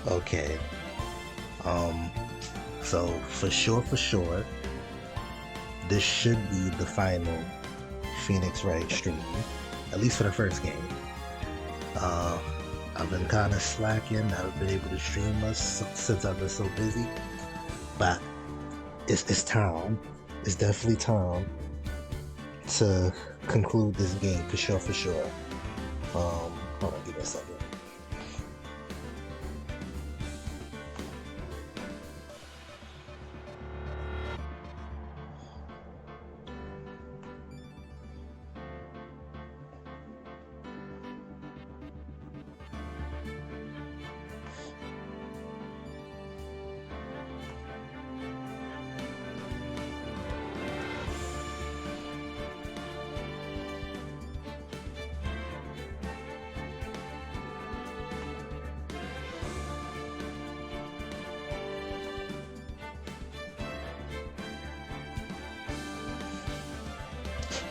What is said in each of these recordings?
Okay. Um, so for sure, this should be the final Phoenix Wright stream, at least for the first game. Uh, I've been kind of slacking. I haven't been able to stream much since I've been so busy. But it's time. It's definitely time to conclude this game for sure. For sure. Hold on, give me a second.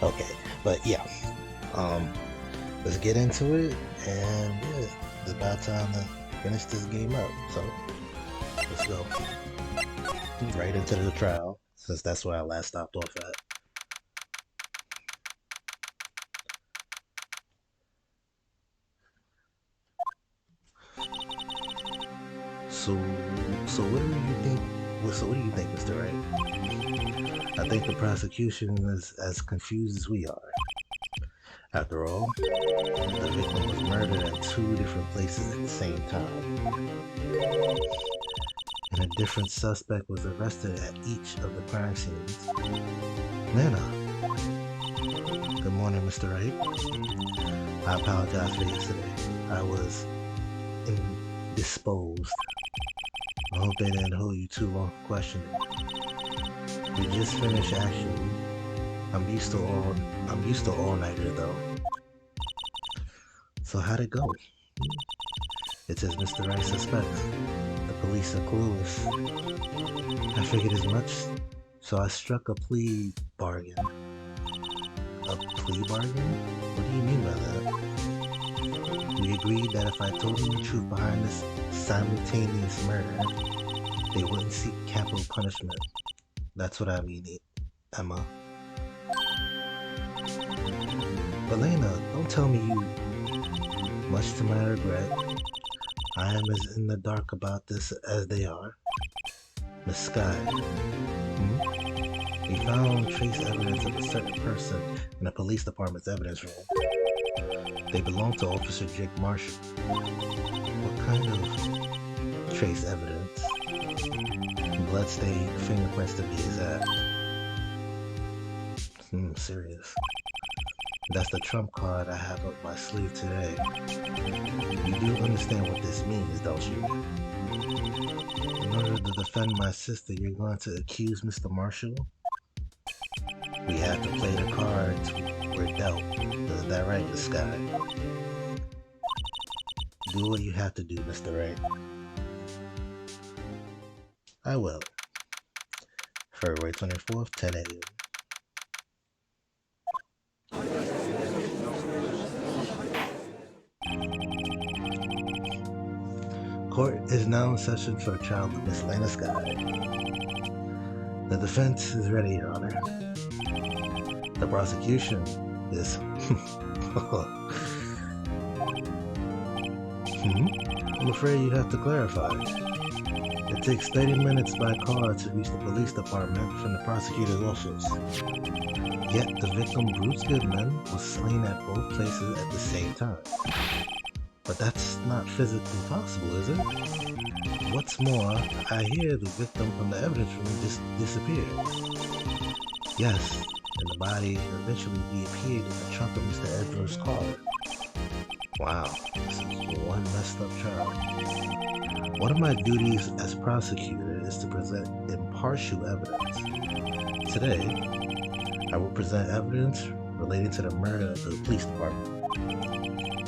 Okay, but yeah, um, let's get into it, and yeah, it's about time to finish this game up. So let's go right into the trial, since that's where I last stopped off at. So, so what do you think? So what do you think, Mr. Wright? I think the prosecution is as confused as we are. After all, the victim was murdered at two different places at the same time, and a different suspect was arrested at each of the crime scenes. Nana, good morning, Mr. Wright. I apologize for yesterday. I was indisposed. I hope they didn't hold you too long for questioning. We just finished actually. I'm used to all-nighter though. So how'd it go? It's as Mr. Wright suspects. The police are clueless. I figured as much, so I struck a plea bargain. A plea bargain? What do you mean by that? We agreed that if I told them the truth behind this simultaneous murder, they wouldn't seek capital punishment. That's what I mean, Emma. Elena, don't tell me you... Much to my regret, I am as in the dark about this as they are. Miss Sky. We found trace evidence of a certain person in the police department's evidence room. They belong to Officer Jake Marshall. What kind of trace evidence? Bloodstained fingerprints to be exact. Serious. That's the trump card I have up my sleeve today. You do understand what this means, don't you? In order to defend my sister, you're going to accuse Mr. Marshall? We have to play the cards we're dealt. Is that right, Miss Sky? Do what you have to do, Mr. Wright. I will. February 24th, 10 a.m. Court is now in session for the trial of Miss Lena Sky. The defense is ready, Your Honor. The prosecution is... I'm afraid you have to clarify. It takes 30 minutes by car to reach the police department from the prosecutor's office. Yet the victim, Bruce Goodman, was slain at both places at the same time. But that's not physically possible, is it? What's more, I hear the victim from the evidence room just disappeared. Yes, and the body eventually reappeared in the trunk of Mr. Edwards' car. Wow, this is one messed up trial. One of my duties as prosecutor is to present impartial evidence. Today, I will present evidence relating to the murder of the police department.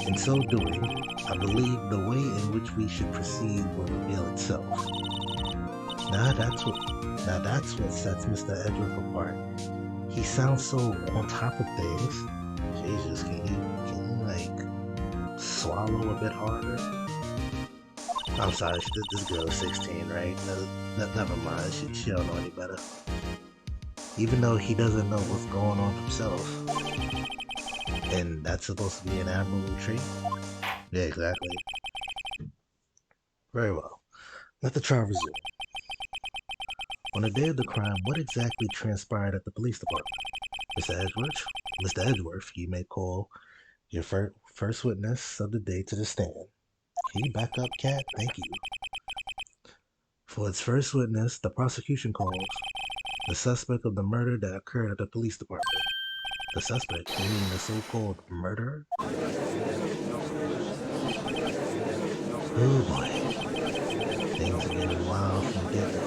In so doing, I believe the way in which we should proceed will reveal itself. Now that's what sets Mr. Edwards apart. He sounds so on top of things. Jesus, can you like swallow a bit harder? I'm sorry, this girl is 16, right? Never mind, she don't know any better. Even though he doesn't know what's going on himself. And that's supposed to be an admirable trait? Yeah, exactly. Very well. Let the trial resume. On the day of the crime, what exactly transpired at the police department? Mr. Edgeworth, you may call your first witness of the day to the stand. Can you back up, Cat? Thank you. For its first witness, the prosecution calls the suspect of the murder that occurred at the police department. The suspect, you mean the so-called murderer? Oh boy. Things are getting wild from the get-go.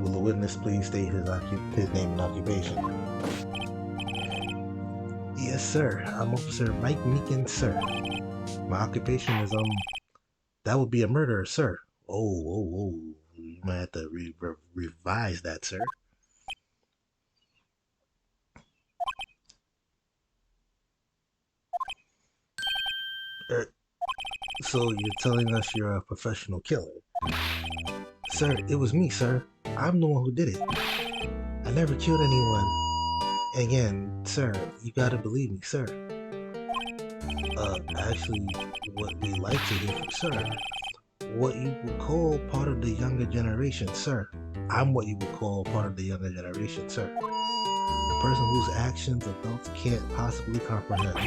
Will the witness please state his name and occupation? Yes, sir. I'm Officer Mike Meekins, sir. My occupation is, that would be a murderer, sir. Oh. You might have to revise that, sir. So you're telling us you're a professional killer? Sir, it was me, sir. I'm the one who did it. I never killed anyone. Again, sir, you gotta believe me, sir. Actually, what we like to hear from sir, what you would call part of the younger generation, sir. I'm what you would call part of the younger generation, sir. The person whose actions adults can't possibly comprehend.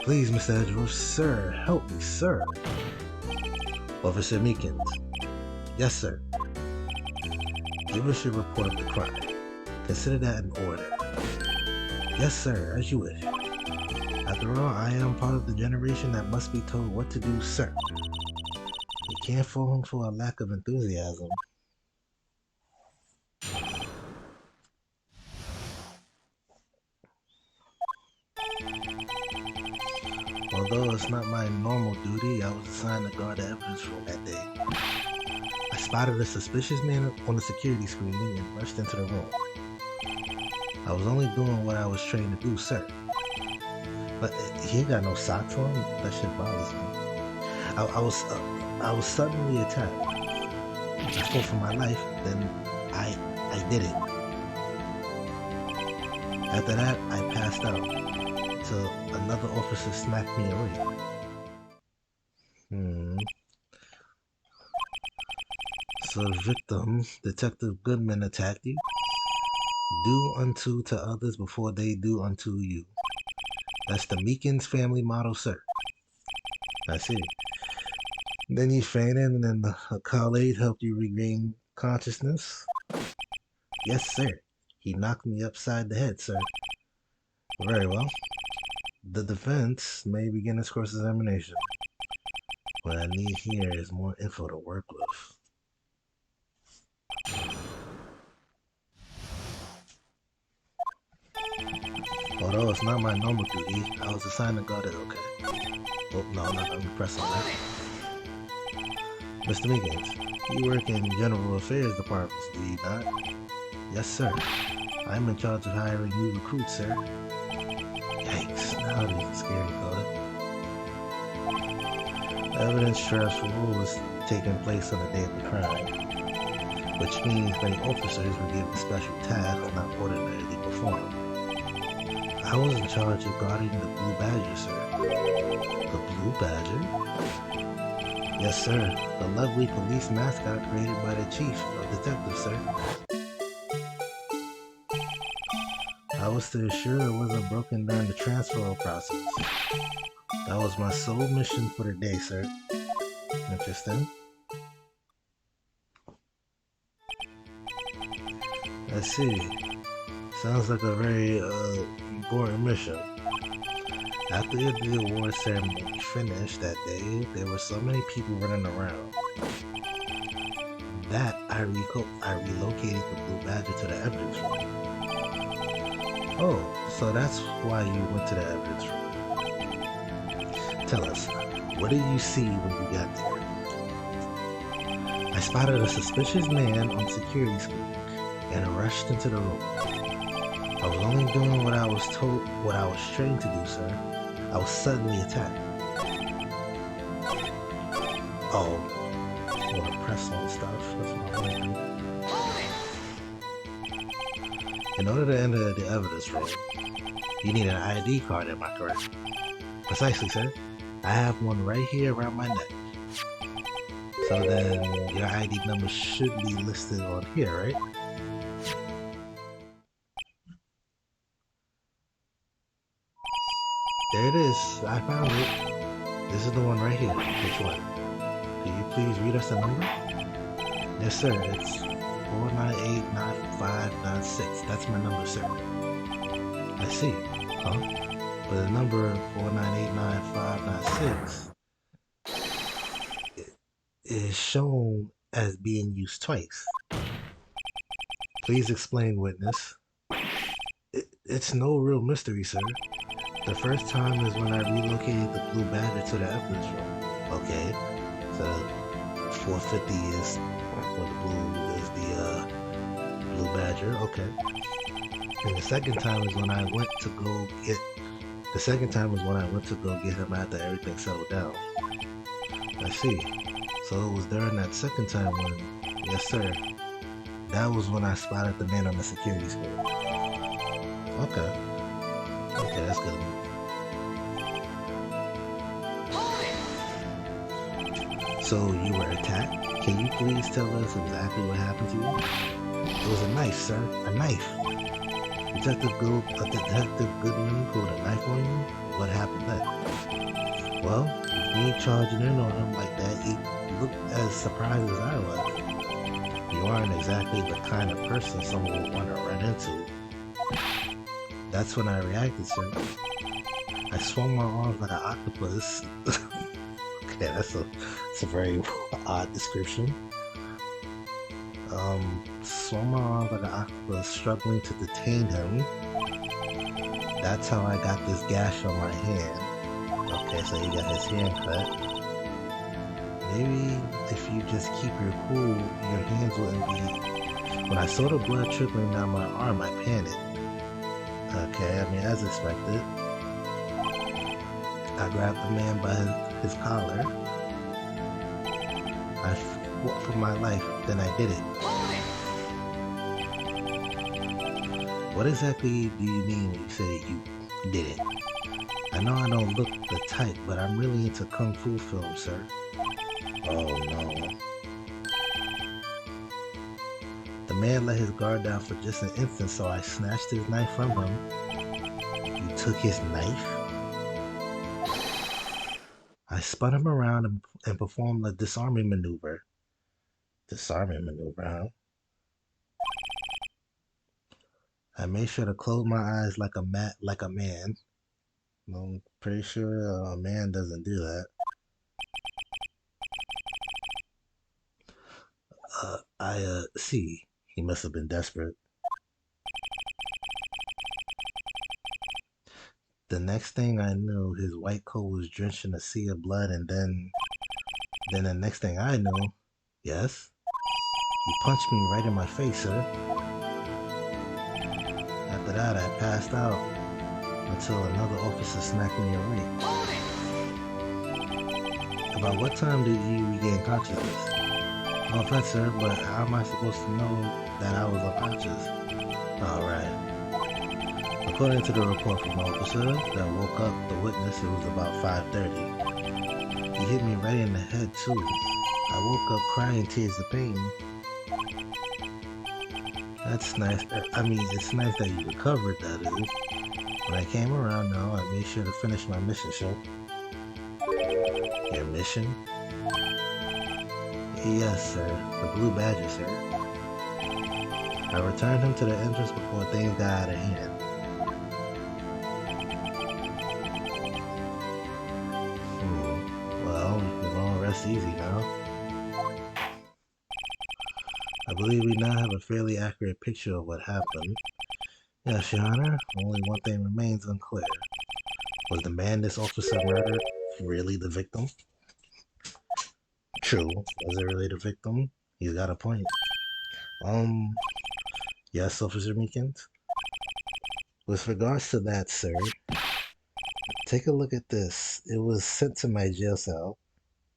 Please, Mr. Edgeworth, sir, help me, sir. Officer Meekins. Yes, sir. Give us your report of the crime. Consider that in order. Yes, sir, as you wish. After all, I am part of the generation that must be told what to do, sir. You can't fault him for a lack of enthusiasm. Although it's not my normal duty, I was assigned to guard the evidence room that day. I spotted a suspicious man on the security screening and rushed into the room. I was only doing what I was trained to do, sir. But he ain't got no socks on. That shit bothers me. I was suddenly attacked. I fought for my life, then I did it. After that, I passed out till another officer smacked me awake. So the victim, Detective Goodman, attacked you? Do unto to others before they do unto you. That's the Meekins family motto, sir. I see. Then you fainted and then a colleague helped you regain consciousness? Yes, sir. He knocked me upside the head, sir. Very well. The defense may begin its cross-examination. What I need here is more info to work with. Although it's not my normal duty, I was assigned to guard it, okay. Oh, no, let me press on that. Mr. Meekins, you work in General Affairs Departments, do you not? Yes, sir. I'm in charge of hiring new recruits, sir. Yikes, now this is scary thought. Evidence transfer was taking place on the day of the crime, which means many officers were given special tasks not ordinarily performed. I was in charge of guarding the Blue Badger, sir. The Blue Badger? Yes, sir. The lovely police mascot created by the chief of detectives, sir. I was to ensure it wasn't broken during the transfer process. That was my sole mission for the day, sir. Interesting. Let's see. Sounds like a very important mission. After the award ceremony finished that day, there were so many people running around that I relocated the Blue Badger to the evidence room. Oh, so that's why you went to the evidence room. Tell us, what did you see when you got there? I spotted a suspicious man on security screen and rushed into the room. I was only doing what I was told, what I was trained to do, sir. I was suddenly attacked. Oh, I want to press on stuff. That's what I want to do. In order to enter the evidence room, you need an ID card, am I correct? Precisely, sir. I have one right here around my neck. So then your ID number should be listed on here, right? There it is. I found it. This is the one right here. Which one? Can you please read us the number? Yes, sir. It's 4989596. That's my number, sir. I see. Huh? But the number 4989596 is shown as being used twice. Please explain, witness. It's no real mystery, sir. The first time is when I relocated the Blue Badger to the evidence room. Okay, so 450 is for the blue is the Blue Badger. Okay, and the second time is when I went to go get. The second time was when I went to go get him after everything settled down. I see. So it was during that second time when, yes, sir. That was when I spotted the man on the security screen. Okay. Okay, that's good. So you were attacked? Can you please tell us exactly what happened to you? It was a knife, sir. A knife. Detective Goodman pulled a knife on you? What happened then? Well, with me charging in on him like that, he looked as surprised as I was. You aren't exactly the kind of person someone would want to run into. That's when I reacted, sir. I swung my arms like an octopus. Okay, that's a very odd description. Swung my arms like an octopus, struggling to detain him. That's how I got this gash on my hand. Okay, so he got his hand cut. Maybe if you just keep your cool, your hands wouldn't be... When I saw the blood trickling down my arm, I panicked. Okay, I mean, as expected. I grabbed the man by his collar. I fought for my life, then I did it. What exactly do you mean when you say you did it? I know I don't look the type, but I'm really into Kung Fu films, sir. Oh no. The man let his guard down for just an instant, so I snatched his knife from him. You took his knife? I spun him around and performed a disarming maneuver. Disarming maneuver, huh? I made sure to close my eyes like a man. I'm pretty sure a man doesn't do that. See. He must have been desperate. The next thing I knew, his white coat was drenched in a sea of blood, and then the next thing I knew, yes, he punched me right in my face, sir. After that, I passed out until another officer smacked me awake. About what time did you regain consciousness? No offense, sir, but how am I supposed to know that I was unconscious? Alright. According to the report from the officer that woke up the witness, it was about 5:30. He hit me right in the head, too. I woke up crying tears of pain. That's nice. I mean, it's nice that you recovered, that is. When I came around, though, I made sure to finish my mission, sir. Your mission? Yes, sir. The Blue Badger, sir. I returned him to the entrance before things got out of hand. Well, we can all rest easy now. I believe we now have a fairly accurate picture of what happened. Yes, Your Honor. Only one thing remains unclear. Was the man this officer murdered really the victim? True. Was it really the victim? He's got a point. Yes, Officer Meekins? With regards to that, sir, take a look at this. It was sent to my jail cell.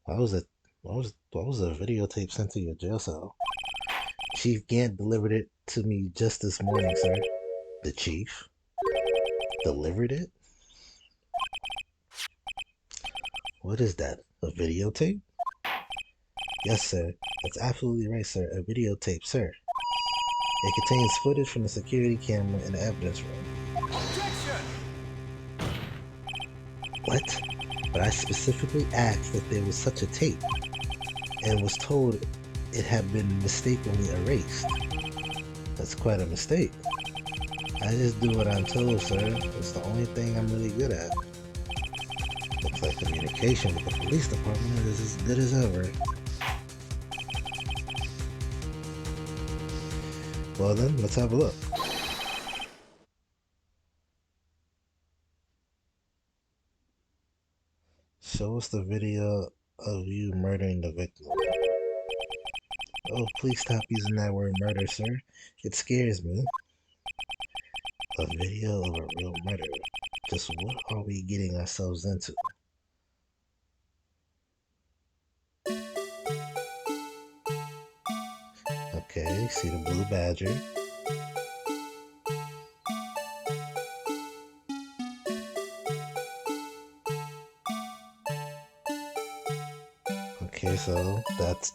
Why was it? Why was a videotape sent to your jail cell? Chief Gant delivered it to me just this morning, sir. The chief delivered it? What is that? A videotape? Yes, sir. That's absolutely right, sir. A videotape, sir. It contains footage from the security camera in the evidence room. Objection! What? But I specifically asked if there was such a tape and was told it had been mistakenly erased. That's quite a mistake. I just do what I'm told, sir. It's the only thing I'm really good at. Looks like communication with the police department is as good as ever. Well then, let's have a look. Show us the video of you murdering the victim. Oh, please stop using that word murder, sir. It scares me. A video of a real murder. Just what are we getting ourselves into? Okay, see the blue badger. Okay, so that's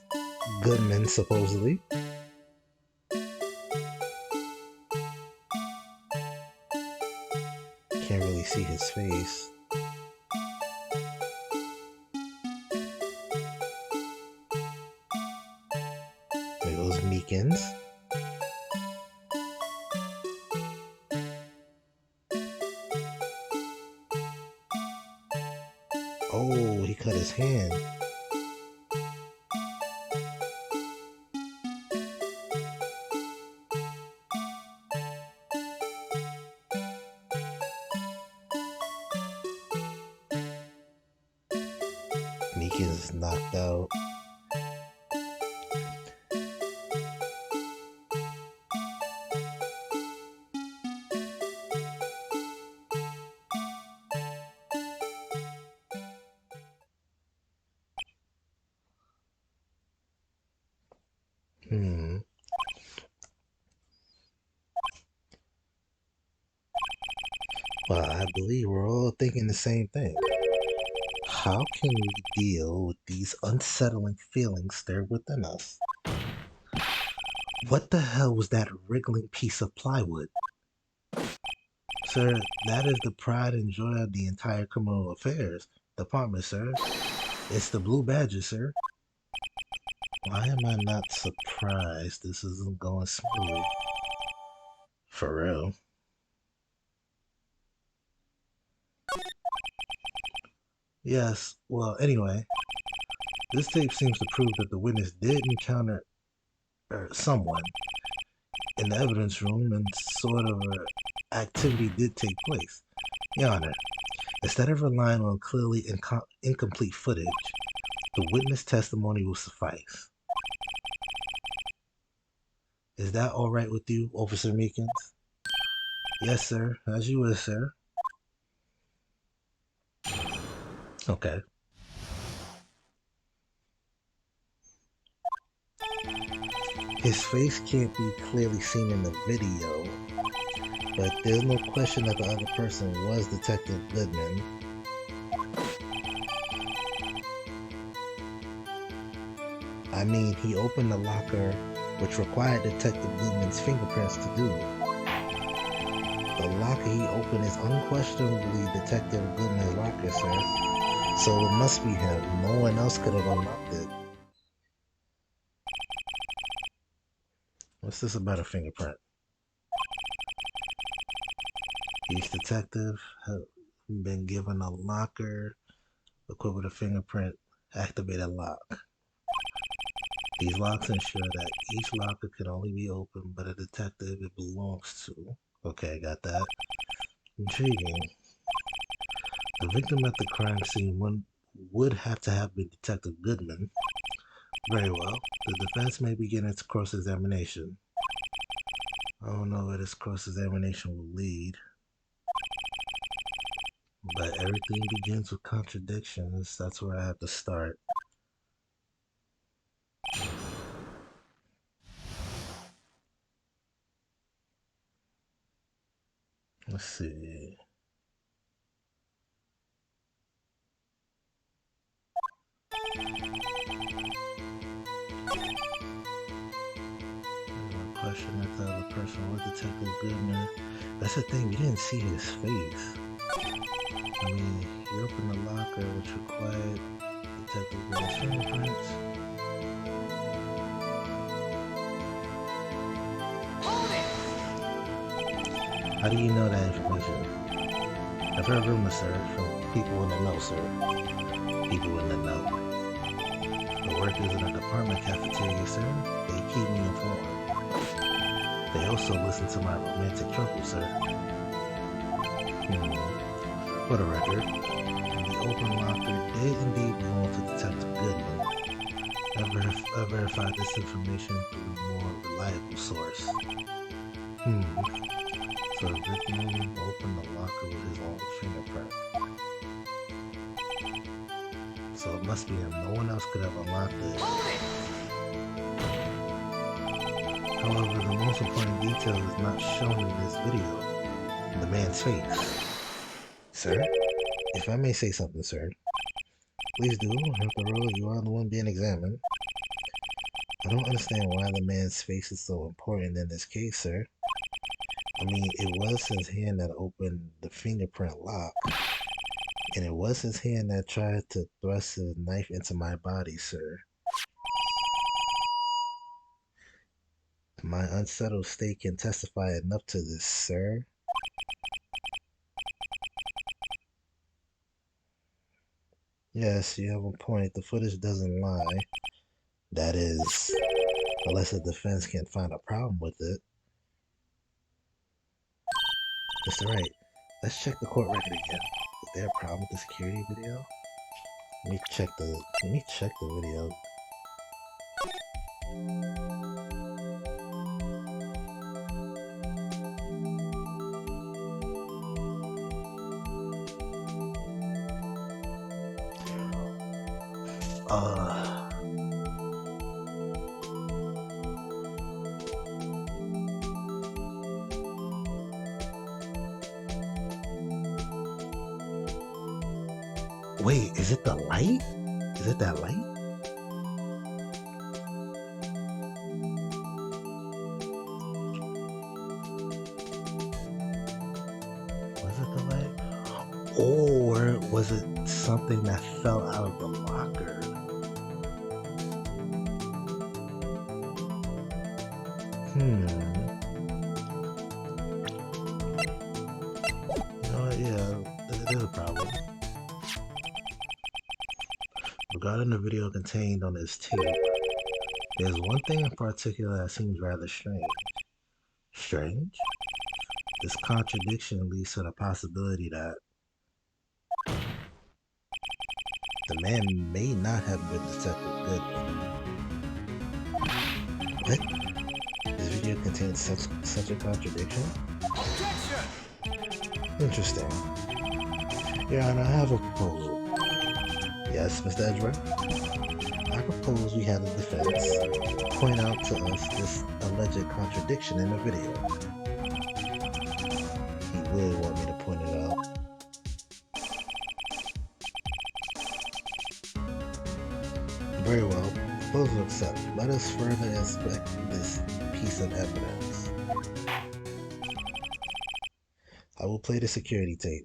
Goodman, supposedly. Can't really see his face. There goes Meekins. Oh, he cut his hand. Meekins is knocked out. Well, I believe we're all thinking the same thing. How can we deal with these unsettling feelings stirred within us? What the hell was that wriggling piece of plywood? Sir, that is the pride and joy of the entire criminal affairs department, sir. It's the Blue Badger, sir. Why am I not surprised this isn't going smooth? For real. Yes, well, anyway, this tape seems to prove that the witness did encounter someone in the evidence room and sort of activity did take place. Your Honor, instead of relying on clearly incomplete footage, the witness testimony will suffice. Is that all right with you, Officer Meekins? Yes, sir. As you wish, sir. Okay. His face can't be clearly seen in the video, but there's no question that the other person was Detective Goodman. I mean, he opened the locker, which required Detective Goodman's fingerprints to do. The locker he opened is unquestionably Detective Goodman's locker, sir. So it must be him. No one else could have unlocked it. What's this about a fingerprint? Each detective has been given a locker equipped with a fingerprint activated lock. These locks ensure that each locker can only be opened by the detective it belongs to. Okay, got that. Intriguing. The victim at the crime scene would have to have been Detective Goodman. Very well. The defense may begin its cross-examination. I don't know where this cross-examination will lead. But everything begins with contradictions. That's where I have to start. Let's see. Question if the other person was Detective Goodman. That's the thing, we didn't see his face. I mean, he opened the locker, which required Detective Goodman's fingerprints. How do you know that information? I've heard rumors, sir, from people in the know, sir. People in the know. The workers in the department cafeteria, sir, they keep me informed. They also listen to my romantic trouble, sir. For the record, the open locker did indeed belong to Detective Goodman. I verified this information through a more reliable source. So the victim opened the locker with his own fingerprint. So it must be him. No one else could have unlocked it. However, the most important detail is not shown in this video. The man's face. Sir? If I may say something, sir. Please do. After all, you are the one being examined. I don't understand why the man's face is so important in this case, sir. I mean, it was his hand that opened the fingerprint lock. And it was his hand that tried to thrust his knife into my body, sir. My unsettled state can testify enough to this, sir. Yes, you have a point. The footage doesn't lie. That is, unless the defense can find a problem with it. Mr. Wright, let's check the court record again. Is there a problem with the security video? Let me check the video. Wait, is it the light? Is it that light? Was it the light? Or was it something that fell out of the locker? Yeah, it is a problem. Regarding the video contained on this tape, there's one thing in particular that seems rather strange. Strange? This contradiction leads to the possibility that the man may not have been Detective Goodman. What? This video contains such a contradiction? Objection! Interesting. Your Honor, I have a proposal. Yes, Mr. Edgeworth? I propose we have the defense point out to us this alleged contradiction in the video. He would want me to point it out. Very well. Proposal accepted. Let us further inspect this piece of evidence. I will play the security tape.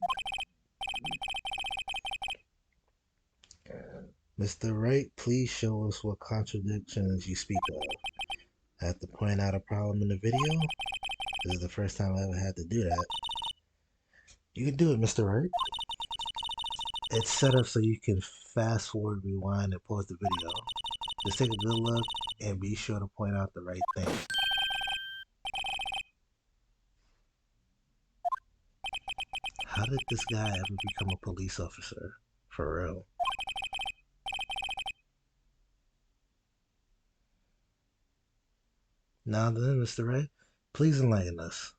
Mr. Wright, please show us what contradictions you speak of. I have to point out a problem in the video? This is the first time I ever had to do that. You can do it, Mr. Wright. It's set up so you can fast forward, rewind, and pause the video. Just take a good look and be sure to point out the right thing. How did this guy ever become a police officer? For real. Now then, Mr. Wright, please enlighten us.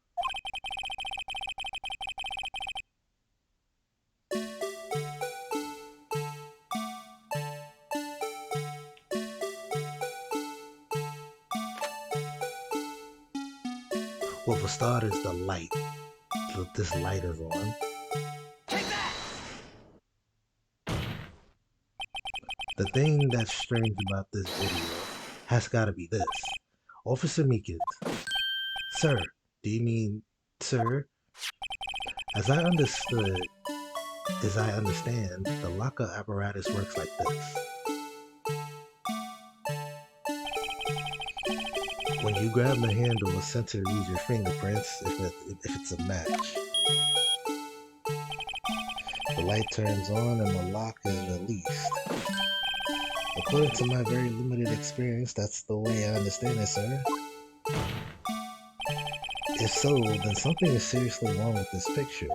Well, for starters, the light. This light is on. The thing that's strange about this video has gotta be this. Officer Meekins. Sir, do you mean sir? As I understand, the locker apparatus works like this. When you grab the handle, a sensor reads your fingerprints if it's a match. The light turns on and the lock is released. According to my very limited experience, that's the way I understand it, sir. If so, then something is seriously wrong with this picture.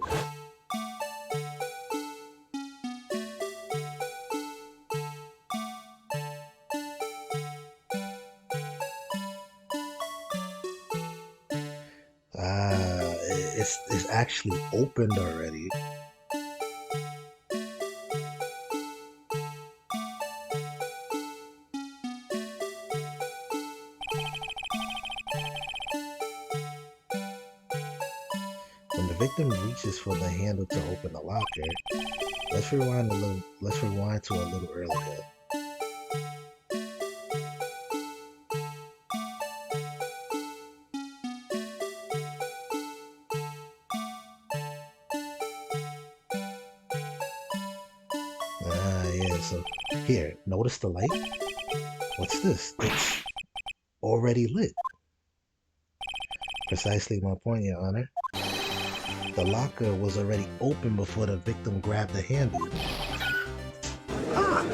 It's actually opened already. When the victim reaches for the handle to open the locker, let's rewind to a little earlier. Yeah, so here, notice the light? What's this? It's already lit. Precisely my point, Your Honor. The locker was already open before the victim grabbed the handle. Ah!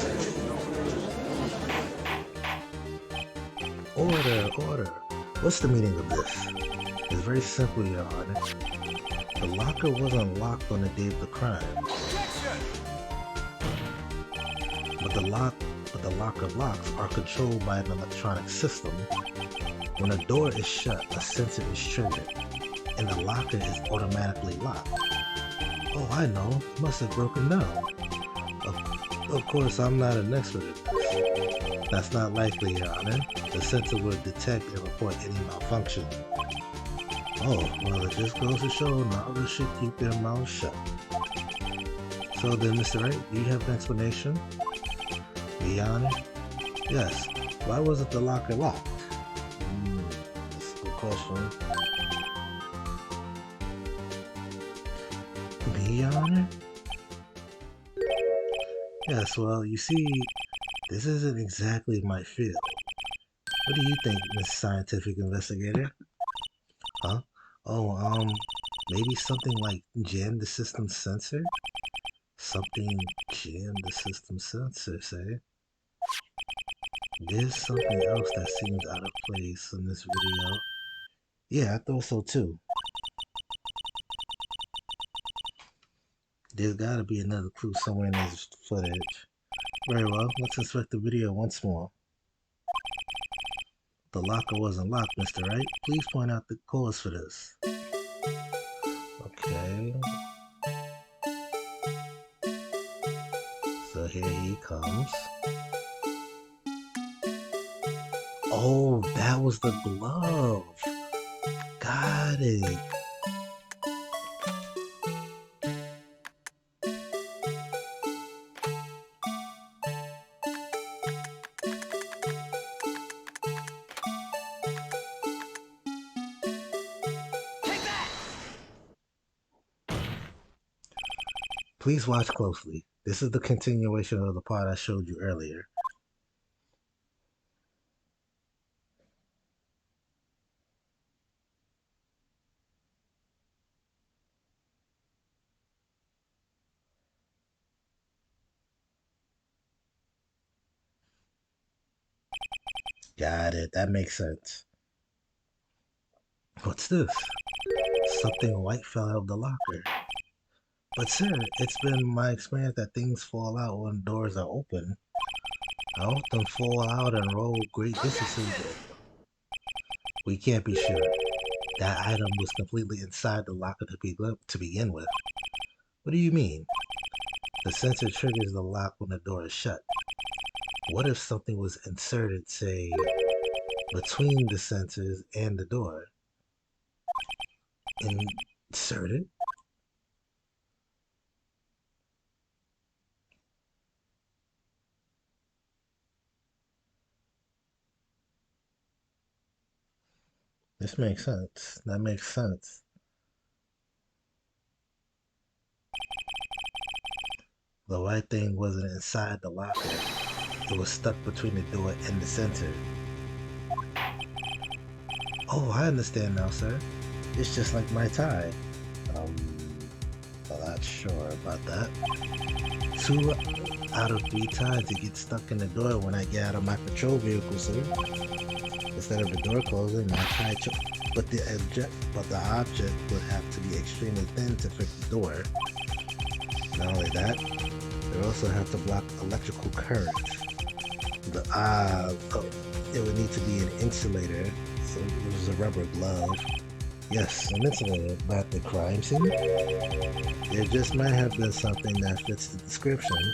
Order. What's the meaning of this? It's very simple, Your Honor. The locker wasn't locked on the day of the crime. But the locker locks are controlled by an electronic system. When a door is shut, a sensor is triggered, and the locker is automatically locked. Oh, I know. It must have broken down. Of course, I'm not an expert at this. That's not likely, Your Honor. The sensor will detect and report any malfunction. Oh, well, it just goes to show novices should keep their mouths shut. So then, Mr. Wright, do you have an explanation? Your Honor? Yes. Why wasn't the locker locked? That's a good question. Me, Your Honor? Yes, well, you see, this isn't exactly my field. What do you think, Miss Scientific Investigator? Huh? Oh, maybe something like jam the system sensor? Something jam the system sensor, say? There's something else that seems out of place in this video. Yeah, I thought so too. There's gotta be another clue somewhere in this footage. Very well, let's inspect the video once more. The locker wasn't locked, Mr. Wright. Please point out the cause for this. Okay. So here he comes. Oh, that was the glove. Got it. Please watch closely. This is the continuation of the part I showed you earlier. Got it. That makes sense. What's this? Something white fell out of the locker. But sir, it's been my experience that things fall out when doors are open. I often fall out and roll great distances. We can't be sure. That item was completely inside the locker to begin with. What do you mean? The sensor triggers the lock when the door is shut. What if something was inserted, say, between the sensors and the door? Inserted? This makes sense. That makes sense. The white thing wasn't inside the locker. It was stuck between the door and the center. Oh, I understand now, sir. It's just like my tie. Um, I'm not sure about that. 2 out of 3 times it gets stuck in the door when I get out of my patrol vehicle, sir. Instead of the door closing, my tie but the object would have to be extremely thin to fit the door. Not only that, it also have to block electrical current. It would need to be an insulator, so it was a rubber glove. Yes, an insulator, but the crime scene? There just might have been something that fits the description.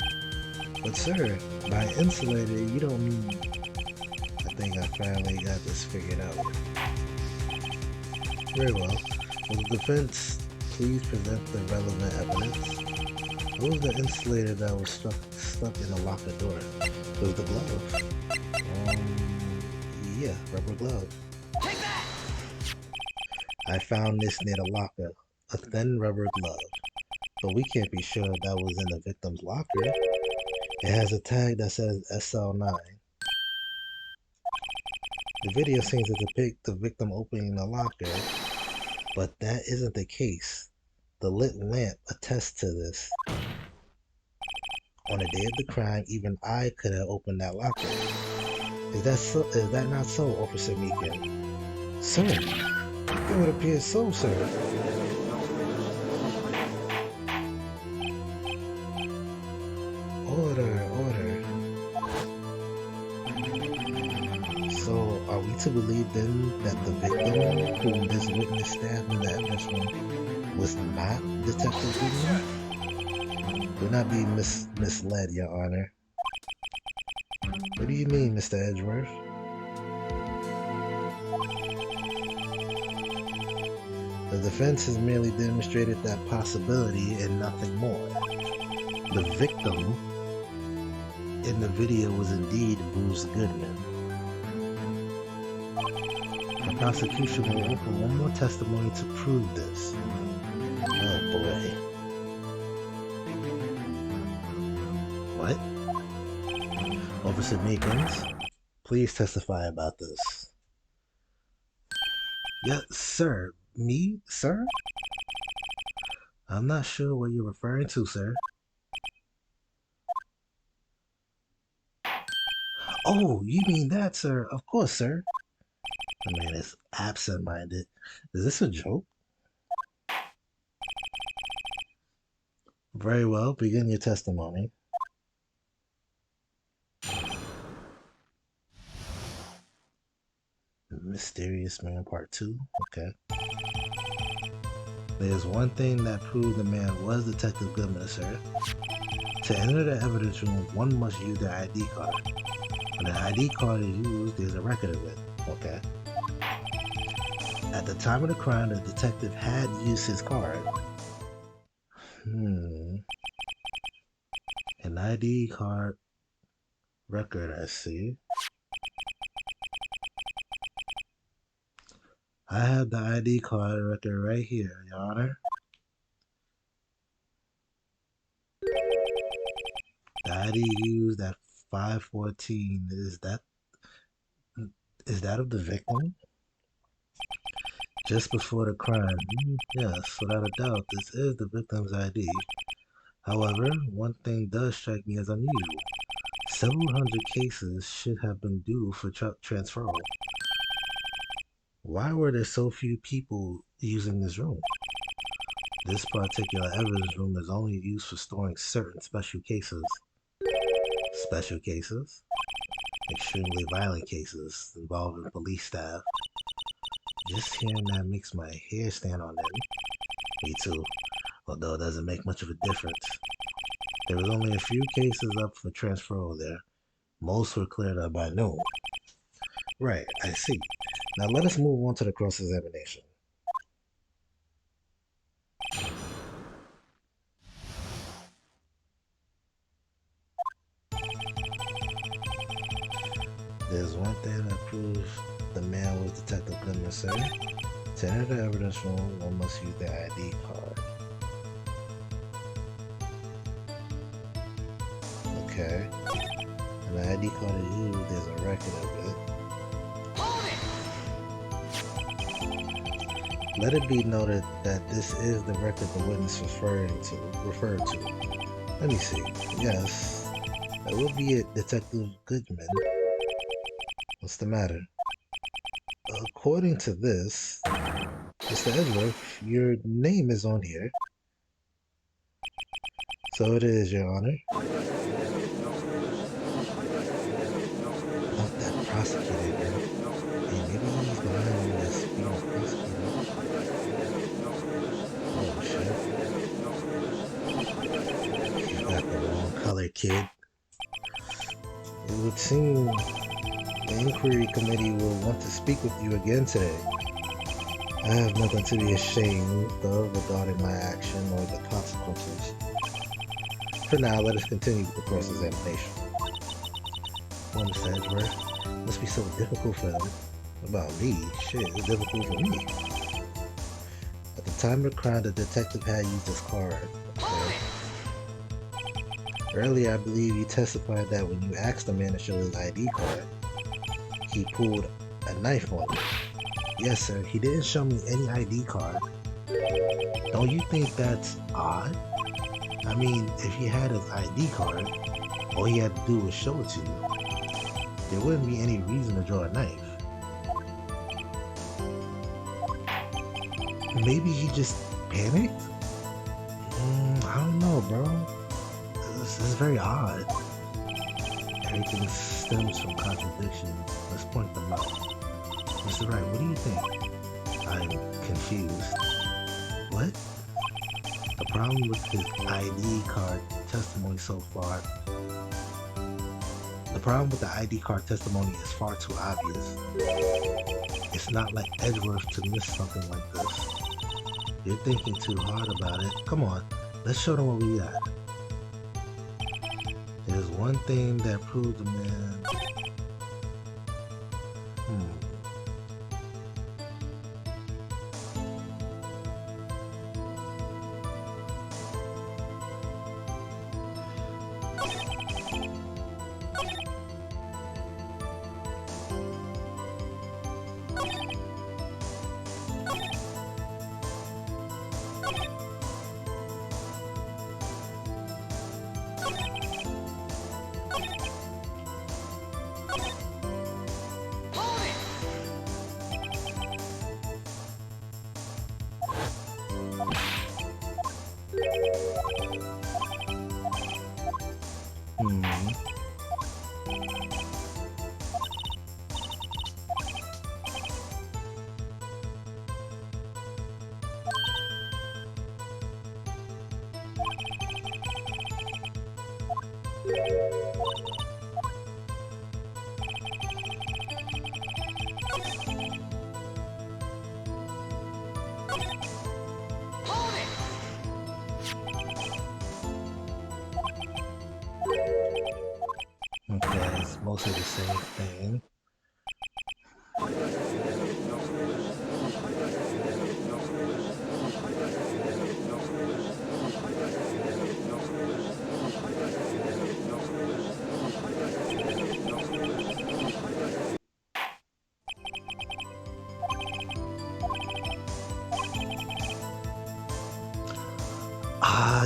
But sir, by insulator, you don't mean... I think I finally got this figured out. Very well. Will the defense please present the relevant evidence? What was the insulator that was stuck in the locker door? It was the glove. Yeah, rubber glove. Take that! I found this near the locker, a thin rubber glove. But we can't be sure that was in the victim's locker. It has a tag that says SL9. The video seems to depict the victim opening the locker, but that isn't the case. The lit lamp attests to this. On the day of the crime, even I could have opened that locker. Is that not so, Officer Meekin? Sir, it would appear so, sir. Order. So, are we to believe then that the victim whom this witness stabbed in the evidence room was not Detective Goodman? Do not be misled, Your Honor. What do you mean, Mr. Edgeworth? The defense has merely demonstrated that possibility and nothing more. The victim in the video was indeed Bruce Goodman. The prosecution will offer one more testimony to prove this. Oh boy. What? Officer Meekins, please testify about this. Yes, sir. Me, sir? I'm not sure what you're referring to, sir. Oh, you mean that, sir? Of course, sir. The man is absent-minded. Is this a joke? Very well, begin your testimony. Mysterious Man Part 2? Okay. There's one thing that proved the man was Detective Goodman, sir. To enter the evidence room, one must use their ID card. When the ID card is used, there's a record of it. Okay. At the time of the crime, the detective had used his card. An ID card record, I see. I have the ID card record right here, Your Honor. The ID used at 5:14 is that of the victim? Just before the crime. Yes, without a doubt, this is the victim's ID. However, one thing does strike me as unusual. Several hundred cases should have been due for transferal. Why were there so few people using this room? This particular evidence room is only used for storing certain special cases. Special cases? Extremely violent cases involving police staff. Just hearing that makes my hair stand on end. Me too, although it doesn't make much of a difference. There was only a few cases up for transferal there. Most were cleared up by noon. Right, I see. Now let us move on to the cross-examination. There's one thing that proves the man was Detective Goodman, sir. To enter the evidence room, one must use their ID card. Okay. And the ID card is used, there's a record of it. Let it be noted that this is the record the witness referred to. Let me see. Yes, that would be it, Detective Goodman. What's the matter? According to this, Mr. Edgeworth, your name is on here. So it is, Your Honor. Not that prosecutor, girl. Hey, maybe he's behind this being a prosecutor. Oh, shit. You got the wrong color, kid. It would seem the inquiry committee will want to speak with you again today. I have nothing to be ashamed of regarding my action or the consequences. For now, let us continue with the cross-examination. Well, Mr. Edgeworth, it must be so difficult for him. About me? Shit, it's difficult for me. At the time of the crime, the detective had used his card. Okay. Earlier, I believe you testified that when you asked the man to show his ID card, he pulled a knife on you. Yes, sir, he didn't show me any ID card. Don't you think that's odd? I mean, if he had his ID card, all he had to do was show it to you. There wouldn't be any reason to draw a knife. Maybe he just panicked? I don't know, bro. This is very odd. Everything stems from contradictions. Let's point them out. Mr. Wright, what do you think? I'm confused. What? The problem with his ID card testimony so far... The problem with the ID card testimony is far too obvious. It's not like Edgeworth to miss something like this. You're thinking too hard about it. Come on, let's show them what we got. There's one thing that proves the man... Okay, it's mostly the same thing.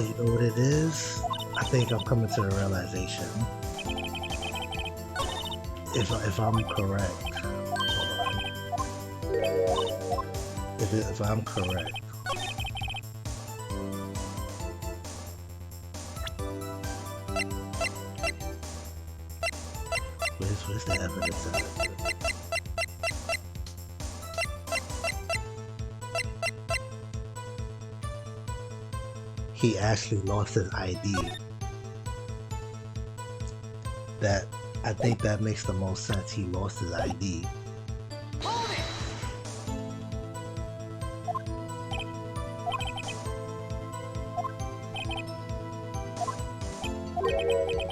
You know what it is? I think I'm coming to the realization. If I'm correct, if I'm correct, where's the evidence of it? He actually lost his ID. I think that makes the most sense. He lost his ID.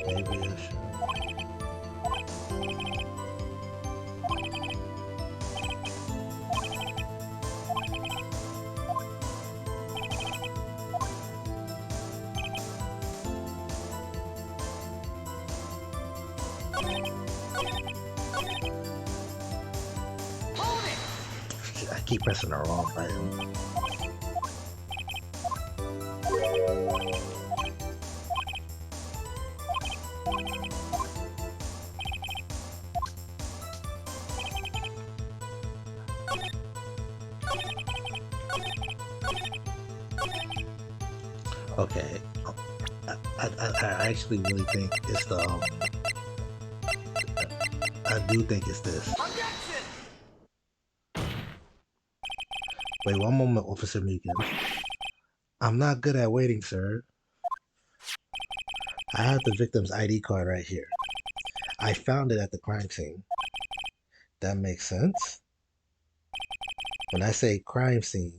Maybe I should. I keep pressing the wrong button. Okay, I actually really think it's the I do think it's this. Wait one moment, Officer Meekin. I'm not good at waiting, sir. I have the victim's ID card right here. I found it at the crime scene. That makes sense? When I say crime scene,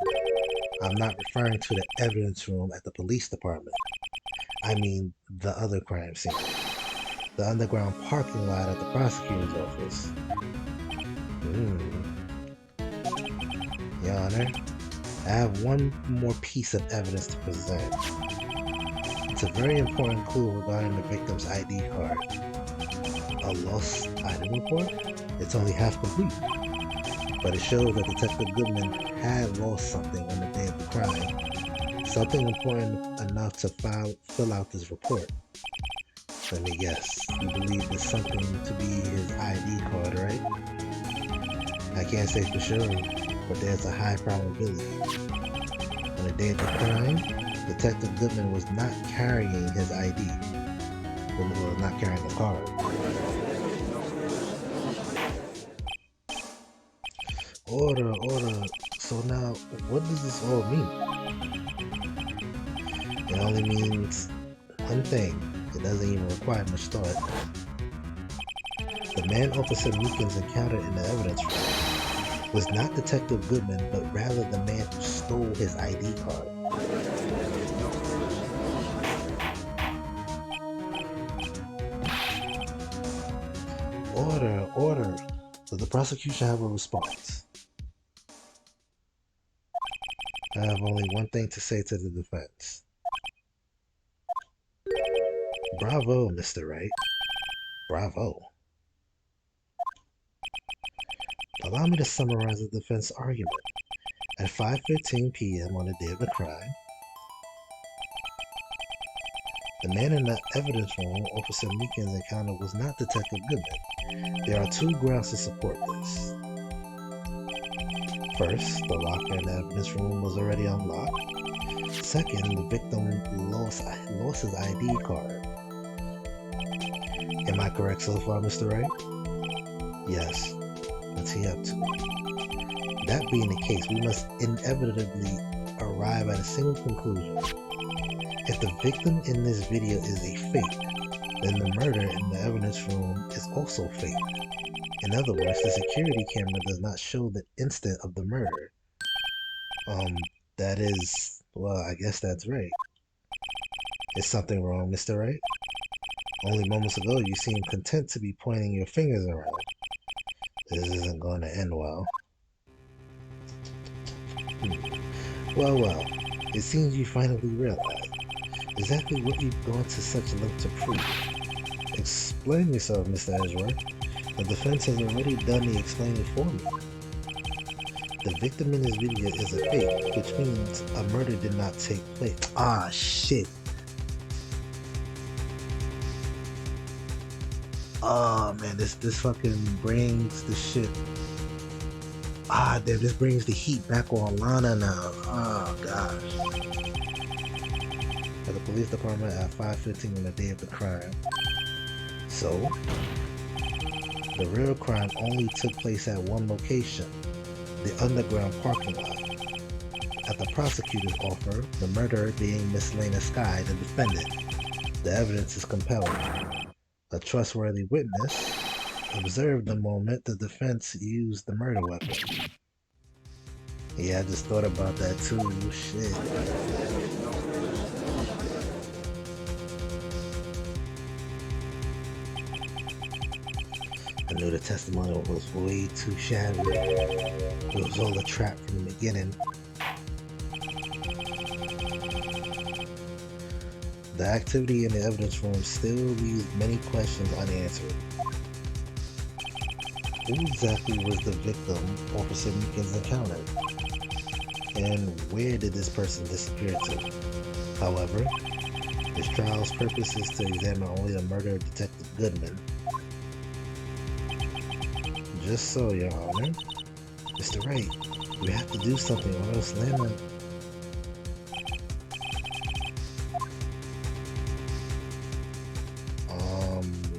I'm not referring to the evidence room at the police department. I mean the other crime scene. The underground parking lot at the prosecutor's office. Your Honor, I have one more piece of evidence to present. It's a very important clue regarding the victim's ID card. A lost item report? It's only half complete, but it shows that Detective Goodman had lost something on the day of the crime. Something important enough to fill out this report. Let me guess, you believe this something to be his ID card, right? I can't say for sure, but there's a high probability. On the day of the crime, Detective Goodman was not carrying his ID. Was not carrying the card. Order. So now, what does this all mean? It only means one thing. It doesn't even require much thought. The man Officer Meekins encountered in the evidence room was not Detective Goodman, but rather the man who stole his ID card. Order. Does the prosecution have a response? I have only one thing to say to the defense. Bravo, Mr. Wright. Bravo. Allow me to summarize the defense argument. At 5:15 p.m. on the day of the crime, the man in the evidence room Officer Meekins encountered was not Detective Goodman. There are two grounds to support this. First, the locker in the evidence room was already unlocked. Second, the victim lost his ID card. Am I correct so far, Mr. Wright? Yes. What's he up to? That being the case, we must inevitably arrive at a single conclusion. If the victim in this video is a fake, then the murder in the evidence room is also fake. In other words, the security camera does not show the instant of the murder. That is, well, I guess that's right. Is something wrong, Mr. Wright? Only moments ago you seemed content to be pointing your fingers around. This isn't going to end well. Well, it seems you finally realized exactly what you've gone to such length to prove. Explain yourself, Mr. Edgeworth. The defense has already done the explaining for me. The victim in this video is a fake, which means a murder did not take place. Ah, shit. Oh man, this fucking brings the shit. Ah, damn, this brings the heat back on Lana now. Oh gosh. At the police department at 5:15 on the day of the crime. So, the real crime only took place at one location, the underground parking lot. At the prosecutor's offer, the murderer being Miss Lena Sky, the defendant. The evidence is compelling. A trustworthy witness observed the moment the defense used the murder weapon. Yeah, I just thought about that too. Shit. I knew the testimony was way too shabby. It was all a trap from the beginning. The activity in the evidence room still leaves many questions unanswered. Who exactly was the victim Officer Meekins encountered? And where did this person disappear to? However, this trial's purpose is to examine only the murder of Detective Goodman. Just so, Your Honor. Mr. Wright, you have to do something or else Lana...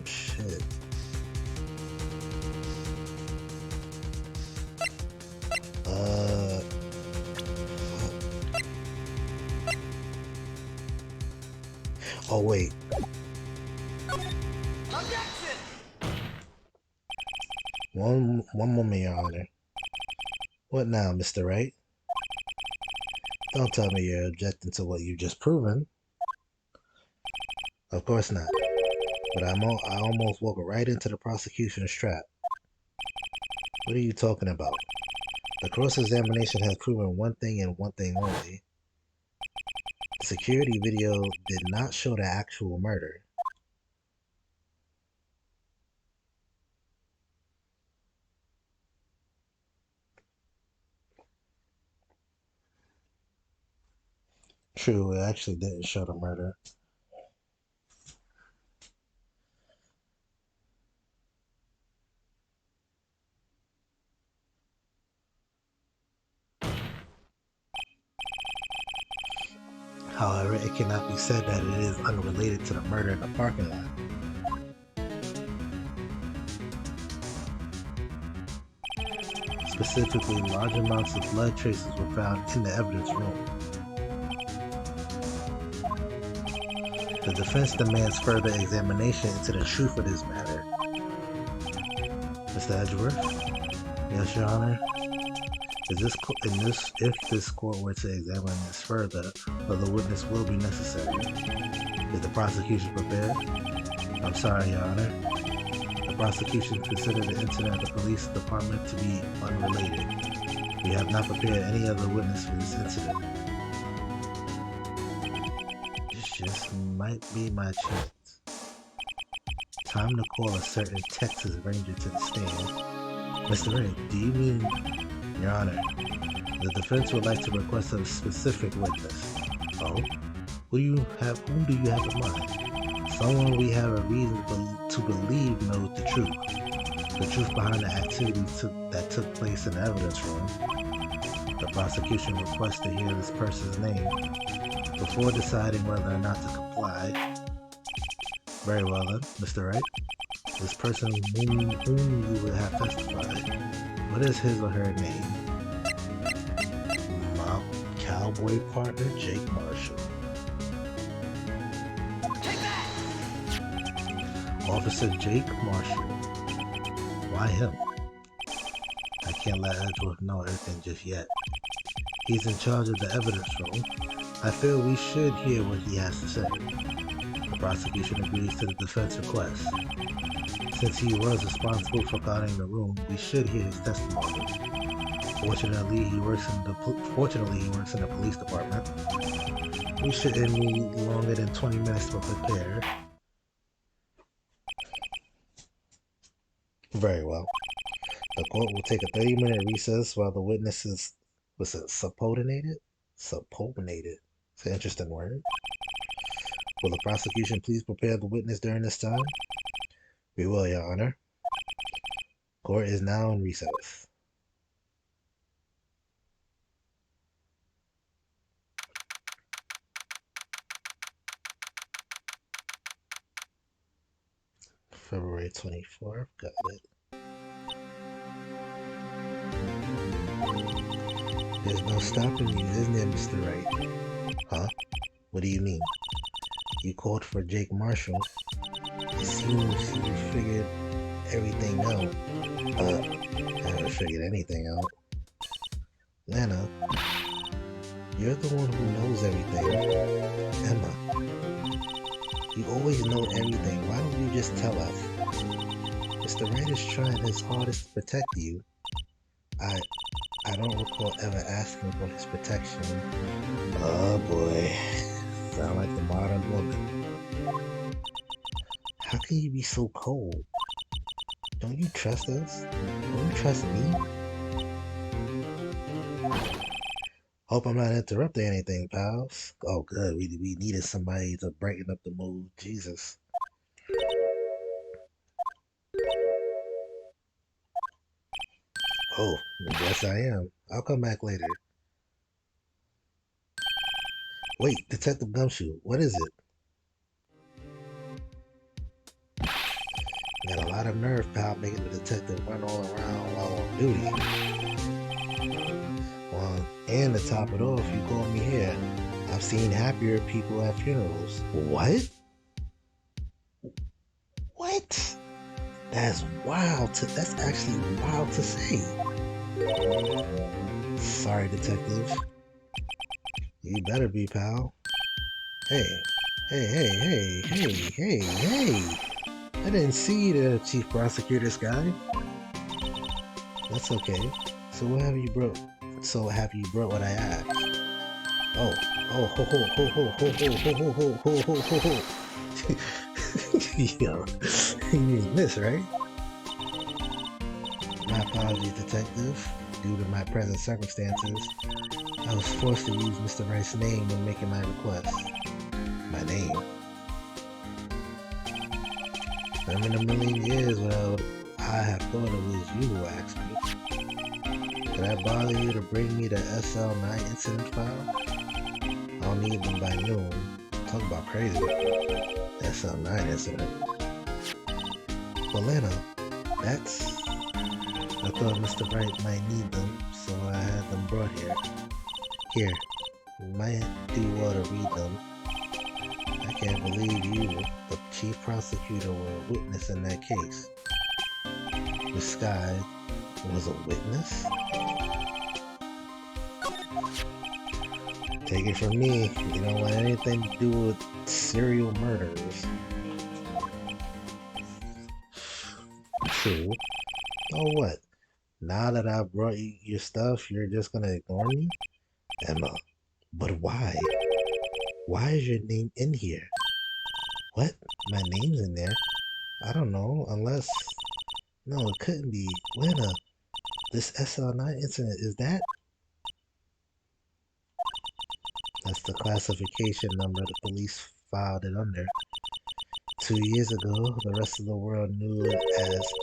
Shit. Oh, wait. One moment, Your Honor. What now, Mr. Wright? Don't tell me you're objecting to what you've just proven. Of course not. But I almost walked right into the prosecution's trap. What are you talking about? The cross-examination has proven one thing and one thing only. The security video did not show the actual murder. True, it actually didn't show the murder. However, it cannot be said that it is unrelated to the murder in the parking lot. Specifically, large amounts of blood traces were found in the evidence room. The defense demands further examination into the truth of this matter. Mr. Edgeworth? Yes, Your Honor? If this court were to examine this further, the witness will be necessary. Is the prosecution prepared? I'm sorry, Your Honor. The prosecution considered the incident at the police department to be unrelated. We have not prepared any other witness for this incident. This just might be my chance. Time to call a certain Texas Ranger to the stand. Mr. Wright, do you mean... Your Honor, the defense would like to request a specific witness. Oh? Who do you have in mind? Someone we have a reason to believe knows the truth. The truth behind the activities that took place in the evidence room. The prosecution requests to hear this person's name before deciding whether or not to comply. Very well then, Mr. Wright. This person whom you would have testified. What is his or her name? My cowboy partner, Jake Marshall. Officer Jake Marshall. Why him? I can't let Edgeworth know everything just yet. He's in charge of the evidence room. I feel we should hear what he has to say. The prosecution agrees to the defense request. Since he was responsible for guarding the room, we should hear his testimony. Fortunately, he works in the police department. We shouldn't need longer than 20 minutes to prepare. Very well. The court will take a 30-minute recess while the witnesses... Was it subpoenated? Subpoenated. It's an interesting word. Will the prosecution please prepare the witness during this time? We will, Your Honor. Court is now in recess. February 24th, got it. There's no stopping you, isn't there, Mr. Wright? Huh? What do you mean? You called for Jake Marshall. It seems you figured everything out. I haven't figured anything out. Lana, you're the one who knows everything. Emma, you always know everything. Why don't you just tell us? Mr. Wright is trying his hardest to protect you. I don't recall ever asking for his protection. Oh boy. Sound like the modern woman. How can you be so cold? Don't you trust us? Don't you trust me? Hope I'm not interrupting anything, pals. Oh, good. We needed somebody to brighten up the mood. Jesus. Oh, yes I am. I'll come back later. Wait, Detective Gumshoe, what is it? Got a lot of nerve, pal, making the detective run all around while on duty. Well, and to top it off, you called me here. I've seen happier people at funerals. What? What? That's wild. That's actually wild to say. Sorry, detective. You better be, pal. Hey, hey. I didn't see the chief prosecutor's guy. That's okay. So what have you brought? So have you brought what I asked? Oh, ho. Yo, you mean this, right? My apologies, detective. Due to my present circumstances, I was forced to use Mr. Wright's name when making my request. My name. Never in a million years would I have thought it was you who asked me. Could I bother you to bring me the SL9 incident file? I'll need them by noon. Talk about crazy. SL9 incident. Well, Lena, that's... I thought Mr. Wright might need them, so I had them brought here. Here, you might do well to read them. I can't believe you, the chief prosecutor, were a witness in that case. Miss Sky was a witness? Take it from me, you don't want anything to do with serial murders. True. Oh, what? Now that I've brought you your stuff, you're just gonna ignore me? Emma, but why? Why is your name in here? What? My name's in there? I don't know, unless... No, it couldn't be. Lena, this SL9 incident, is that? That's the classification number the police filed it under. 2 years ago, the rest of the world knew it as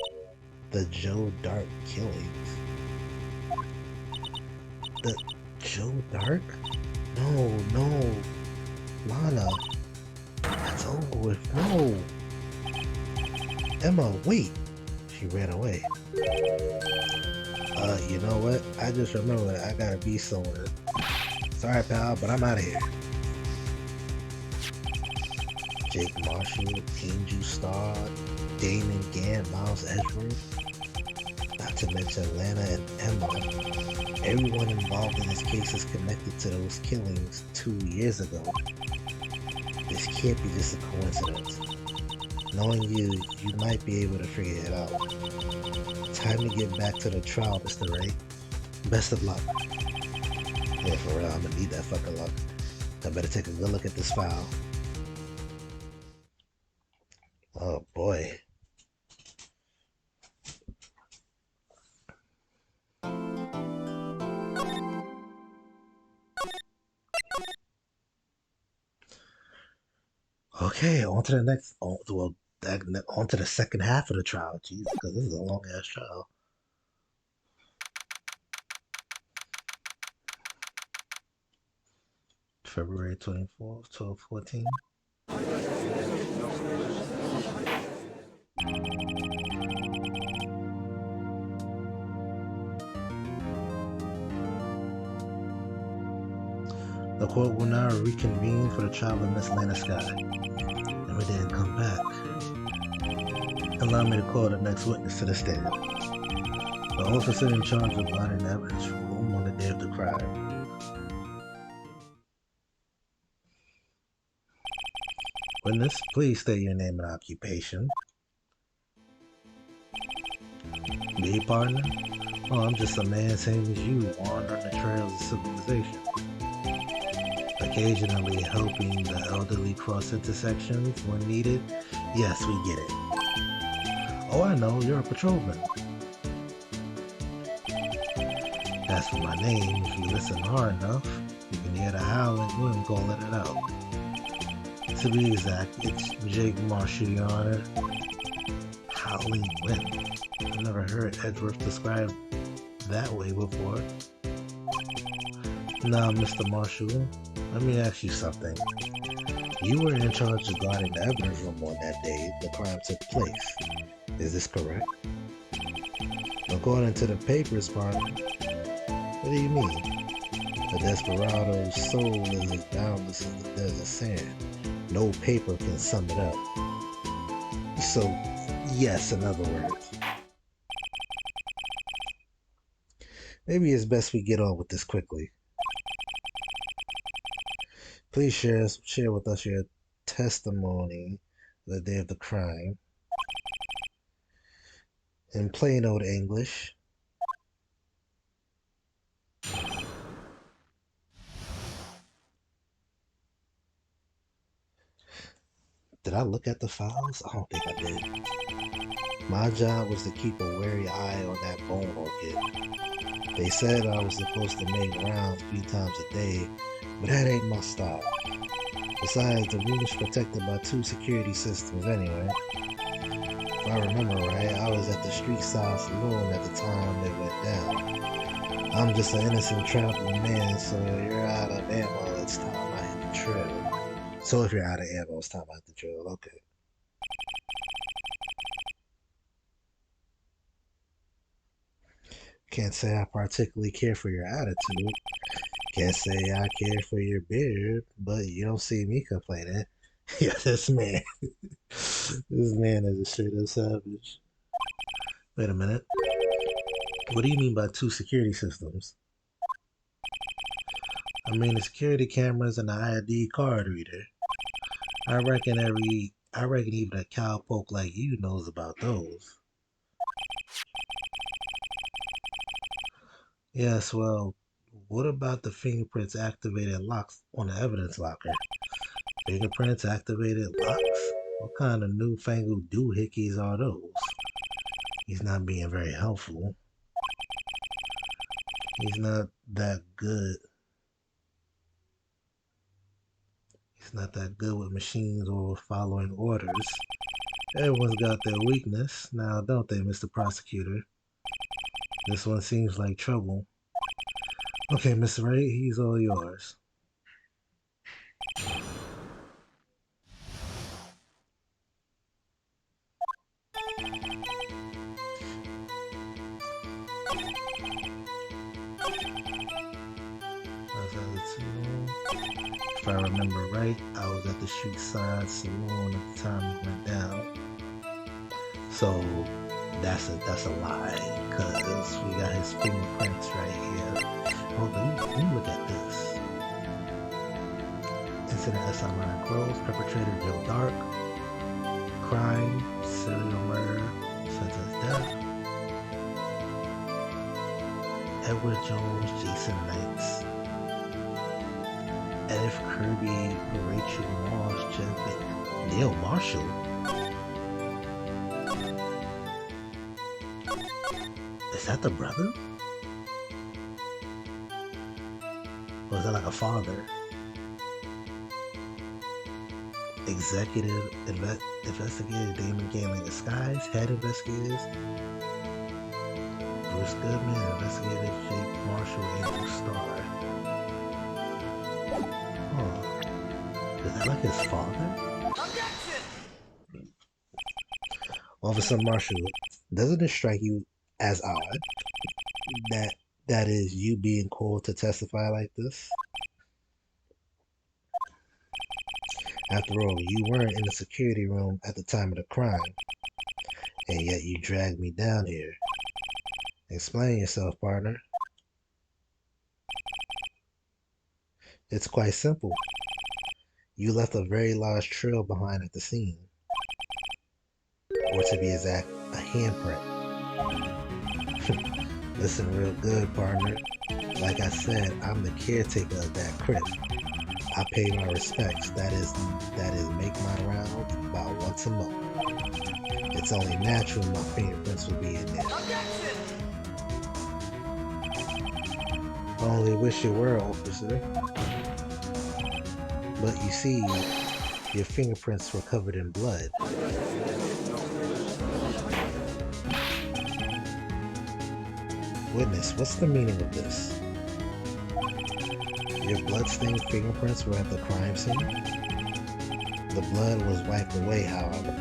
the Joe Dark killings. The Joe Dark? No. Lana. That's over with. No. Emma, wait. She ran away. You know what? I just remembered I gotta be somewhere. Sorry, pal, but I'm out of here. Jake Marshall, Angel Starr, Damon Gant, Miles Edgeworth. Not to mention Lana and Emma. Everyone involved in this case is connected to those killings 2 years ago. This can't be just a coincidence. Knowing you, you might be able to figure it out. Time to get back to the trial, Mr. Wright. Best of luck. Yeah, for real, I'm gonna need that fucking luck. I better take a good look at this file. Oh boy. Okay, on to the next. On to the second half of the trial. Jesus, because this is a long ass trial. February 24th, 12/14. The court will now reconvene for the trial of Miss Lana Sky. And we didn't come back. Allow me to call the next witness to the stand. The officer in charge of guarding the evidence room on the day of the crime. Witness, please state your name and occupation. Me, partner? Oh, I'm just a man same as you, wandering the trails of civilization. Occasionally helping the elderly cross intersections when needed. Yes, we get it. Oh, I know, you're a patrolman. As for my name, if you listen hard enough, you can hear the howling wind calling it out. To be exact, it's Jake Marshall, Your Honor. Howling wind. I've never heard Edgeworth described that way before. Now, Mr. Marshall, let me ask you something. You were in charge of guarding the evidence room on that day the crime took place. Is this correct? According to the papers, partner. What do you mean? A desperado's soul is as boundless as the desert sand. No paper can sum it up. So, yes, in other words. Maybe it's best we get on with this quickly. Please share with us your testimony the day of the crime. In plain old English. Did I look at the files? I don't think I did. My job was to keep a wary eye on that bone orchid. They said I was supposed to make rounds 3 times a day, but that ain't my style. Besides, the room's protected by 2 security systems anyway. If I remember right, I was at the street side saloon at the time it went down. I'm just an innocent traveling man, so you're out of ammo, it's time I hit the trail. So if you're out of ammo, it's time I hit the trail, okay. Can't say I particularly care for your attitude. Can't say I care for your beard, but you don't see me complaining. Yeah, this man. This man is a straight up savage. Wait a minute. What do you mean by 2 security systems? I mean the security cameras and the ID card reader. I reckon even a cowpoke like you knows about those. Yes, well, what about the fingerprints activated locks on the evidence locker? Fingerprints activated locks? What kind of newfangled doohickeys are those? He's not being very helpful. He's not that good. He's not that good with machines or following orders. Everyone's got their weakness, now don't they, Mr. Prosecutor? This one seems like trouble. Okay, Mr. Wright, he's all yours. If I remember right, I was at the street side saloon at the time it went down. So that's a lie, because we got his fingerprints right here. Oh, let me look at this. Incident SI9 closed, perpetrator Joe Dark, crime, serial murder, sentence death. Edward Jones, Jason Knights, Edith Kirby, Rachel Moss, Jeff, Neil Marshall. Is that the brother? Or is that like a father? Executive investigator Damon Galen Disguise, head investigators Bruce Goodman, investigator Jake Marshall, Angel Starr. Huh. Is that like his father? Objection! Officer Marshall, doesn't it strike you as odd that is you being called to testify like this? After all, you weren't in the security room at the time of the crime, and yet you dragged me down here. Explain yourself, partner. It's quite simple. You left a very large trail behind at the scene. Or to be exact, a handprint. Listen real good, partner. Like I said, I'm the caretaker of that crib. I pay my respects. That is make my rounds about once a month. It's only natural my fingerprints will be in there. I only wish you were, officer. But you see, your fingerprints were covered in blood. Witness, what's the meaning of this? Your blood-stained fingerprints were at the crime scene? The blood was wiped away, however.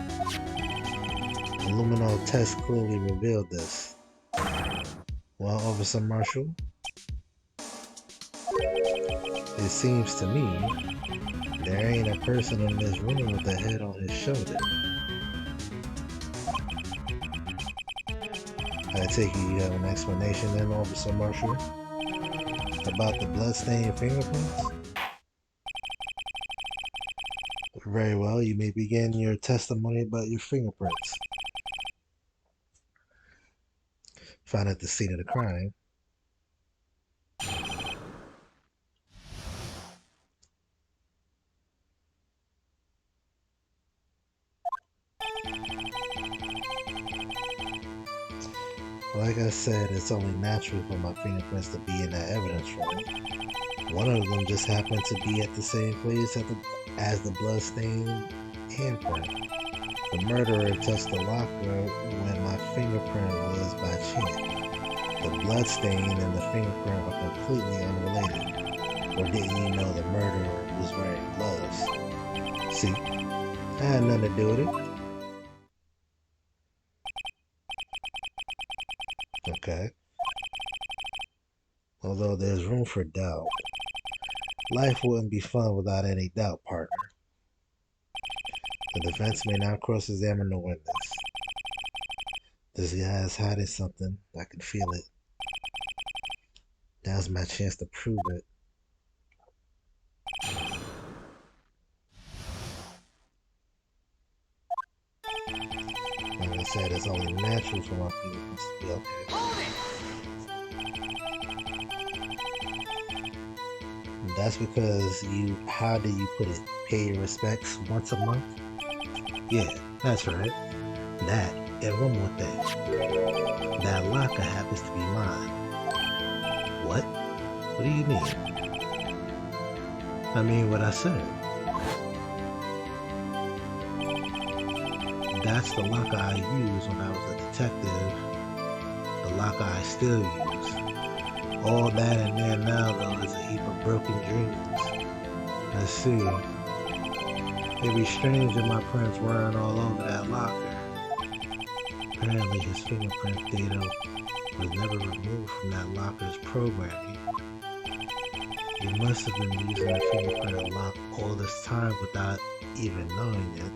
A luminol test clearly revealed this. Well, Officer Marshall, it seems to me there ain't a person in this room with a head on his shoulder. I take it you have an explanation then, Officer Marshall, about the blood-stained fingerprints? Very well, you may begin your testimony about your fingerprints found at the scene of the crime. Like I said, it's only natural for my fingerprints to be in that evidence room. One of them just happened to be at the same place as the blood-stained handprint. The murderer touched the locker when my fingerprint was by chance. The blood stain and the fingerprint are completely unrelated. Or didn't you know the murderer was wearing gloves? See, I had nothing to do with it. Okay. Although there's room for doubt. Life wouldn't be fun without any doubt, partner. The defense may now cross-examine the witness. This guy is hiding something. I can feel it. Now's my chance to prove it. Like I said, it's only natural for my fingerprints to be okay. That's because how do you put it? Pay your respects once a month? Yeah, that's right. That, and one more thing. That locker happens to be mine. What? What do you mean? I mean what I said. That's the locker I used when I was a detective. The locker I still use. All that and there now, though, is a heap of broken dreams. Let's see. It'd be strange if my prints weren't all over that locker. Apparently his fingerprint data was never removed from that locker's programming. You must have been using the fingerprint lock all this time without even knowing it.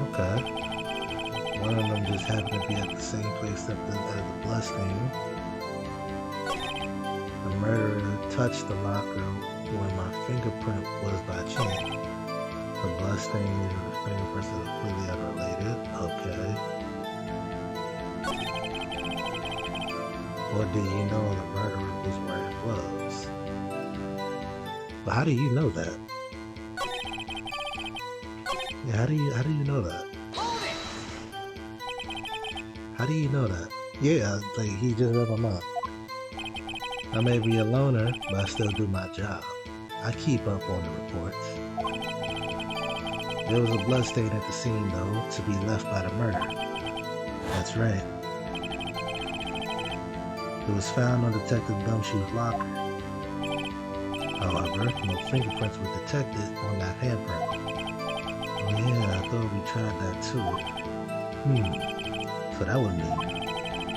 Okay. One of them just happened to be at the same place as the bloodstain. The murderer touched the locker when my fingerprint was by chance. The bloodstain and the fingerprints are completely unrelated. Okay. Or did you know the murderer was wearing gloves? But how do you know that? Yeah, how do you know that? How do you know that? Yeah, like he just read my mind. I may be a loner, but I still do my job. I keep up on the reports. There was a bloodstain at the scene, though, to be left by the murder. That's right. It was found on Detective Gumshoe's locker. However, no fingerprints were detected on that handprint. Oh yeah, I thought we tried that too. So that would mean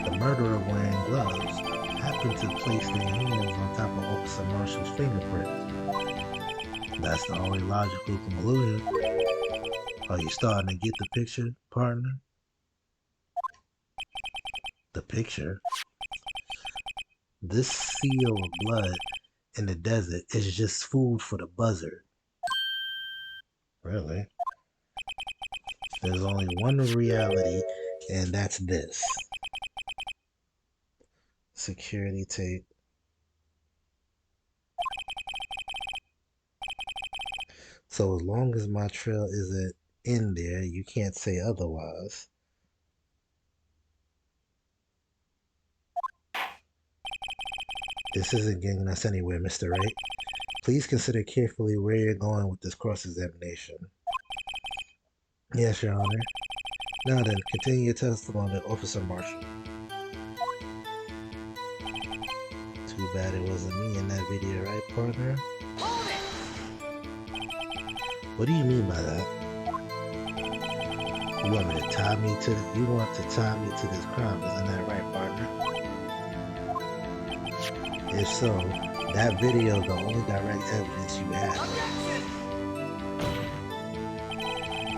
the murderer wearing gloves happened to place their hands on top of Officer Marshall's fingerprints. That's the only logical conclusion. Are you starting to get the picture, partner? The picture? This seal of blood in the desert is just food for the buzzard. Really? There's only one reality, and that's this. Security tape. So as long as my trail isn't in there, you can't say otherwise. This isn't getting us anywhere, Mr. Wright. Please consider carefully where you're going with this cross-examination. Yes, Your Honor. Now then, continue your testimony, Officer Marshall. Too bad it wasn't me in that video, right, partner? What do you mean by that? You want to tie me to this crime, isn't that right, partner? If so, that video is the only direct evidence you have.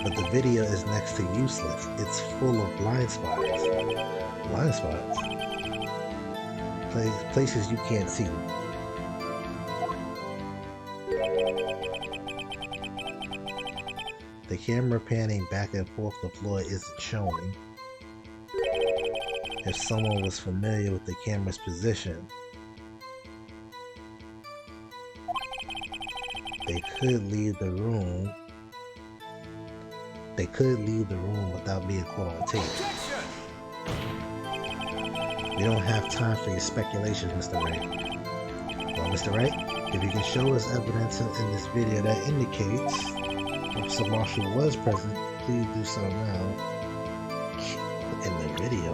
But the video is next to useless. It's full of blind spots. Blind spots? Places you can't see. The camera panning back and forth the floor isn't showing. If someone was familiar with the camera's position, they could leave the room. They could leave the room without being caught on tape. We don't have time for your speculation, Mr. Wright. Well, Mr. Wright, if you can show us evidence in this video that indicates Officer Marshall was present, please do so now. In the video.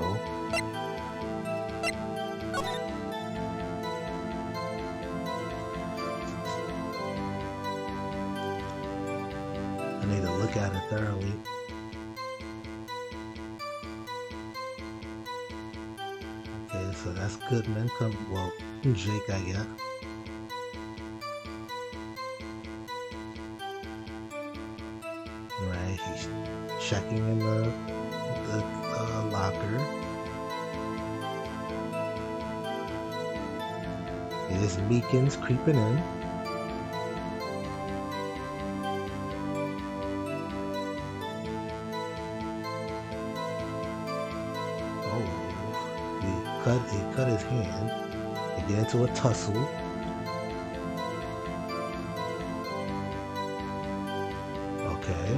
I need to look at it thoroughly. Okay, so that's Goodman. Well, Jake, I guess. Right, he's checking in the locker. Here's Meekins creeping in. He cut his hand. They get into a tussle. Okay.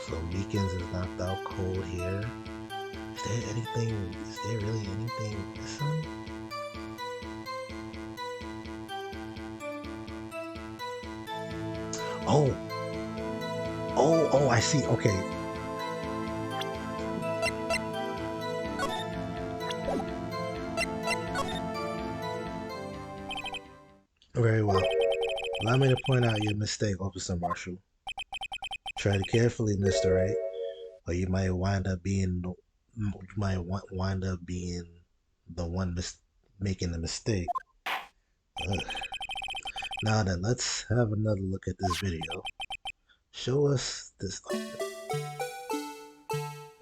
So Meekins is knocked out cold here. Is there really anything missing? Oh, I see. Okay. Very well. Allow me to point out your mistake, Officer Marshall. Tread carefully, Mr. Wright, or you might wind up being the one making the mistake. Ugh. Now then, let's have another look at this video. Show us this.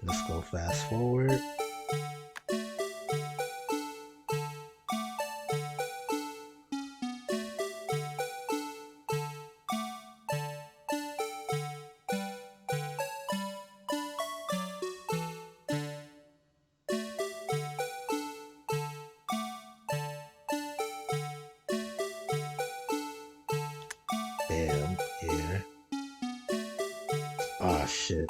Let's go fast forward. Bam, here. Oh shit.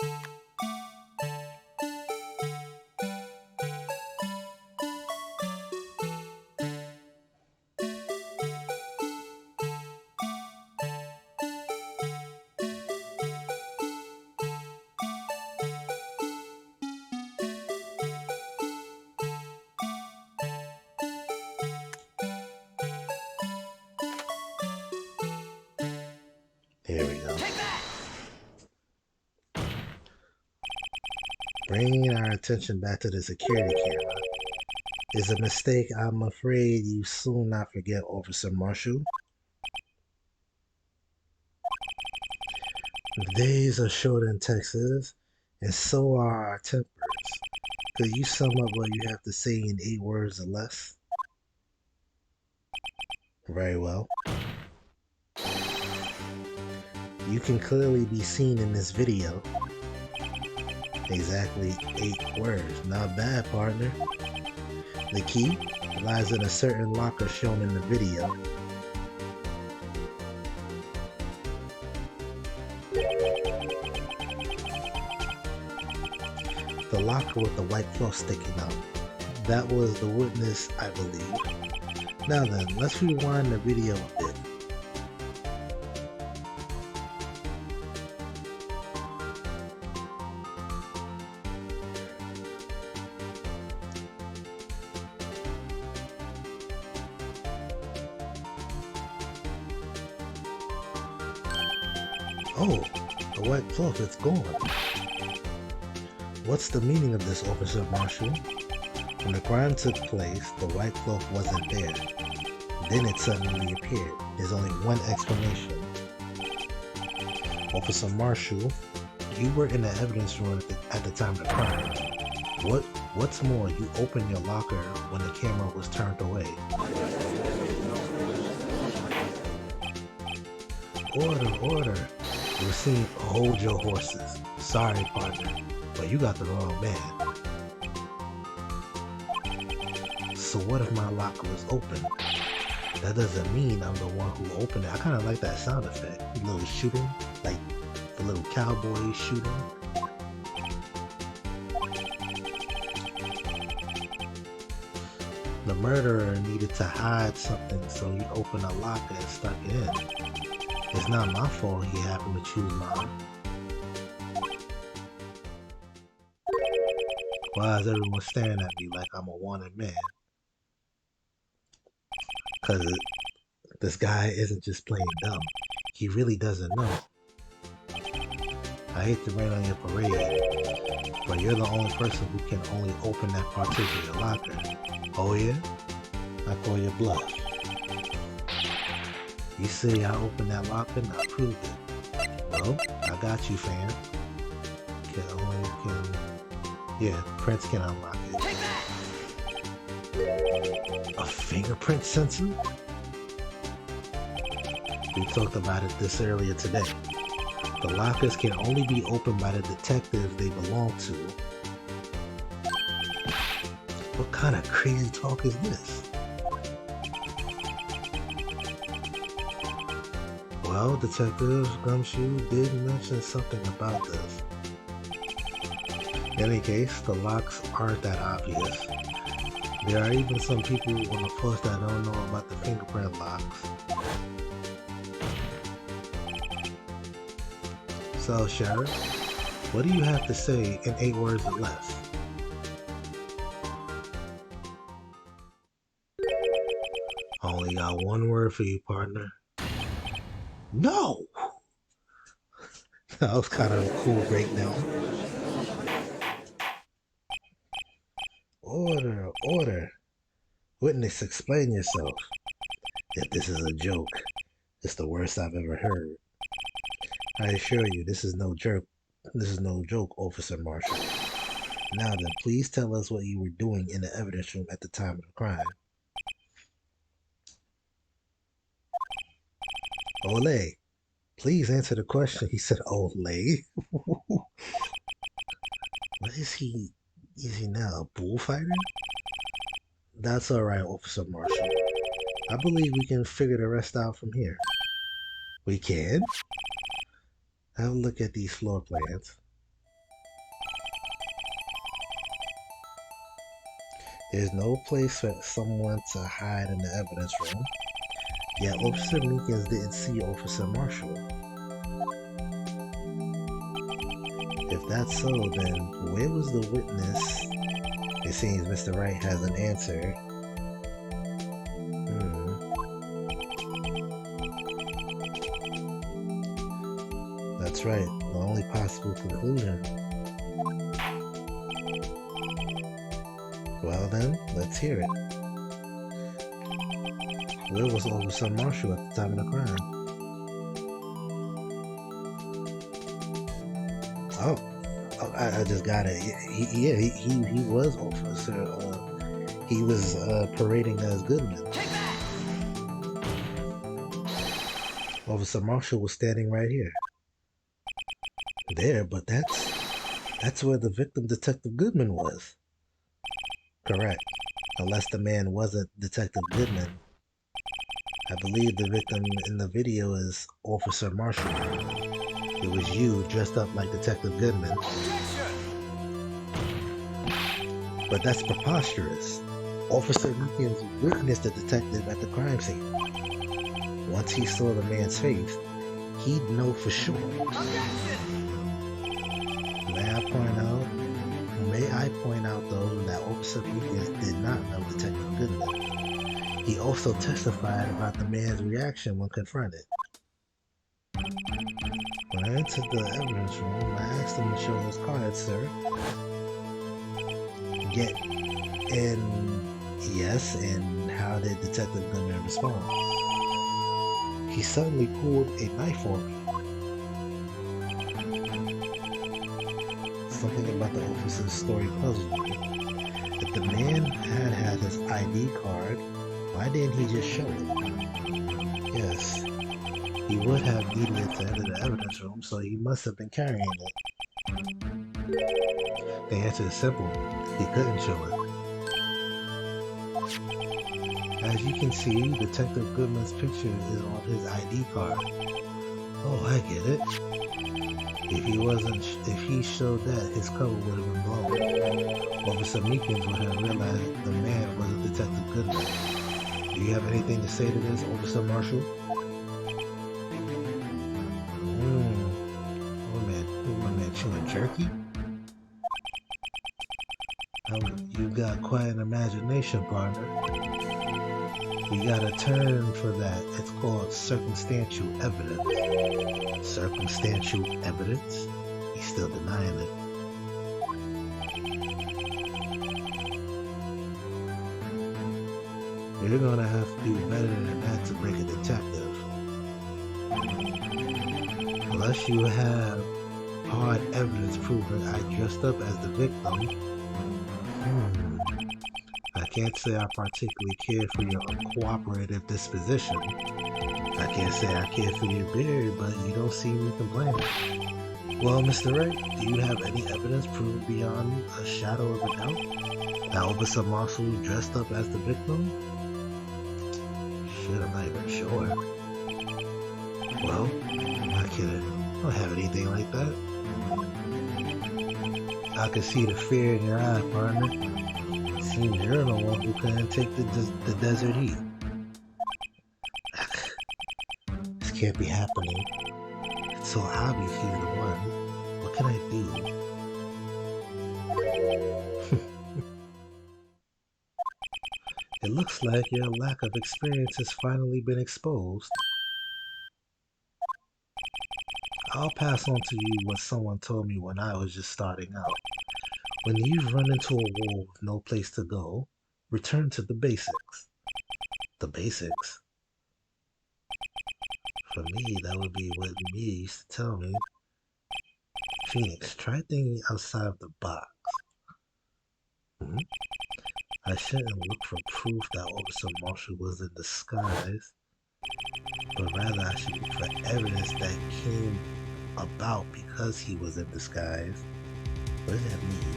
There we go. Bringing our attention back to the security camera is a mistake I'm afraid you soon not forget, Officer Marshall. The days are short in Texas, and so are our tempers. Could you sum up what you have to say in 8 words or less? Very well. You can clearly be seen in this video. Exactly 8 words. Not bad, partner. The key? lies in a certain locker shown in the video. The locker with the white cloth sticking out. That was the witness, I believe. Now then, let's rewind the video a bit. Oh, the white cloth is gone. What's the meaning of this, Officer Marshall? When the crime took place, the white cloth wasn't there. Then it suddenly appeared. There's only one explanation. Officer Marshall, you were in the evidence room at the time of the crime. What's more, you opened your locker when the camera was turned away. Order. You were seen, hold your horses. Sorry, partner, but you got the wrong man. So what if my locker was open? That doesn't mean I'm the one who opened it. I kind of like that sound effect. A little shooting, like the little cowboy shooting. The murderer needed to hide something, so he opened a locker and stuck it in. It's not my fault he happened to choose mine. Why is everyone staring at me like I'm a wanted man? Because this guy isn't just playing dumb. He really doesn't know. I hate to rain on your parade, but you're the only person who can only open that particular locker. Oh yeah? I call your bluff. You say I opened that locker and I proved it. Well, I got you, fam. Yeah, Prince can unlock it. A fingerprint sensor? We talked about it this earlier today. The lockers can only be opened by the detectives they belong to. What kind of crazy talk is this? Well, Detective Gumshoe did mention something about this. In any case, the locks aren't that obvious. There are even some people on the force that don't know about the fingerprint locks. So, Sheriff, what do you have to say in 8 words or less? I only got 1 word for you, partner. No! That was kind of a cool breakdown. Order. Witness, explain yourself. If this is a joke, it's the worst I've ever heard. I assure you, this is no joke. This is no joke, Officer Marshall. Now then, please tell us what you were doing in the evidence room at the time of the crime. Ole, please answer the question. He said, Ole. What is he? Is he now a bullfighter? That's alright, Officer Marshall. I believe we can figure the rest out from here. We can? Have a look at these floor plans. There's no place for someone to hide in the evidence room. Yet Officer Meekins didn't see Officer Marshall. If that's so, then where was the witness? It seems Mr. Wright has an answer. That's right, the only possible conclusion. Well then, let's hear it. Where was Officer Marshall at the time of the crime? Oh, I just got it. He was Officer. He was parading as Goodman. Officer Marshall was standing right here. There, but that's where the victim, Detective Goodman, was. Correct. Unless the man wasn't Detective Goodman. I believe the victim in the video is Officer Marshall. It was you dressed up like Detective Goodman. But that's preposterous. Officer Meekins witnessed the detective at the crime scene. Once he saw the man's face, he'd know for sure. May I point out though that Officer Meekins did not know Detective Goodman. He also testified about the man's reaction when confronted. When I entered the evidence room, I asked him to show his card, sir. Yes, and how did Detective Goodman respond? He suddenly pulled a knife on me. Something about the officer's story puzzled me. If the man had his ID card, why didn't he just show it? Yes, he would have needed it to enter the evidence room, so he must have been carrying it. The answer is simple. He couldn't show it. As you can see, Detective Goodman's picture is on his ID card. Oh, I get it. If he showed that, his cover would have been blown. Officer Meekins would have realized the man wasn't Detective Goodman. Do you have anything to say to this, Officer Marshall? My man chewing jerky? You got quite an imagination, partner. We got a term for that. It's called circumstantial evidence. Circumstantial evidence? He's still denying it. You're gonna have to do better than that to break a detective. Unless you have hard evidence proving I dressed up as the victim. I can't say I particularly care for your uncooperative disposition. I can't say I care for your beard, but you don't seem to complain. Well, Mr. Wright, do you have any evidence proving beyond a shadow of a doubt that Officer Marshall dressed up as the victim? Shit, I'm not even sure. Well, I'm not kidding. I don't have anything like that. I can see the fear in your eye, partner. Seems you're the one who couldn't take the desert heat. This can't be happening. It's so obvious he's the one. What can I do? It looks like your lack of experience has finally been exposed. I'll pass on to you what someone told me when I was just starting out. When you've run into a wall with no place to go, return to the basics. The basics? For me, that would be what Mia used to tell me. Phoenix, try thinking outside of the box. I shouldn't look for proof that Officer Marshall was in disguise, but rather I should look for evidence that came about because he was in disguise. What does that mean?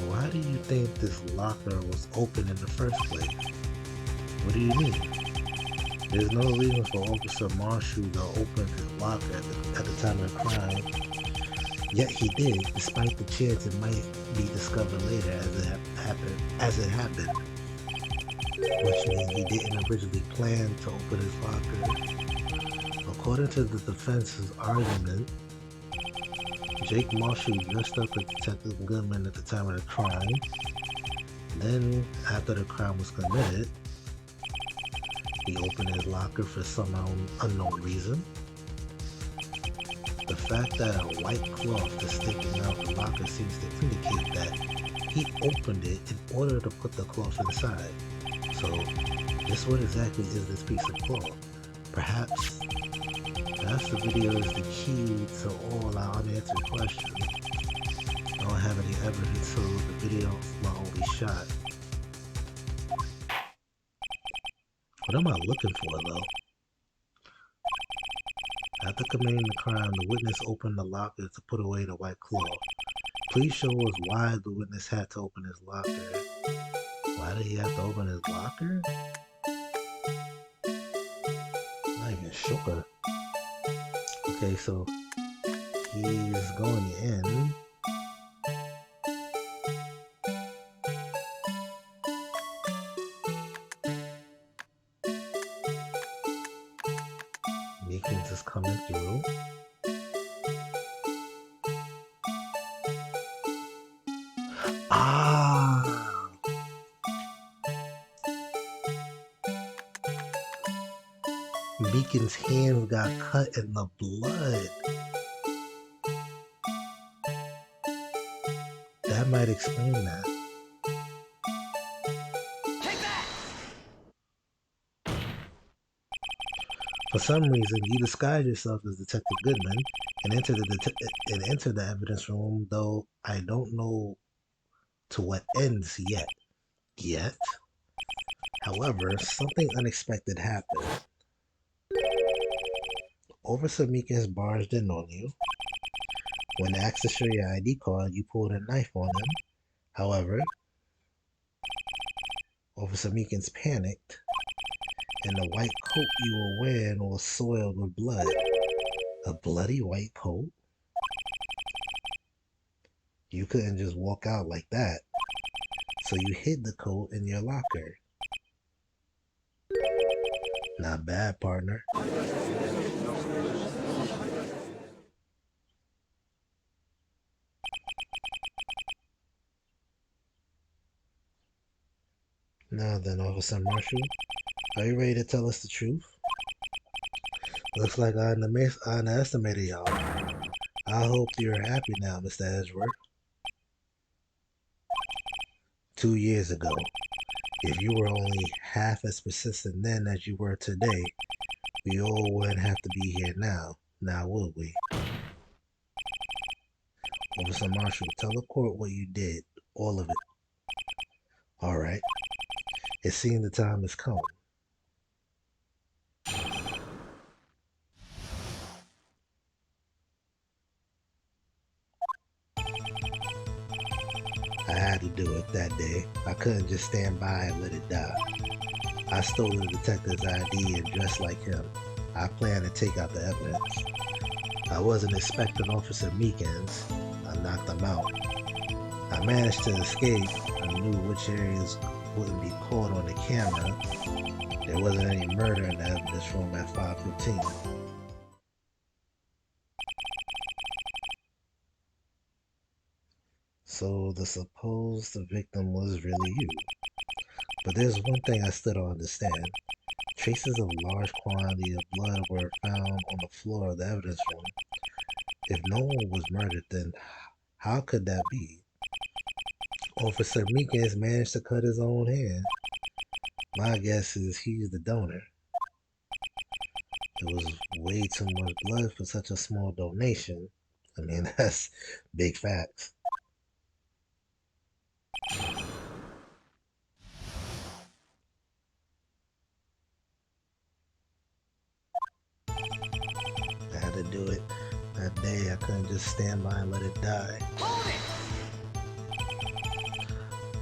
Why do you think this locker was open in the first place? What do you mean? There's no reason for Officer Marshall to open his locker at the time of the crime. Yet he did, despite the chance it might be discovered later as it happened. Which means he didn't originally plan to open his locker. According to the defense's argument, Jake Marshall dressed up as Detective Goodman at the time of the crime. Then, after the crime was committed, he opened his locker for some unknown reason. The fact that a white cloth is sticking out the locker seems to indicate that he opened it in order to put the cloth inside. So, just what exactly is this piece of cloth? Perhaps the video is the key to all our unanswered questions. I don't have any evidence, so the video is my only shot. What am I looking for, though? After committing the crime, the witness opened the locker to put away the white claw. Please show us why the witness had to open his locker. Why did he have to open his locker? Not even sure. Okay, so he's going in. Meekins is coming through. Ah! Meekins' hands got cut in the blood. That might explain that. Take that! For some reason, you disguise yourself as Detective Goodman and enter the evidence room, though I don't know to what ends yet. However, something unexpected happened. Officer Meekins barged in on you. When asked to show your ID card, you pulled a knife on him. However, Officer Meekins panicked, and the white coat you were wearing was soiled with blood. A bloody white coat? You couldn't just walk out like that, so you hid the coat in your locker. Not bad, partner. Now then, Officer Marshall, are you ready to tell us the truth? Looks like I underestimated y'all. I hope you're happy now, Mr. Edgeworth. 2 years ago, if you were only half as persistent then as you were today, we all wouldn't have to be here now would we? Officer Marshall, tell the court what you did, all of it. Alright, it seems the time has come. I had to do it that day. I couldn't just stand by and let it die. I stole the detective's ID and dressed like him. I planned to take out the evidence. I wasn't expecting Officer Meekins. I knocked him out. I managed to escape. I knew which areas wouldn't be caught on the camera. There wasn't any murder in the evidence room at 5:15. So the supposed victim was really you. But there's one thing I still don't understand. Traces of large quantity of blood were found on the floor of the evidence room. If no one was murdered, then how could that be? Officer Meekins managed to cut his own hand. My guess is he's the donor. It was way too much blood for such a small donation. I mean, that's big facts. I had to do it that day. I couldn't just stand by and let it die. Hold it!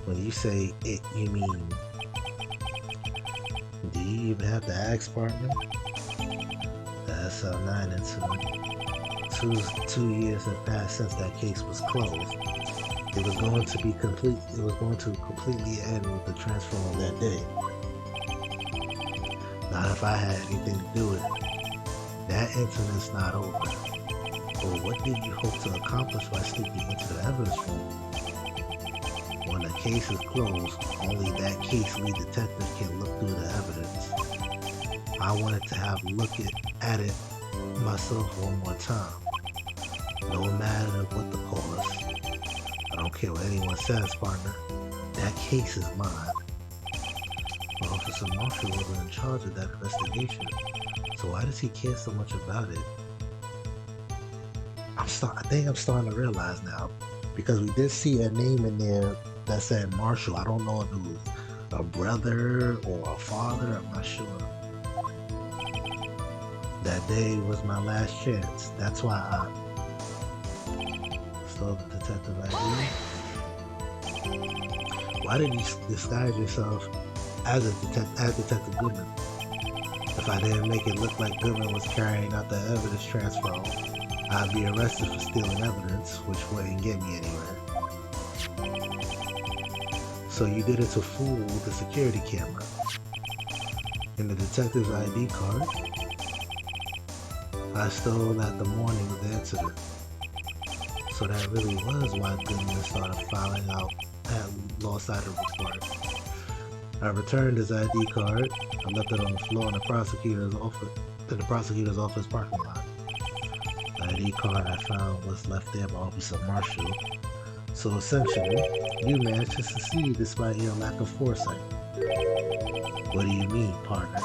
When you say it, you mean, do you even have to ask, partner? That's how 9 and 2 years have passed since that case was closed. It was going to completely end with the transfer on that day. Not if I had anything to do with it. That incident's not over. But what did you hope to accomplish by sneaking into the evidence room? When a case is closed, only that case lead detective can look through the evidence. I wanted to have a look at it myself one more time. No matter what the cost. I don't care what anyone says, partner. That case is mine. But Officer Marshall wasn't in charge of that investigation. So why does he care so much about it? I think I'm starting to realize now. Because we did see a name in there that said Marshall. I don't know if it was a brother or a father. I'm not sure. That day was my last chance. That's why I stole the detective ID. Why did you disguise yourself as Detective Goodman? If I didn't make it look like Goodman was carrying out the evidence transfer, I'd be arrested for stealing evidence, which wouldn't get me anywhere. So you did it to fool the security camera. And the detective's ID card I stole at the morning of the incident. So that really was why Goodman started filing out that lost item report. I returned his ID card. I left it on the floor in the prosecutor's office parking lot. The ID card I found was left there by Officer Marshall. So essentially, you managed to succeed despite your lack of foresight. What do you mean, partner?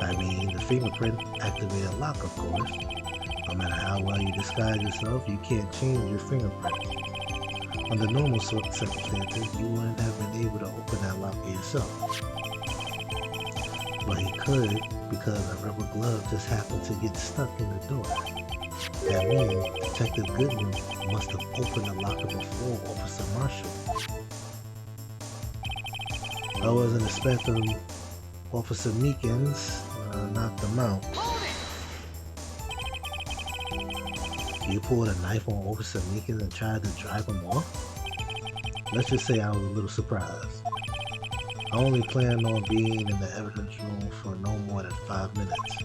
I mean, the fingerprint activated lock, of course. No matter how well you disguise yourself, you can't change your fingerprint. Under normal circumstances, you wouldn't have been able to open that lock yourself. But he could because a rubber glove just happened to get stuck in the door. That means Detective Goodman must have opened the locker before Officer Marshall. I wasn't expecting Officer Meekins, not the mount. You pulled a knife on Officer Meekins and tried to drive him off? Let's just say I was a little surprised. I only planned on being in the evidence room for no more than 5 minutes.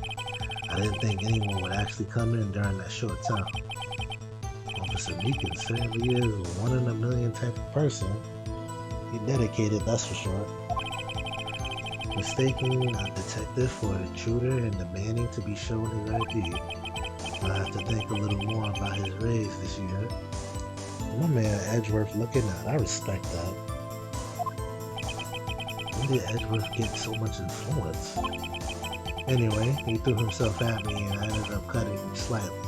I didn't think anyone would actually come in during that short time. Officer Meekins certainly is a one-in-a-million type of person. He's dedicated, that's for sure. Mistaking a detective for an intruder and demanding to be shown his ID. I have to think a little more about his raise this year. My man Edgeworth looking at, I respect that. When did Edgeworth get so much influence? Anyway, he threw himself at me and I ended up cutting him slightly.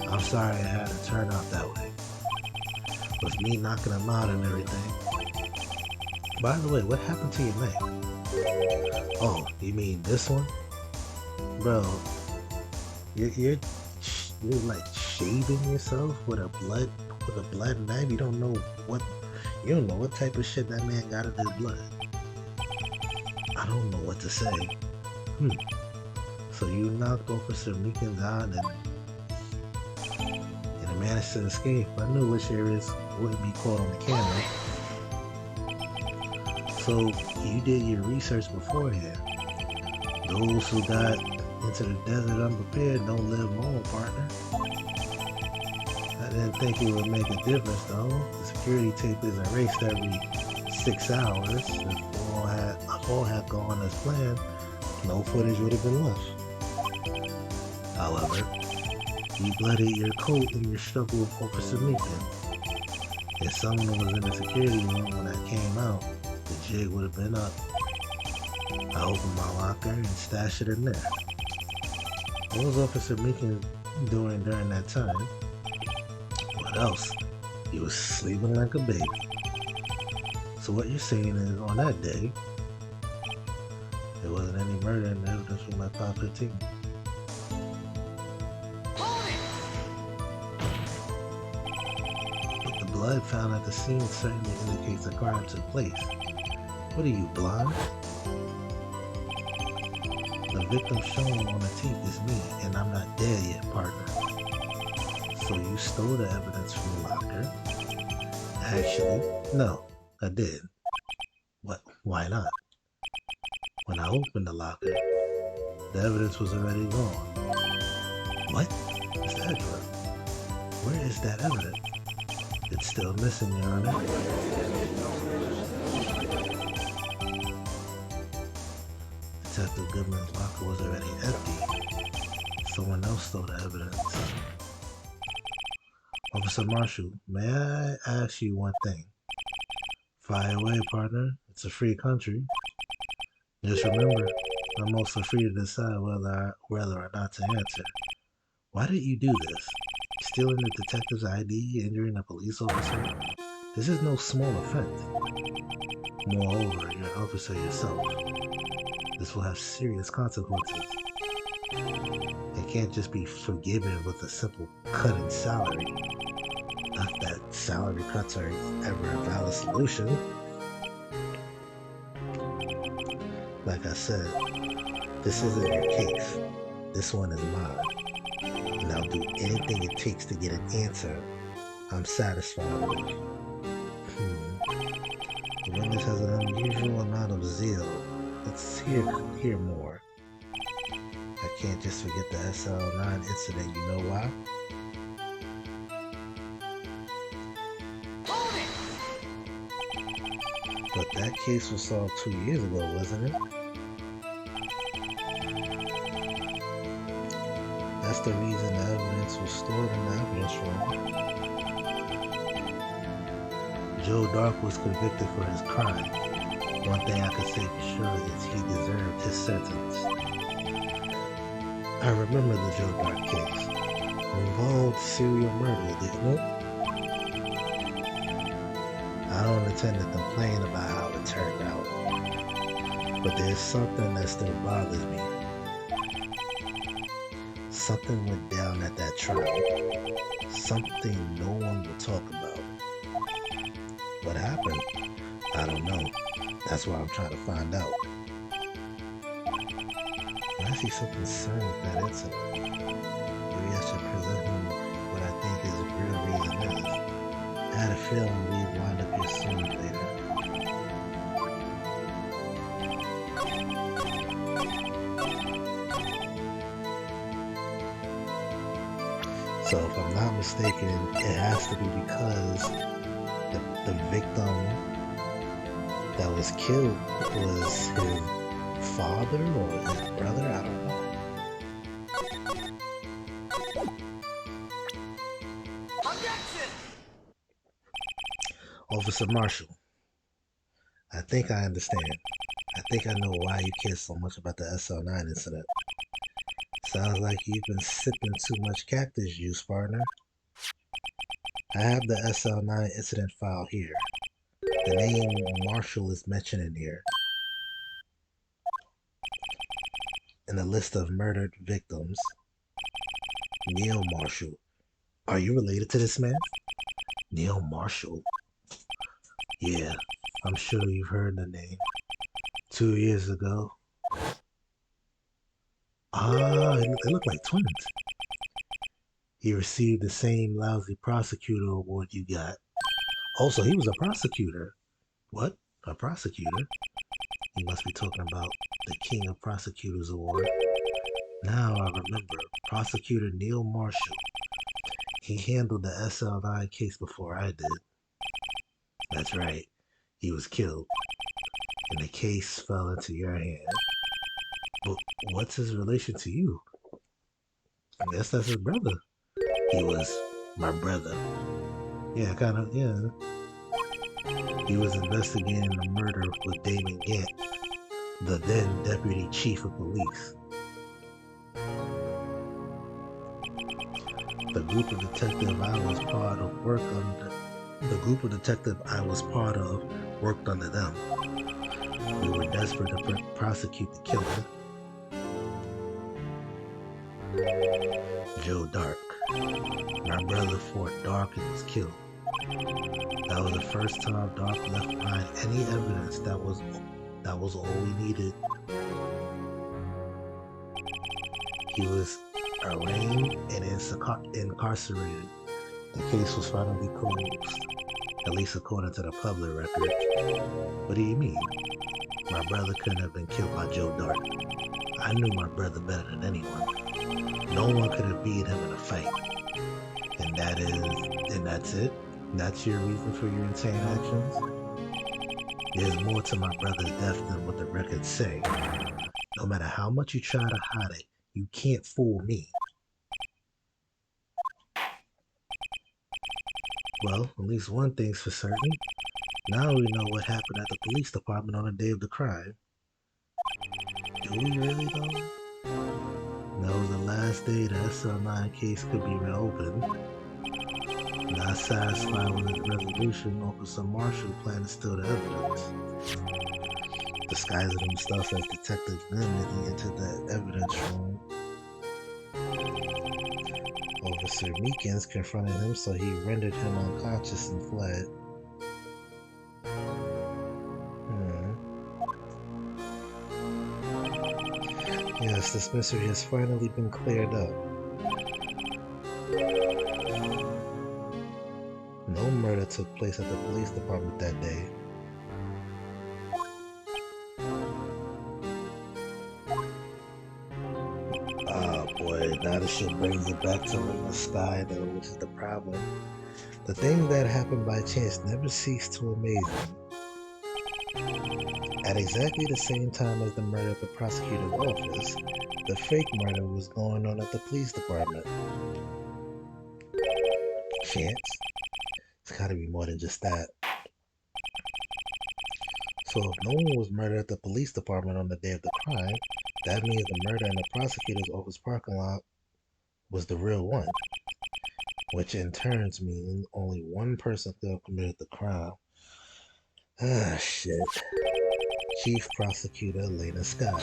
I'm sorry it had to turn out that way. With me knocking him out and everything. By the way, what happened to your knife? Oh, you mean this one? Bro, you're like shaving yourself with a blood knife? You don't know what type of shit that man got in his blood. I don't know what to say. So you knocked Officer Meekins out and managed to escape. I knew which areas wouldn't be caught on the camera. So you did your research beforehand. Those who got into the desert unprepared don't live long, partner. I didn't think it would make a difference though. The security tape is erased every 6 hours. If all had gone as planned, no footage would have been left. However, you bloodied your coat in your struggle with Officer Meekins. If someone was in the security room when I came out, the jig would have been up. I opened my locker and stashed it in there. What was Officer Meekins doing during that time? What else? He was sleeping like a baby. So what you're saying is on that day, there wasn't any murder in the evidence room at 5:15. But the blood found at the scene certainly indicates a crime took place. What are you, blind? The victim shown on the tape is me, and I'm not dead yet, partner. So you stole the evidence from the locker? Actually, no, I did. What? Why not? When I opened the locker, the evidence was already gone. What? Mr. Edgeworth, where is that evidence? It's still missing, Your Honor. Detective Goodman's locker was already empty. Someone else stole the evidence. Officer Marshall, may I ask you one thing? Fire away, partner. It's a free country. Just remember, I'm also free to decide whether or not to answer. Why did you do this? Stealing the detective's ID, injuring a police officer? This is no small offense. Moreover, you're an officer yourself. This will have serious consequences. It can't just be forgiven with a simple cut in salary. Not that salary cuts are ever a valid solution. Like I said, this isn't your case. This one is mine. And I'll do anything it takes to get an answer I'm satisfied with. The witness has an unusual amount of zeal. Let's hear more. I can't just forget the SL9 incident, you know why? But that case was solved 2 years ago, wasn't it? That's the reason the evidence was stored in the evidence room. Joe Dark was convicted for his crime. One thing I can say for sure is he deserved his sentence. I remember the Joe Dark case. It involved serial murder, didn't it? I don't intend to complain about how it turned out, but there's something that still bothers me. Something went down at that trial. Something no one will talk about. What happened? I don't know. That's why I'm trying to find out. Why is he so concerned with that incident? Maybe I should present him what I think his real reason is. I had a feeling we'd wind up here sooner or later. So if I'm not mistaken, it has to be because the victim that was killed was his father or his brother, I don't know. Officer Marshall, I think I understand. I think I know why you care so much about the SL9 incident. Sounds like you've been sipping too much cactus juice, partner. I have the SL9 incident file here. The name Marshall is mentioned in here. In the list of murdered victims. Neil Marshall. Are you related to this man? Neil Marshall? Yeah, I'm sure you've heard the name. 2 years ago. They look like twins. He received the same lousy prosecutor award you got. Also, he was a prosecutor. What? A prosecutor? He must be talking about the King of Prosecutors Award. Now I remember. Prosecutor Neil Marshall. He handled the SL9 case before I did. That's right. He was killed. And the case fell into your hands. But what's his relation to you? I guess that's his brother. He was my brother. Yeah, kind of, yeah. He was investigating the murder with Damon Gant, the then Deputy Chief of Police. The group of detectives I was part of worked under them. We were desperate to prosecute the killer. Joe Dark. My brother fought Dark and was killed. That was the first time Dark left behind any evidence. That was all we needed. He was arraigned and incarcerated. The case was finally closed, at least according to the public record. What do you mean? My brother couldn't have been killed by Joe Dark. I knew my brother better than anyone. No one could have beat him in a fight. And that's it? That's your reason for your insane actions? There's more to my brother's death than what the records say. No matter how much you try to hide it, you can't fool me. Well, at least one thing's for certain. Now we know what happened at the police department on the day of the crime. Do we really though? That was the last day the SL9 case could be reopened. Not satisfied with his resolution, Officer Marshall planned to steal the evidence. Disguising himself as Detective Glenn, he entered the evidence room. Officer Meekins confronted him, so he rendered him unconscious and fled. Yes, this mystery has finally been cleared up. No murder took place at the police department that day. Ah, boy, now this shit brings it back to the sky, though, which is the problem. The things that happened by chance never cease to amaze me. At exactly the same time as the murder at the prosecutor's office, the fake murder was going on at the police department. Chance? It's gotta be more than just that. So if no one was murdered at the police department on the day of the crime, that means the murder in the prosecutor's office parking lot was the real one. Which in turn means only one person could have committed the crime. Ah, shit. Chief Prosecutor Lena Scott.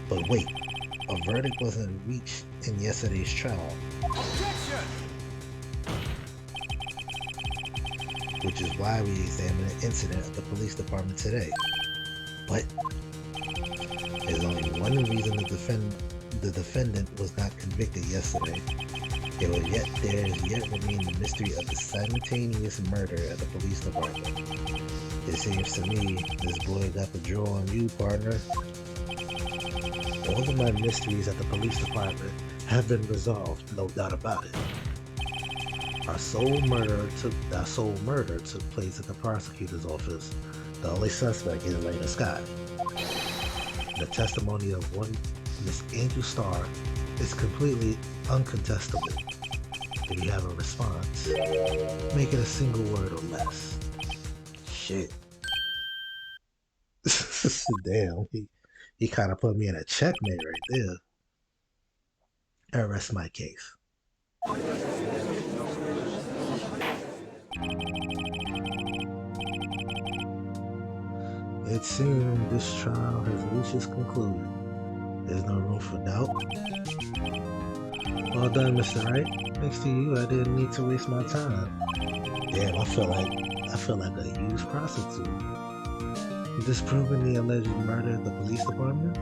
But wait, a verdict wasn't reached in yesterday's trial. Which is why we examine the incident at the police department today. But there's only one reason the defendant was not convicted yesterday. There yet remain the mystery of the simultaneous murder at the police department. It seems to me this boy got the draw on you, partner. All of my mysteries at the police department have been resolved, no doubt about it. Our sole murder took place at the prosecutor's office. The only suspect is Lena Scott. The testimony of one Miss Angel Starr is completely uncontestable. If you have a response, make it a single word or less. Shit. Damn, he kind of put me in a checkmate right there. I rest my case. It seems this trial has reached its conclusion. There's no room for doubt. Well done, Mr. Wright. Thanks to you, I didn't need to waste my time. Damn, I feel like a used prostitute. Disproving the alleged murder at the police department?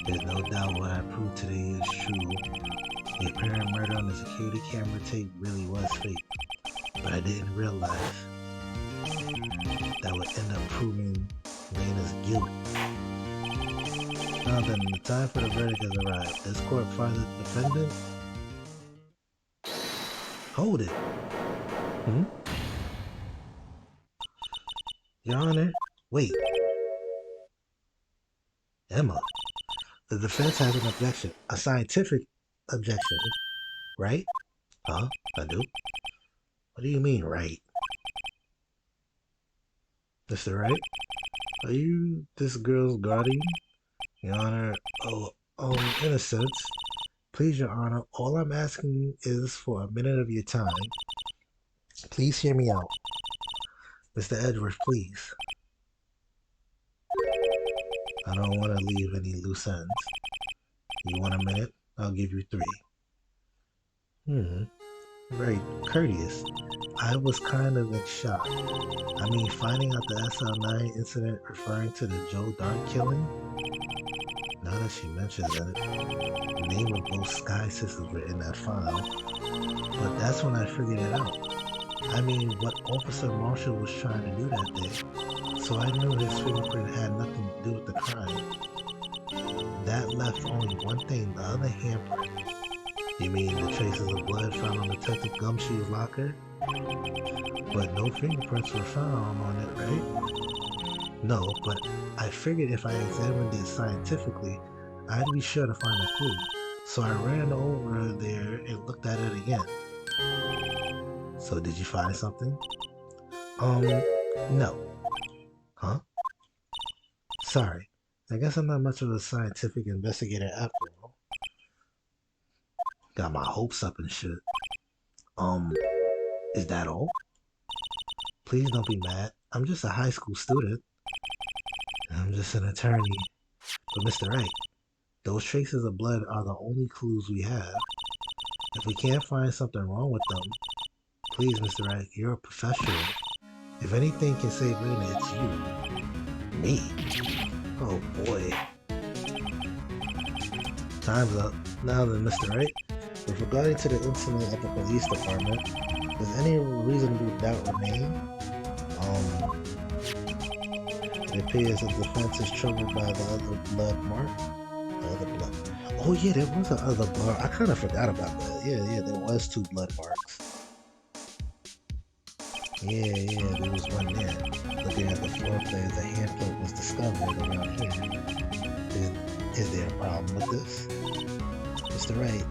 There's no doubt what I proved today is true. The apparent murder on the security camera tape really was fake. But I didn't realize that would end up proving Lena's guilt. Now then, the time for the verdict has arrived. This court finds the defendant. Hold it. Your Honor, wait. Emma, the defense has an objection, a scientific objection, right? Huh? I do? What do you mean, right? Mr. Wright, are you this girl's guardian? Your Honor, in a sense. Please, Your Honor, all I'm asking is for a minute of your time. Please hear me out. Mr. Edwards, please. I don't want to leave any loose ends. You want a minute? I'll give you 3. Very courteous. I was kind of in shock. I mean, finding out the SL9 incident referring to the Joe Dart killing? Now that she mentions it, the name of both Sky Sisters were in that file. But that's when I figured it out. I mean, what Officer Marshall was trying to do that day. So I knew his fingerprint had nothing to do with the crime. That left only one thing, the other handprint. You mean the traces of blood found on Detective Gumshoe's locker? But no fingerprints were found on it, right? No, but I figured if I examined it scientifically, I'd be sure to find a clue. So I ran over there and looked at it again. So did you find something? No. Huh? Sorry. I guess I'm not much of a scientific investigator after all. Got my hopes up and shit. Is that all? Please don't be mad. I'm just a high school student. I'm just an attorney. But Mr. Wright, Those traces of blood are the only clues we have. If we can't find something wrong with them, please, Mr. Wright, you're a professional. If anything can save Lena, it's you. Me? Oh boy. Time's up. Now then, Mr. Wright, with regard to the incident at the police department, does any reasonable doubt remain? It appears that the defense is troubled by the other blood mark. The other blood. Oh yeah, there was a other blood. I kind of forgot about that. Yeah, there was 2 blood marks. Yeah, there was one there. Looking at the floor plans, a handprint was discovered around here. Is there a problem with this? Mr. Wright,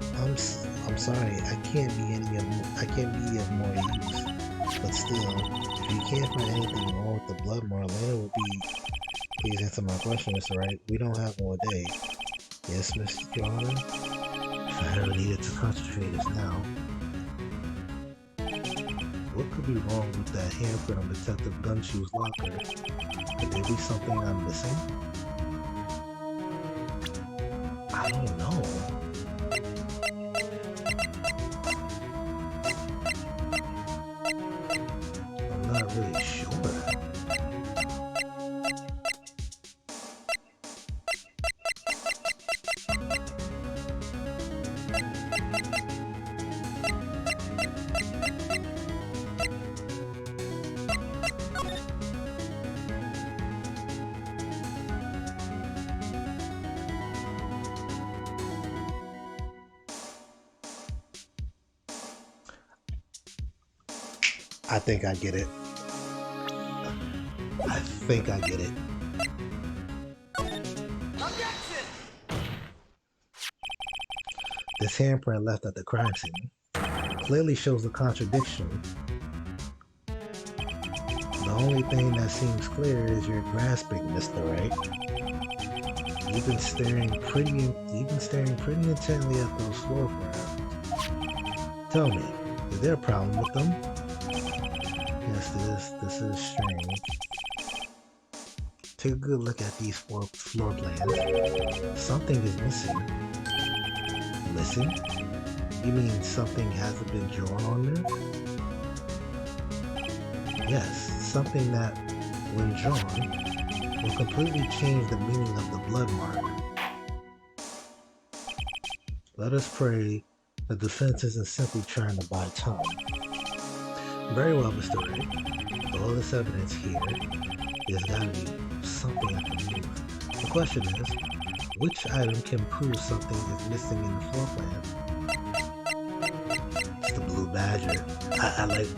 I'm sorry, I can't be of more use. But still, if you can't find anything wrong with the blood mark, Lena will be. Please answer my question, Mr. Wright. We don't have more day. Yes, Mr. Your Honor? If I ever needed to concentrate is now. What could be wrong with that handprint on Detective Gunshoe's locker? Could there be something I'm missing? I don't know. I'm not really sure. I think I get it. I think I get it. Objection! This handprint left at the crime scene clearly shows a contradiction. The only thing that seems clear is your grasping, Mr. Wright. You've been staring pretty intently at those floor plans. Tell me, is there a problem with them? Yes, this is strange. Take a good look at these floor plans. Something is missing. Missing? You mean something hasn't been drawn on them? Yes, something that, when drawn, will completely change the meaning of the blood mark. Let us pray the defense isn't simply trying to buy time. Very well, Mr. Wright. With all this evidence here, there's gotta be something I can move. The question is, which item can prove something is missing in the floor plan? It's the blue badger.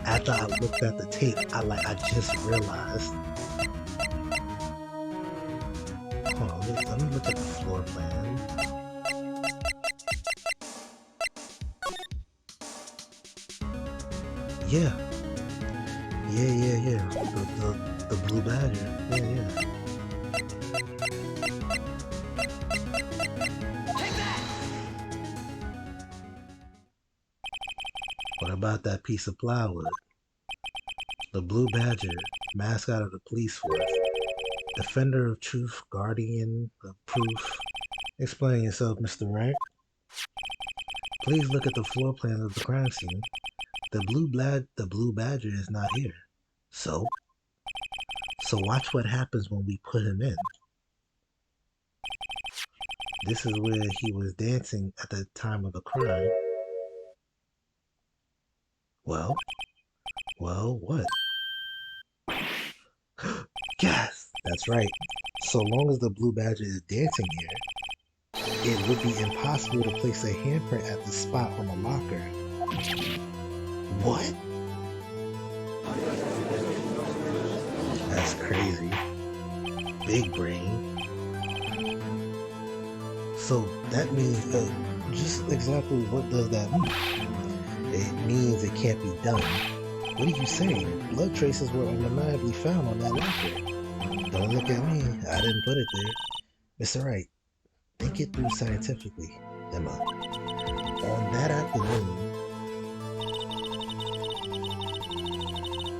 After I looked at the tape, I just realized. Hold on, let me look at the floor plan. Yeah. The blue badger. Yeah. What about that piece of plywood? The blue badger, mascot of the police force, defender of truth, guardian of proof. Explain yourself, Mr. Wright. Please look at the floor plan of the crime scene. The blue badger is not here. So watch what happens when we put him in. This is where he was dancing at the time of the crime. Well, what? Yes, that's right. So long as the blue badger is dancing here, it would be impossible to place a handprint at the spot on the locker. What? That's crazy. Big brain. So that means, just exactly what does that mean? It means it can't be done. What are you saying? Blood traces were undeniably found on that locker. Don't look at me. I didn't put it there. Mr. Wright, think it through scientifically, Emma. On that afternoon,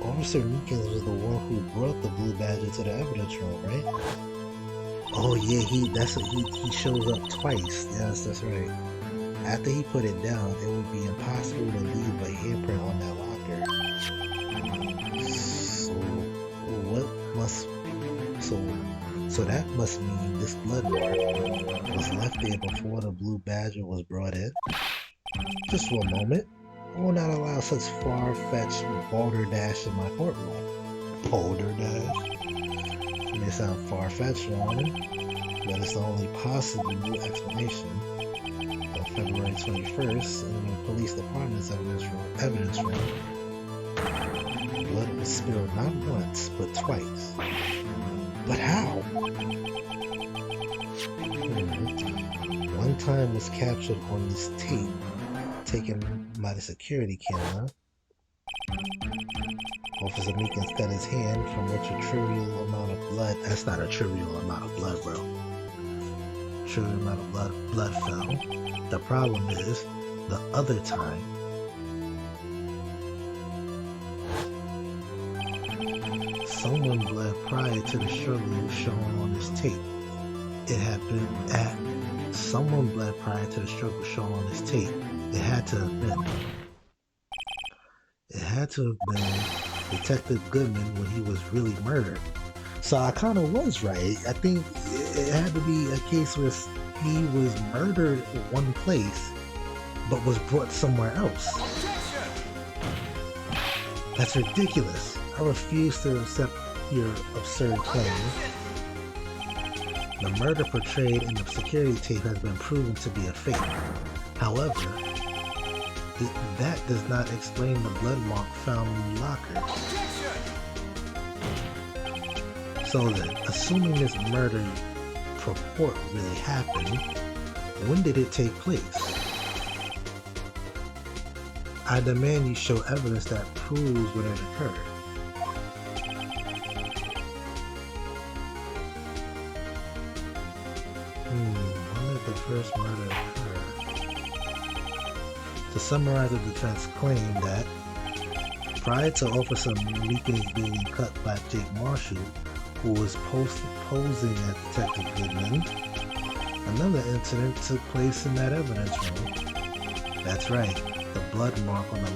Officer Meekins was the one who brought the blue badger to the evidence room, right? Oh yeah, he shows up twice. Yes, that's right. After he put it down, it would be impossible to leave a handprint on that locker. So what must so so that must mean this blood mark was left there before the blue badger was brought in? Just for a moment. I will not allow such far-fetched balderdash in my courtroom. Balderdash? It may sound far-fetched, Your Honor, but it's the only possible explanation. On February 21st, in the police department's evidence room, blood was spilled not once, but twice. But how? One time was captured on this tape taken by the security camera. Officer Meekins cut his hand from which a trivial amount of blood. That's not a trivial amount of blood, bro. Trivial amount of blood fell. The problem is, the other time, someone bled prior to the struggle shown on this tape. It happened at someone bled prior to the struggle shown on this tape. It had to have been Detective Goodman when he was really murdered. So I kind of was right. I think it had to be a case where he was murdered in one place, but was brought somewhere else. That's ridiculous. I refuse to accept your absurd claim. The murder portrayed in the security tape has been proven to be a fake. However, that does not explain the blood mark found in the locker. So then, assuming this murder purport really happened, when did it take place? I demand you show evidence that proves when it occurred. When did the first murder occur? To summarize, the defense claimed that prior to Officer Meekins being cut by Jake Marshall, who was posing as Detective Goodman, another incident took place in that evidence room. That's right, the blood mark on the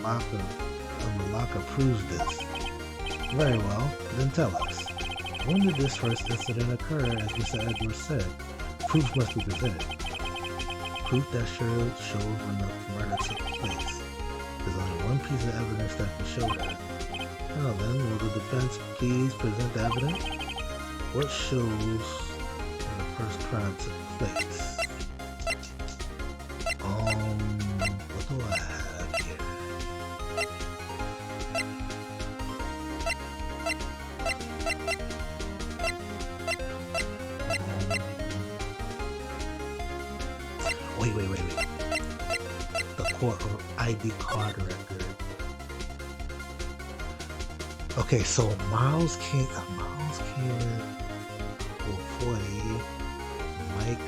locker proves this. Very well, then tell us. When did this first incident occur, as Mr. Edwards said? Proof must be presented. Proof that shows when the murder took place. There's only one piece of evidence that can show that. Now then, will the defense please present the evidence? What shows when the first crime took place? What do I have here? Wait. The court ID card record. Okay, so Miles can't 40, Mike.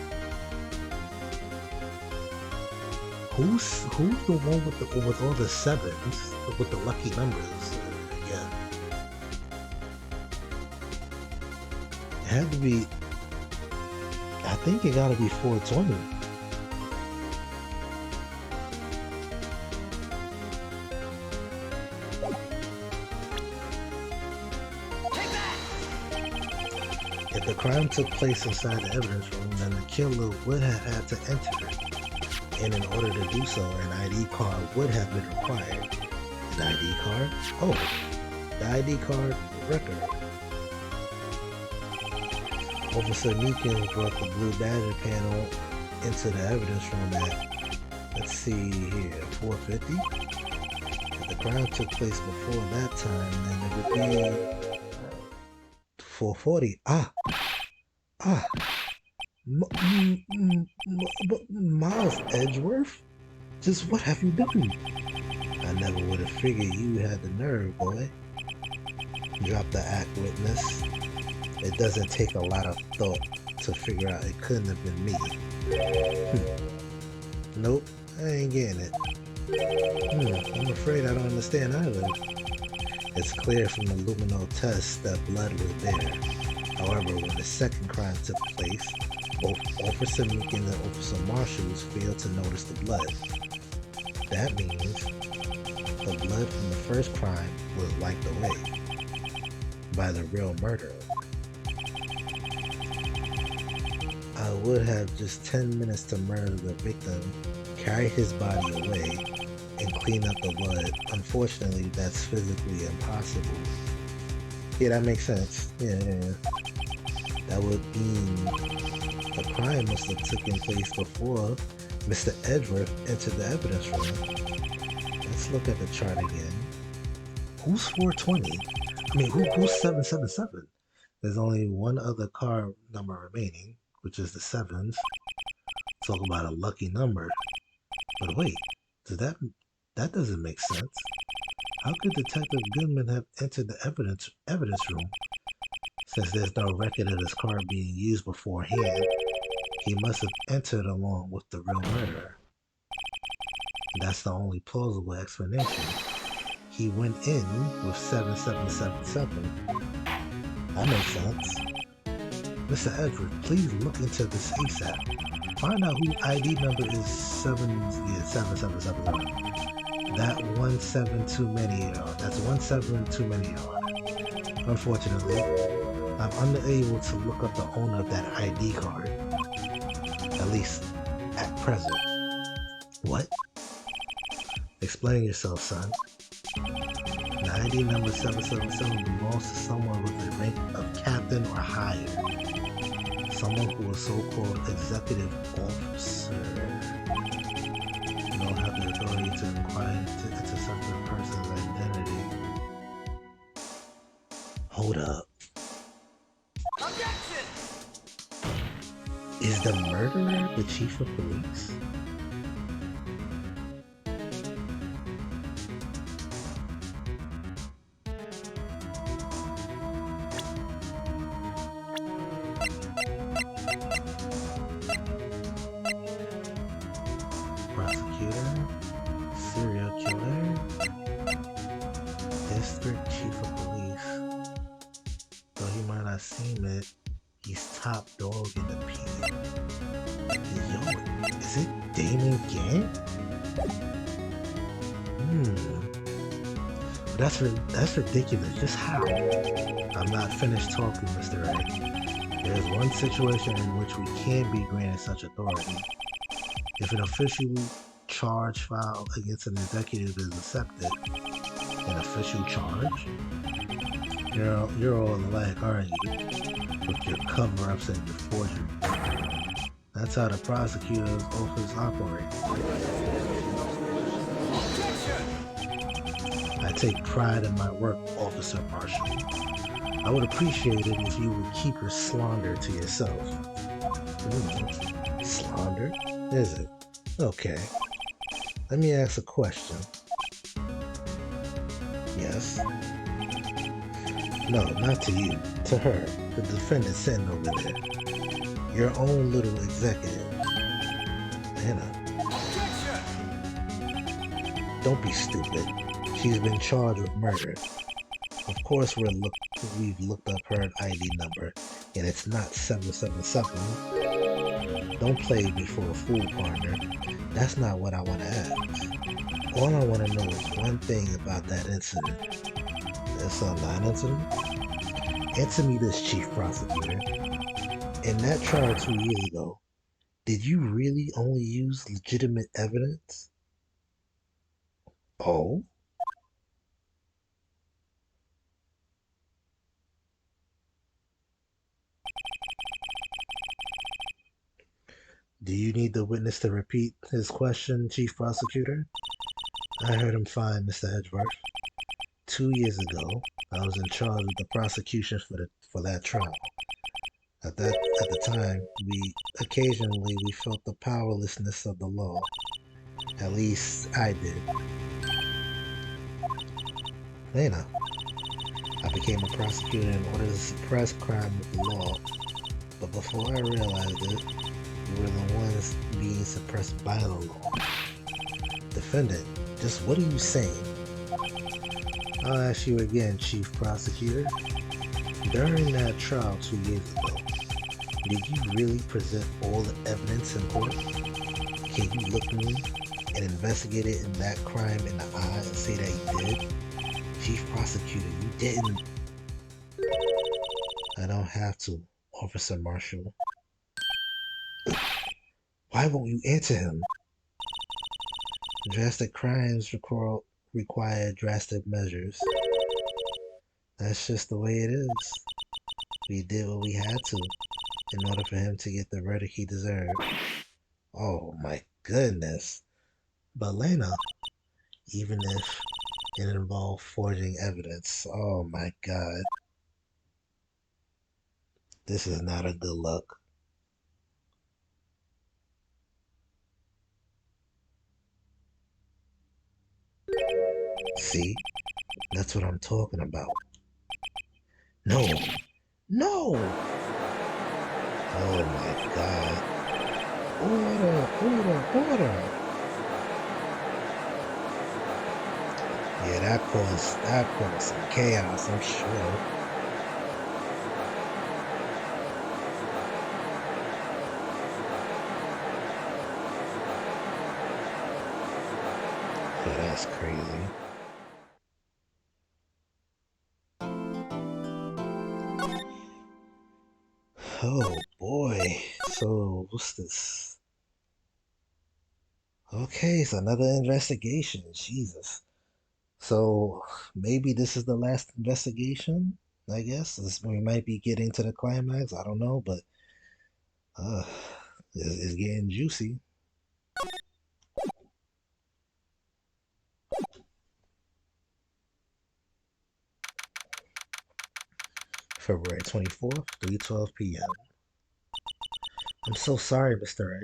Who's the one with all the sevens, with the lucky numbers? Yeah, it had to be. I think it got to be 420. If the crime took place inside the evidence room, then the killer would have had to enter it. And in order to do so, an ID card would have been required. An ID card? Oh, the ID card record. Officer Meekins brought the blue badger panel into the evidence room at, let's see here, 450? If the crime took place before that time, then it would be 440. Miles Edgeworth? Just what have you done? I never would have figured you had the nerve, boy. Drop the act, witness. It doesn't take a lot of thought to figure out it couldn't have been me. Nope, I ain't getting it. I'm afraid I don't understand either. It's clear from the luminol test that blood was there. However, when the second crime took place, both Officer Meekin and Officer Marshalls failed to notice the blood. That means the blood from the first crime was wiped away by the real murderer. I would have just 10 minutes to murder the victim, carry his body away, and clean up the blood. Unfortunately, that's physically impossible. Yeah, that makes sense. Yeah. That would mean the crime must have taken place before Mr. Edgeworth entered the evidence room. Let's look at the chart again. Who's 420? I mean, who's 777? There's only one other car number remaining, which is the 7s. Talk about a lucky number. But wait, that doesn't make sense. How could Detective Goodman have entered the evidence room? Since there's no record of his car being used beforehand, he must have entered along with the real murderer. That's the only plausible explanation. He went in with 7777. That makes sense. Mr. Edward, please look into this ASAP. Find out who ID number is 7777. That 17 too many. That's 17 too many. Unfortunately, I'm unable to look up the owner of that ID card. At least at present. What? Explain yourself, son. The ID number 777 belongs to someone with the rank of captain or higher. Someone who is so-called executive officer. You don't have the authority to inquire to intercept the person's identity. Hold up. Objection! Is the murderer the chief of police? Prosecutor, serial killer, district chief of police. Though he might not seem it, he's top dog in the P. Yo, is it Damon Gant? That's ridiculous. Just how? I'm not finished talking, Mr. Wright. There is one situation in which we can be granted such authority. If an official charge filed against an executive is accepted, an official charge? You're all alike, aren't you? With your cover-ups and your forgery. That's how the prosecutor's office operates. I take pride in my work, Officer Marshall. I would appreciate it if you would keep your slander to yourself. Slander? Is it? Okay. Let me ask a question. Yes? No, not to you. To her, the defendant sitting over there. Your own little executive. Anna. Don't be stupid. She's been charged with murder. Of course we've looked up her ID number, and it's not 777. Don't play me for a fool, partner. That's not what I want to ask. All I want to know is one thing about that incident. That's a non-incident? Answer me this, Chief Prosecutor. In that trial 2 years ago, did you really only use legitimate evidence? Oh? Do you need the witness to repeat his question, Chief Prosecutor? I heard him fine, Mr. Edgeworth. 2 years ago, I was in charge of the prosecution for that trial. At the time, occasionally we felt the powerlessness of the law. At least I did. Later, I became a prosecutor in order to suppress crime with the law. But before I realized it, we were the ones being suppressed by the law. Defendant, just what are you saying? I'll ask you again, Chief Prosecutor. During that trial 2 years ago, did you really present all the evidence in court? Can you look me, an investigator in that crime, in the eye and say that you did? Chief Prosecutor, you didn't. I don't have to, Officer Marshall. Why won't you answer him? Drastic crimes require drastic measures. That's just the way it is. We did what we had to in order for him to get the verdict he deserved. Oh my goodness. But Lena, even if it involved forging evidence, oh my god. This is not a good look. See? That's what I'm talking about. No! No! Oh my god. Order! Order! Order! Yeah, that caused some chaos, I'm sure. Yeah, that's crazy. Oh boy. So what's this? Okay, it's another investigation. Jesus. So maybe this is the last investigation, I guess. We might be getting to the climax. I don't know, but uh it's getting juicy. February 24th, 3:12 p.m. I'm so sorry, Mr. Wright.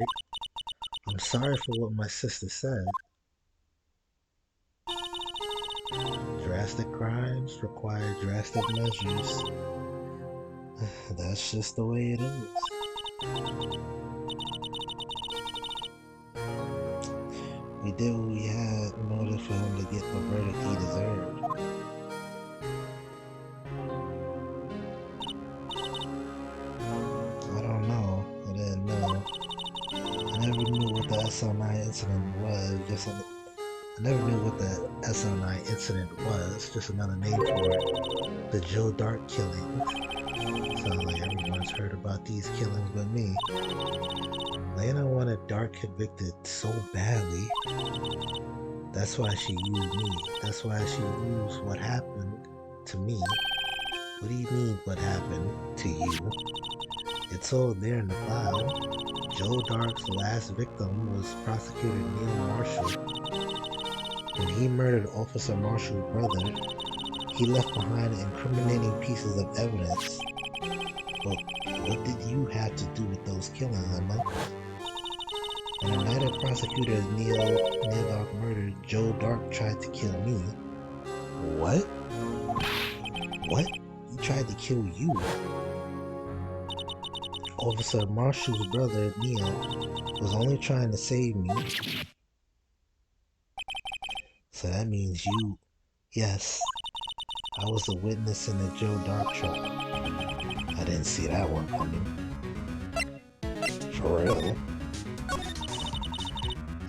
I'm sorry for what my sister said. Drastic crimes require drastic measures. That's just the way it is. We did what we had in order for him to get the verdict he deserved. I don't know. I didn't know. I never knew what the SL9 incident was. I never knew what the SL9 incident was. Just another name for it. The Joe Dark killing. Sounds like everyone's heard about these killings but me. Lena wanted Dark convicted so badly. That's why she used me. That's why she used what happened to me. What do you mean what happened to you? It's all there in the file. Joe Dark's last victim was Prosecutor Neil Marshall. When he murdered Officer Marshall's brother, he left behind incriminating pieces of evidence. But what did you have to do with those killings, Emma? On the night of Prosecutor Neil Dark murder, Joe Dark tried to kill me. What? What? He tried to kill you? Officer Marshall's brother, Neil, was only trying to save me. So that means you... Yes, I was a witness in the Joe Dark trial. I didn't see that one coming. For real?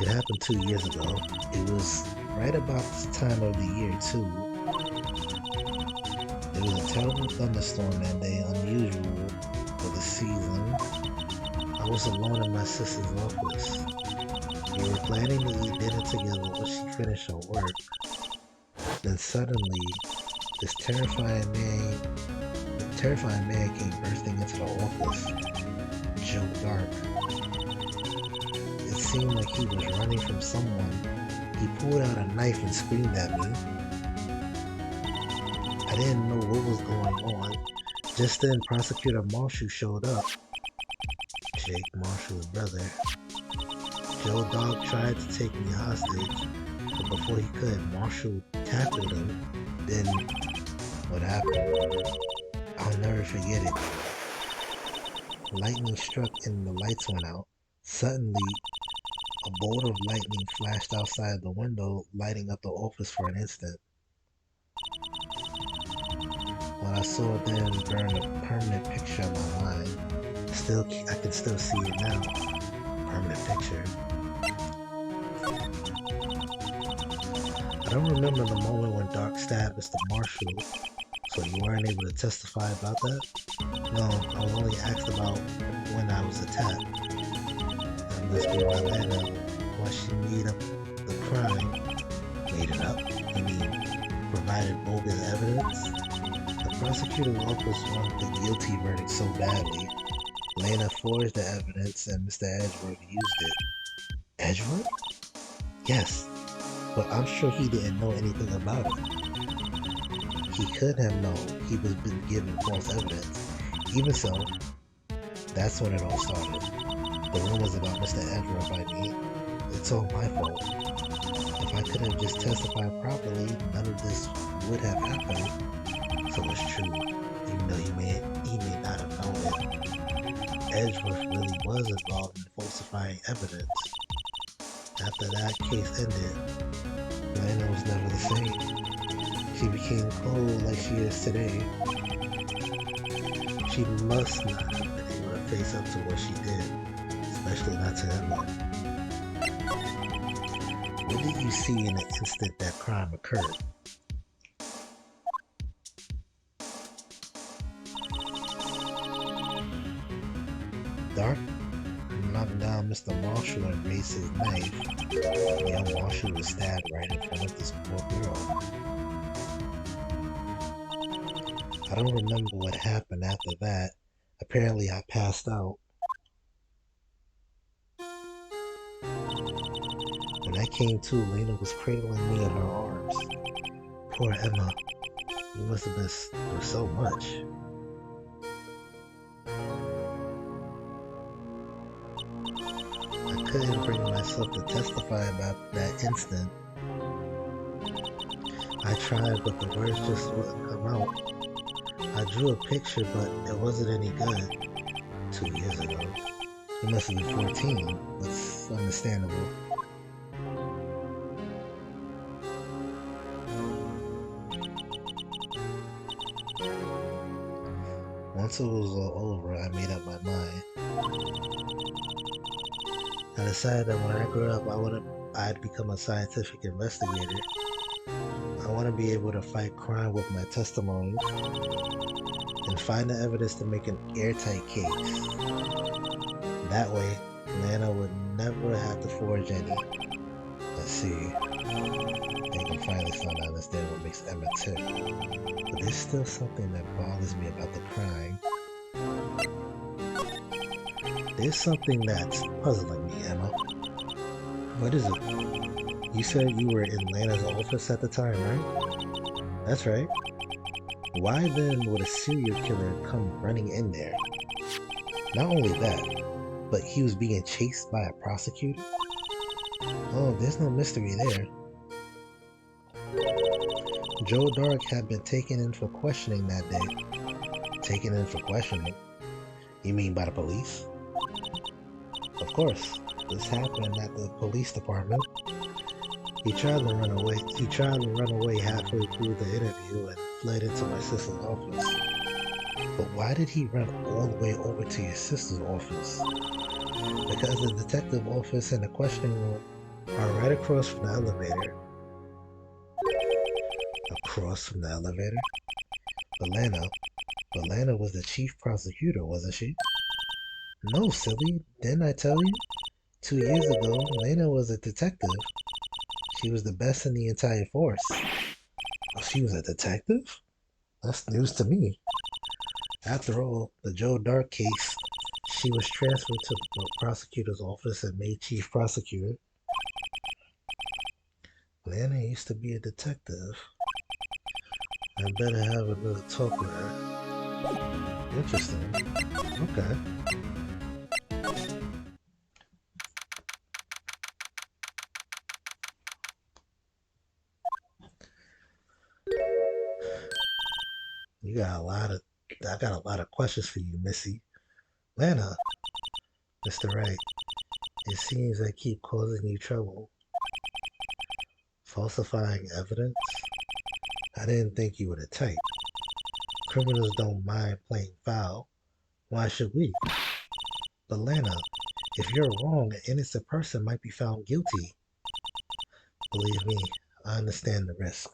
It happened 2 years ago. It was right about this time of the year, too. There was a terrible thunderstorm that day, unusual for the season. I was alone in my sister's office. We were planning to eat dinner together when she finished her work. Then suddenly, this terrifying man came bursting into the office. Joe Dark. It seemed like he was running from someone. He pulled out a knife and screamed at me. I didn't know what was going on. Just then, Prosecutor Marshall showed up. Jake Marshall's brother. Joe Dog tried to take me hostage, but before he could, Marshall tackled him. Then, what happened? I'll never forget it. Lightning struck and the lights went out. Suddenly, a bolt of lightning flashed outside the window, lighting up the office for an instant. When I saw them burn a permanent picture on my mind. I can still see it now. Permanent picture. I don't remember the moment when Dark stabbed Mr. Marshall, so you weren't able to testify about that? No, I was only asked about when I was attacked. That must be why Lana, once she made up the crime, made it up? You mean, provided bogus evidence? The prosecutor's office wanted the guilty verdict so badly. Lana forged the evidence and Mr. Edgeworth used it. Edgeworth? Yes, but I'm sure he didn't know anything about it. He could have known he was been given false evidence. Even so, that's when it all started. The rumors about Mr. Edgeworth by me, it's all my fault. If I could have just testified properly, none of this would have happened. So it's true, even though he may not have known it. Edgeworth really was involved in falsifying evidence. After that case ended, Lana was never the same. She became cold like she is today. She must not have been able to face up to what she did, especially not to Emma. What did you see in the instant that crime occurred? Dark knocked down Mr. Marshall and raised his knife. Young Marshall was stabbed right in front of this poor girl. I don't remember what happened after that. Apparently I passed out. When I came to, Lena was cradling me in her arms. Poor Emma. You must have been through so much. I couldn't bring myself to testify about that instant. I tried, but the words just wouldn't come out. I drew a picture, but it wasn't any good. 2 years ago. You must have been 14. That's understandable. Once it was all over, I made up my mind. I decided that when I grew up, I'd become a scientific investigator. I want to be able to fight crime with my testimonies and find the evidence to make an airtight case. That way, Lana would never have to forge any. Let's see. I can finally start to understand what makes Emma tick. But there's still something that bothers me about the crime. There's something that's puzzling me, Emma. What is it? You said you were in Lana's office at the time, right? That's right. Why then would a serial killer come running in there? Not only that, but he was being chased by a prosecutor? Oh, there's no mystery there. Joe Dark had been taken in for questioning that day. Taken in for questioning? You mean by the police? Of course. This happened at the police department. He tried to run away halfway through the interview and fled into my sister's office. But why did he run all the way over to your sister's office? Because the detective office and the questioning room are right across from the elevator. Across from the elevator? But Lana was the chief prosecutor, wasn't she? No, silly. Didn't I tell you? 2 years ago, Lana was a detective. She was the best in the entire force. Oh, she was a detective? That's news to me. After all, the Joe Dark case, she was transferred to the prosecutor's office and made chief prosecutor. Lana used to be a detective. I better have another talk with her. Interesting. Okay. I got a lot of questions for you, Missy. Lana, Mr. Wright, it seems I keep causing you trouble. Falsifying evidence? I didn't think you were the type. Criminals don't mind playing foul. Why should we? But Lana, if you're wrong, an innocent person might be found guilty. Believe me, I understand the risk.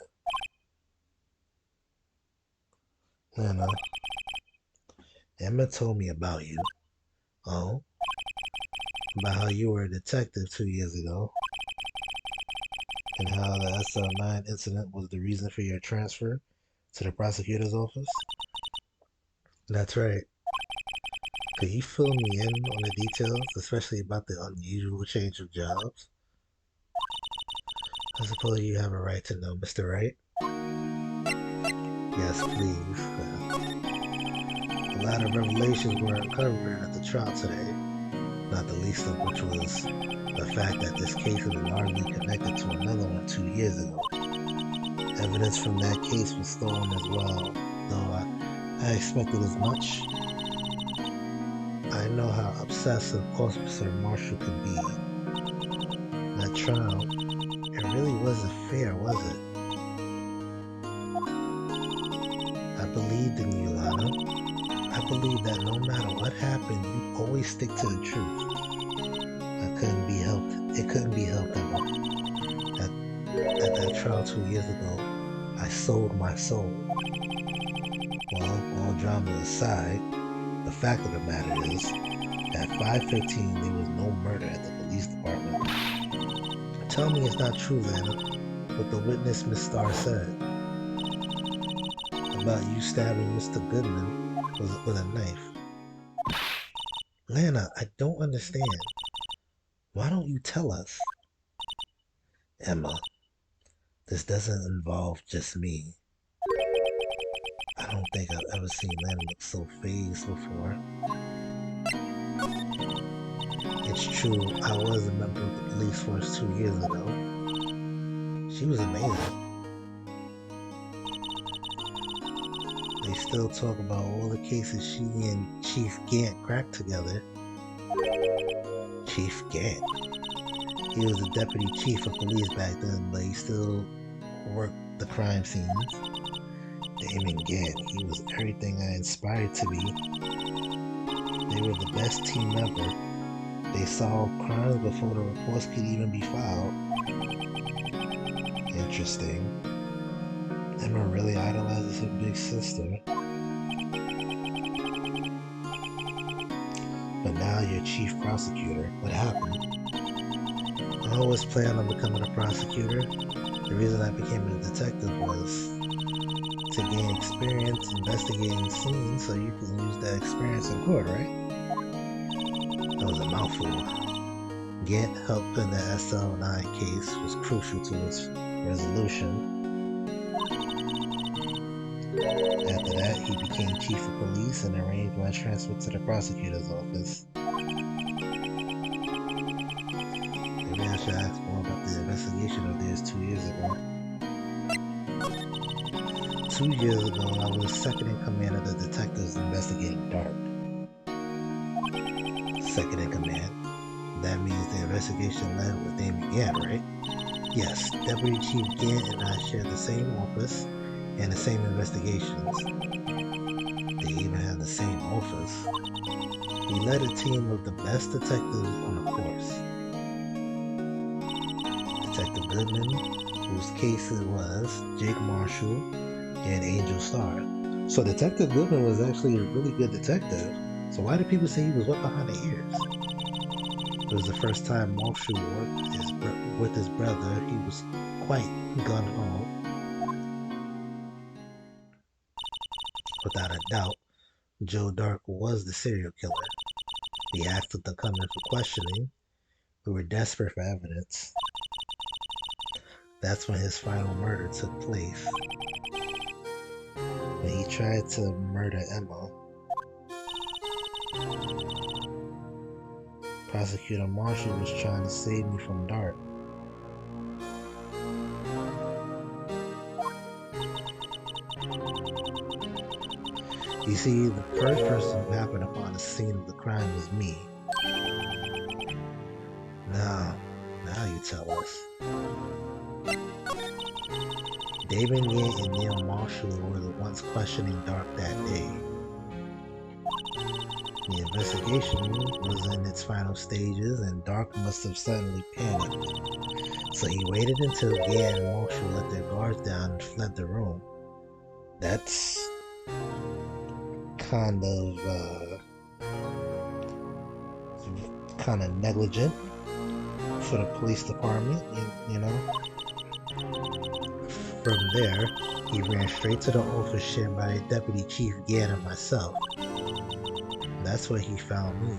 Lana, Emma told me about you. Oh? About how you were a detective 2 years ago, and how the SL9 incident was the reason for your transfer to the prosecutor's office? That's right. Could you fill me in on the details, especially about the unusual change of jobs? I suppose you have a right to know, Mr. Wright. Yes, please. A lot of revelations were uncovered at the trial today, not the least of which was the fact that this case is largely connected to another one 2 years ago. Evidence from that case was stolen as well, though I expected as much. I know how obsessive Officer Marshall can be. That trial, it really wasn't fair, was it? I believed in you, Lana. I believed that no matter what happened, you'd always stick to the truth. I couldn't be helped. It couldn't be helped Emma. At that trial 2 years ago, I sold my soul. Well, all drama aside, the fact of the matter is, at 5:15 there was no murder at the police department. Tell me it's not true, Lana, what the witness Miss Starr said about you stabbing Mr. Goodman with a knife. Lana, I don't understand. Why don't you tell us? Emma, this doesn't involve just me. I don't think I've ever seen Lana look so fazed before. It's true, I was a member of the police force 2 years ago. She was amazing. They still talk about all the cases she and Chief Gant cracked together. Chief Gant? He was the deputy chief of police back then, but he still worked the crime scenes. Damon Gant, he was everything I aspired to be. They were the best team ever. They solved crimes before the reports could even be filed. Interesting. Emma really idolizes her big sister. But now you're chief prosecutor. What happened? I always planned on becoming a prosecutor. The reason I became a detective was to gain experience investigating scenes so you can use that experience in court, right? That was a mouthful. Gant help in the SL9 case was crucial to its resolution. After that, he became chief of police and arranged my transfer to the prosecutor's office. Maybe I should ask more about the investigation of theirs 2 years ago. 2 years ago, I was second in command of the detectives investigating Dark. Second in command. That means the investigation led with Damon Gant, right? Yes, Deputy Chief Gant and I shared the same office and the same investigations. They even had the same office. We led a team of the best detectives on the force. Detective Goodman, whose case it was, Jake Marshall, and Angel Starr. So Detective Goodman was actually a really good detective. So why do people say he was wet behind the ears? It was the first time Marshall worked with his brother. He was quite gung-ho. Without a doubt, Joe Dark was the serial killer. We asked him to come in for questioning. We were desperate for evidence. That's when his final murder took place. When he tried to murder Emma. Prosecutor Marshall was trying to save me from Dark. You see, the first person who happened upon the scene of the crime was me. Now you tell us. David Gant and Neil Marshall were the ones ones questioning Dark that day. The investigation was in its final stages, and Dark must have suddenly panicked. So he waited until Gia and Marshall let their guards down and fled the room. That's kind of negligent for the police department, you know. From there, he ran straight to the office shared by Deputy Chief Gann and myself. That's where he found me.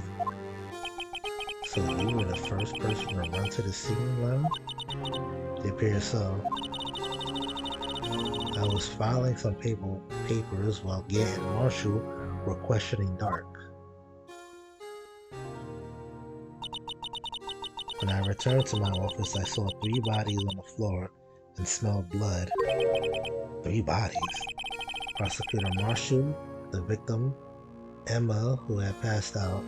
So you were the first person to run to the scene, Lem? It appears so. I was filing some papers while Gann and Marshall were questioning Dark. When I returned to my office, I saw 3 bodies on the floor and smelled blood. 3 bodies? Prosecutor Marshall, the victim, Emma, who had passed out,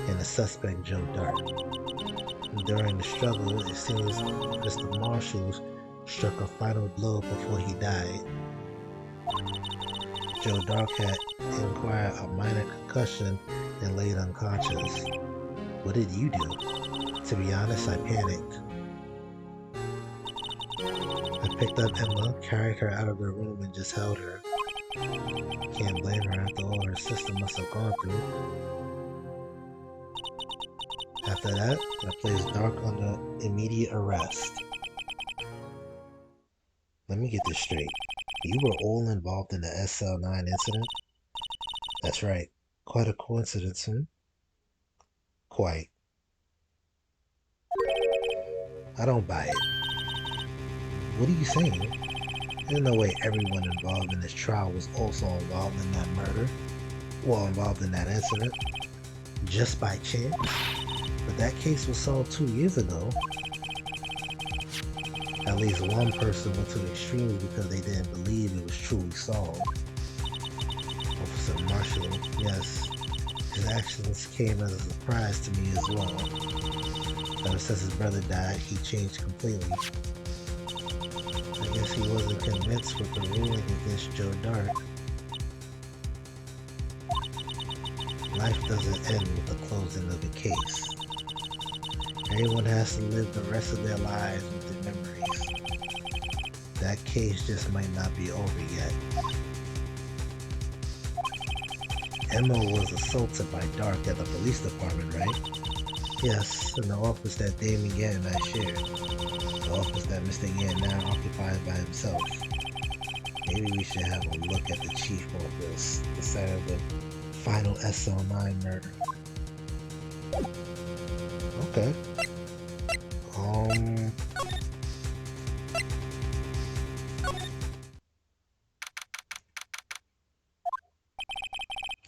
and the suspect Joe Dark. During the struggle, it seems Mr. Marshall struck a final blow before he died. Joe Dark had acquired a minor concussion and laid unconscious. What did you do? To be honest, I panicked. I picked up Emma, carried her out of the room, and just held her. Can't blame her after all her sister must have gone through. After that, I placed Dark under immediate arrest. Let me get this straight. You were all involved in the SL9 incident? That's right. Quite a coincidence, hmm? Quite. I don't buy it. What are you saying? There's no way everyone involved in this trial was also involved in that murder. Well, involved in that incident. Just by chance. But that case was solved 2 years ago. At least one person went to extremes because they didn't believe it was truly solved. Officer Marshall, yes, his actions came as a surprise to me as well. Ever since his brother died, he changed completely. I guess he wasn't convinced with the ruling against Joe Dark. Life doesn't end with the closing of the case. Everyone has to live the rest of their lives with their memories. That case just might not be over yet. Emma was assaulted by Dark at the police department, right? Yes, in the office that Damon Gann and I shared. The office that Mr. Gann now occupies by himself. Maybe we should have a look at the chief office, the site of the final SL9 murder. Okay.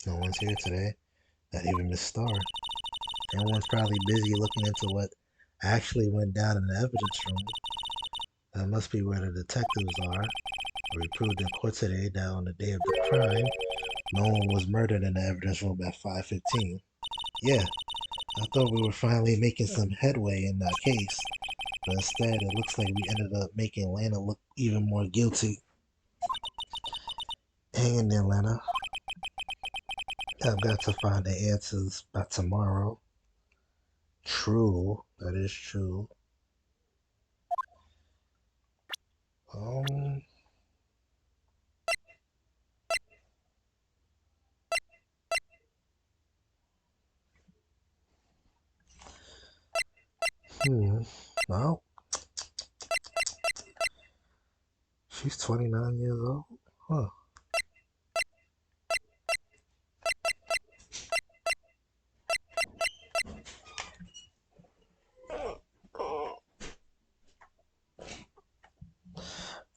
No one's here today. Not even Miss Starr. Everyone's probably busy looking into what actually went down in the evidence room. That must be where the detectives are. We proved in court today that on the day of the crime, no one was murdered in the evidence room at 5:15. Yeah, I thought we were finally making some headway in that case, but instead it looks like we ended up making Lana look even more guilty. Hang in there, Lana. I've got to find the answers by tomorrow. True, that is true. Well, she's 29 years old. Huh.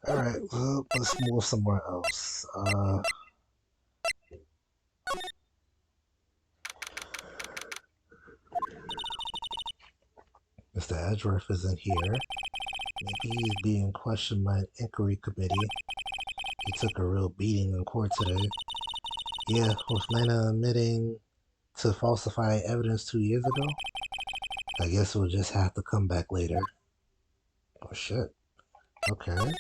Alright, well, let's move somewhere else. Mr. Edgeworth isn't here. Maybe he's being questioned by an inquiry committee. He took a real beating in court today. Yeah, with Lana admitting to falsifying evidence 2 years ago? I guess we'll just have to come back later. Oh shit. Okay.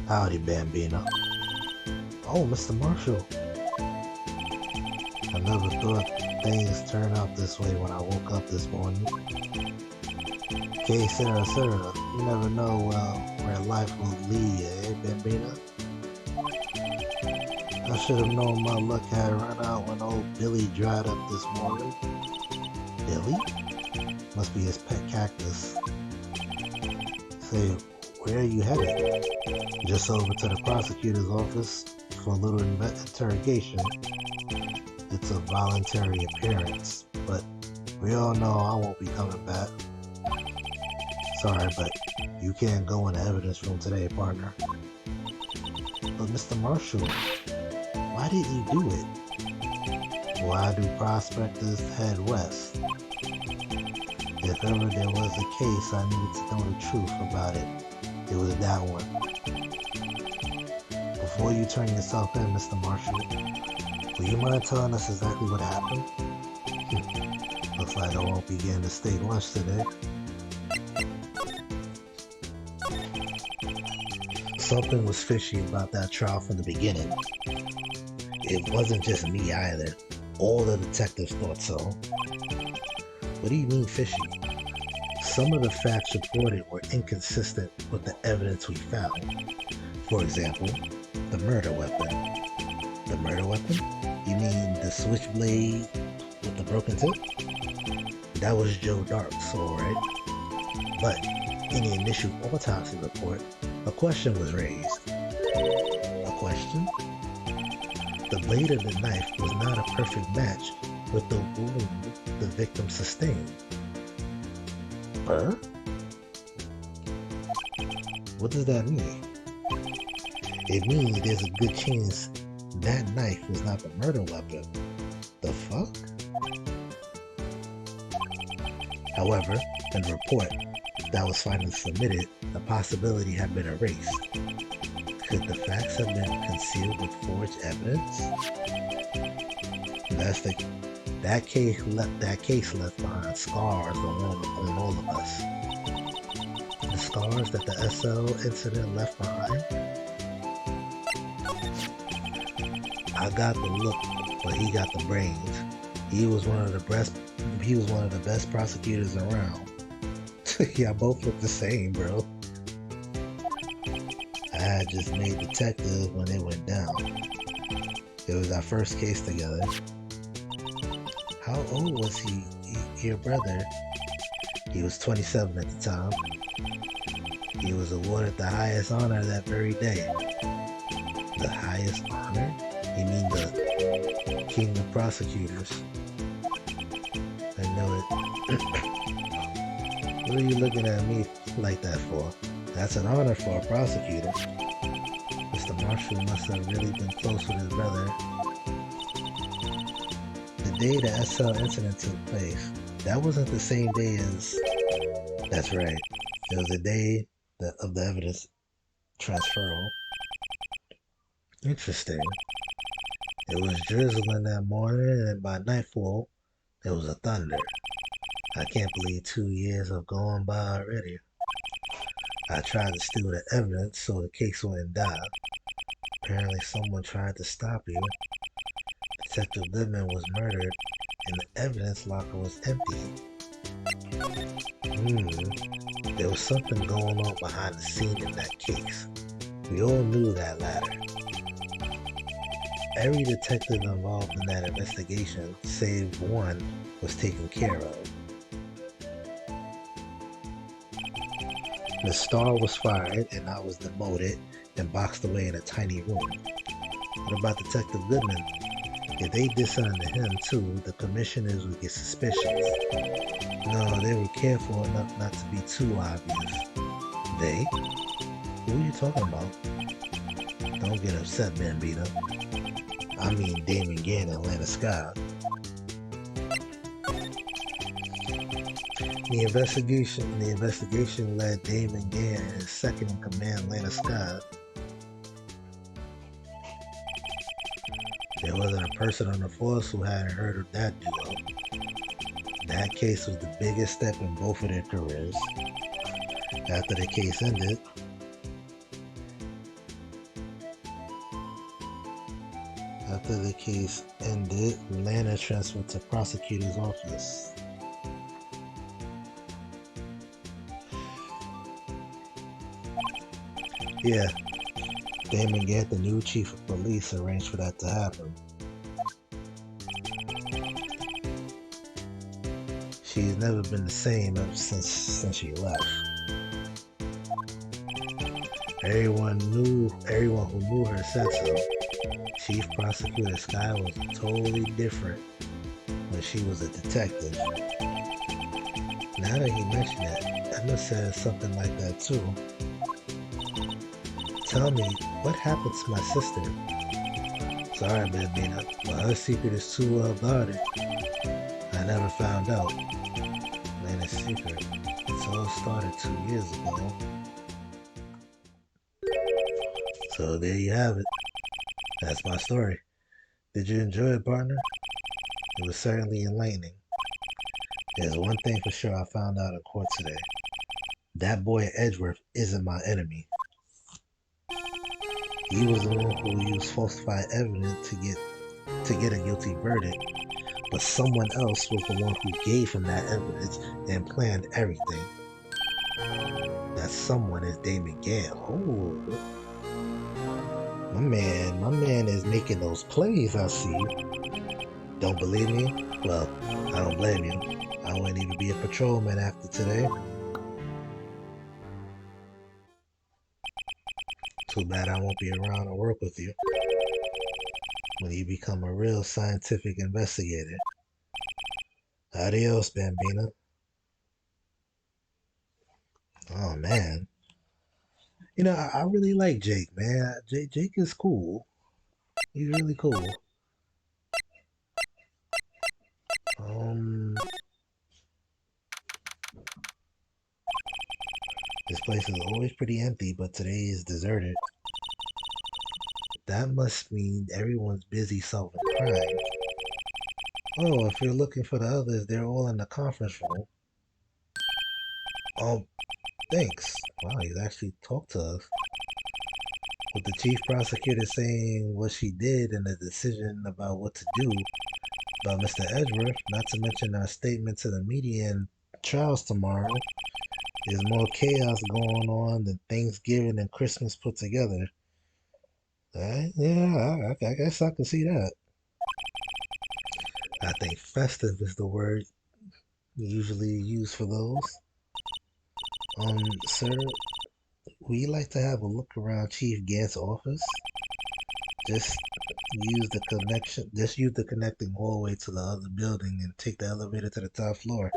Howdy, Bambino. Oh, Mr. Marshall. I never thought things turned out this way when I woke up this morning. Okay, Sarah, you never know where life will lead you, eh, Bambino? I should have known my luck had run out when old Billy dried up this morning. Billy? Must be his pet cactus. Say, where are you headed? Just over to the prosecutor's office for a little interrogation. It's a voluntary appearance, but we all know I won't be coming back. Sorry, but you can't go in the evidence room today, partner. But Mr. Marshall, why did you do it? Why do prospectors head west? If ever there was a case I needed to know the truth about it was that one. Before you turn yourself in, Mr. Marshall, will you mind telling us exactly what happened? Looks like I won't be getting a steak lunch today. Something was fishy about that trial from the beginning. It wasn't just me either. All the detectives thought so. What do you mean fishy? Some of the facts reported were inconsistent with the evidence we found. For example, the murder weapon. The murder weapon? You mean the switchblade with the broken tip? That was Joe Dark's, alright. But in the initial autopsy report, a question was raised. A question? The blade of the knife was not a perfect match with the wound the victim sustained. Huh? What does that mean? It means there's a good chance that knife was not the murder weapon. The fuck? However, in the report that was finally submitted, the possibility had been erased. Could the facts have been concealed with forged evidence? That case left behind scars on all of us. The scars that the SL incident left behind. I got the look, but he got the brains. He was one of the best prosecutors around. Y'all both look the same, bro. I had just made detective when it went down. It was our first case together. How old was he, your brother? He was 27 at the time. He was awarded the highest honor that very day. The highest honor? You mean the king of prosecutors? I know it. What are you looking at me like that for? That's an honor for a prosecutor. Mr. Marshall must have really been close with his brother. The day the SL incident took place, that wasn't the same day as... That's right. It was the day of the evidence transferal. Interesting. It was drizzling that morning, and by nightfall, there was a thunder. I can't believe 2 years have gone by already. I tried to steal the evidence so the case wouldn't die. Apparently someone tried to stop you. Detective Goodman was murdered and the evidence locker was empty. There was something going on behind the scene in that case. We all knew that latter. Every detective involved in that investigation, save one, was taken care of. The star was fired and I was demoted and boxed away in a tiny room. What about Detective Goodman? If they did something to him too, the commissioners would get suspicious. No, they were careful enough not to be too obvious. They? Who are you talking about? Don't get upset, Bambino. I mean Damon Gann and Lana Scott. The investigation led Damon Gann and his second in command, Lana Scott. There wasn't a person on the force who hadn't heard of that duo. That case was the biggest step in both of their careers. After the case ended, After the case ended, Lana transferred to prosecutor's office. Yeah, Damon Gant, the new chief of police, arranged for that to happen. She's never been the same ever since she left. Everyone who knew her said so. Chief Prosecutor Sky was totally different when she was a detective. Now that he mentioned it, Emma said something like that too. Tell me, what happened to my sister? Sorry, Bambina, but her secret is too well guarded. I never found out. Lana's secret. It's all started 2 years ago. So there you have it. That's my story. Did you enjoy it, partner? It was certainly enlightening. There's one thing for sure I found out in court today. That boy Edgeworth isn't my enemy. He was the one who used falsified evidence to get a guilty verdict, but someone else was the one who gave him that evidence and planned everything. That someone is Damon Gant. Oh, my man is making those plays, I see. Don't believe me? Well, I don't blame you. I wouldn't even be a patrolman after today. Too bad I won't be around to work with you when you become a real scientific investigator. Adios, Bambina. Oh man. You know, I really like Jake, man. Jake is cool. He's really cool. This place is always pretty empty, but today is deserted. That must mean everyone's busy solving crimes. Oh, if you're looking for the others, they're all in the conference room. Oh, thanks. Wow, he's actually talked to us. With the chief prosecutor saying what she did and the decision about what to do about Mr. Edgeworth, not to mention our statement to the media and trials tomorrow, there's more chaos going on than Thanksgiving and Christmas put together. Yeah, I guess I can see that. I think festive is the word usually used for those. Sir, would you like to have a look around Chief Gant's office? Just use the connecting hallway to the other building and take the elevator to the top floor.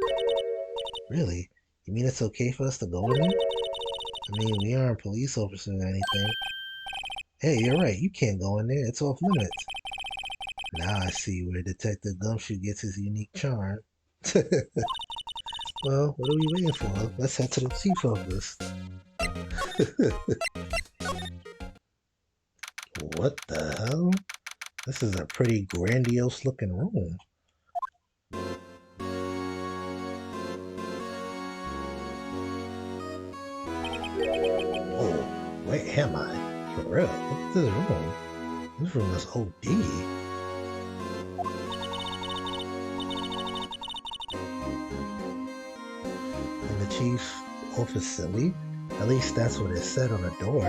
Really? You mean it's okay for us to go in there? I mean, we aren't police officers or anything. Hey, you're right. You can't go in there. It's off limits. Now I see where Detective Gumshoe gets his unique charm. Well, what are we waiting for? Let's head to the chief office. What the hell? This is a pretty grandiose looking room. Whoa, where am I? For real? Look at this room. This room is OD. And the chief's office silly? At least that's what it said on the door.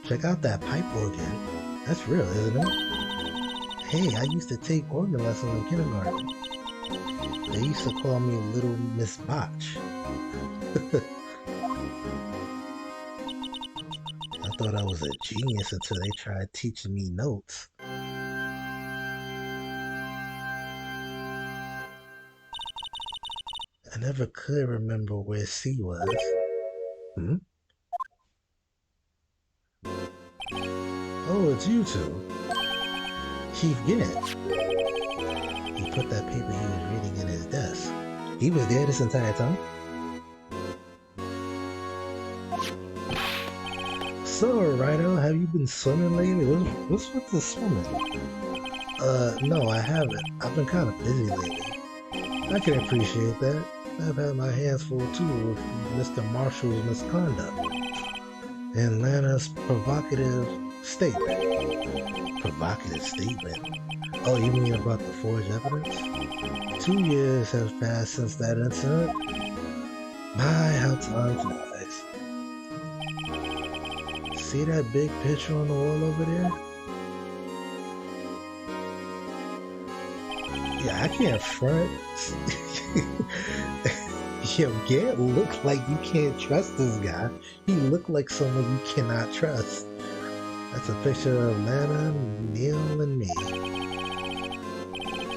Check out that pipe organ. That's real, isn't it? Hey, I used to take organ lessons in kindergarten. They used to call me Little Miss Botch. I thought I was a genius until they tried teaching me notes. I never could remember where C was. Oh, it's you two. Chief Gant. He put that paper he was reading in his desk. He was there this entire time? So, Rhino, have you been swimming lately? What's with the swimming? No, I haven't. I've been kind of busy lately. I can appreciate that. I've had my hands full too with Mr. Marshall's misconduct and Lana's provocative Statement. Provocative statement. Oh, you mean about the forged evidence? 2 years have passed since that incident. My, how time flies. See that big picture on the wall over there? Yeah, I can't front. Yo, Garrett look like you can't trust this guy. He looked like someone you cannot trust. That's a picture of Lana, Neil, and me.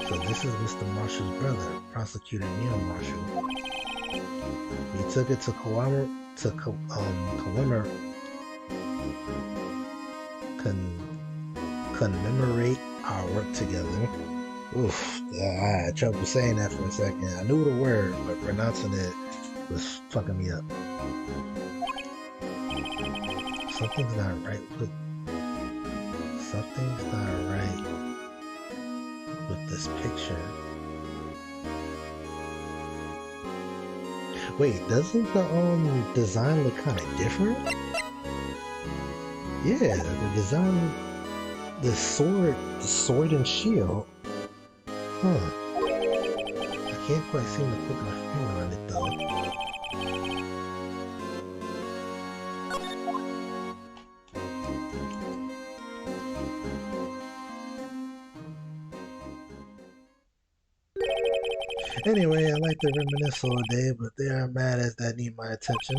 So this is Mr. Marshall's brother, Prosecutor Neil Marshall. We took it to commemorate our work together. Oof, I had trouble saying that for a second. I knew the word, but pronouncing it was fucking me up. Something's not right with this picture. Wait, doesn't the design look kind of different? Yeah, the design, the sword and shield. Huh. I can't quite seem to put my finger on it though. Anyway, I like to reminisce all day, but there are matters that need my attention.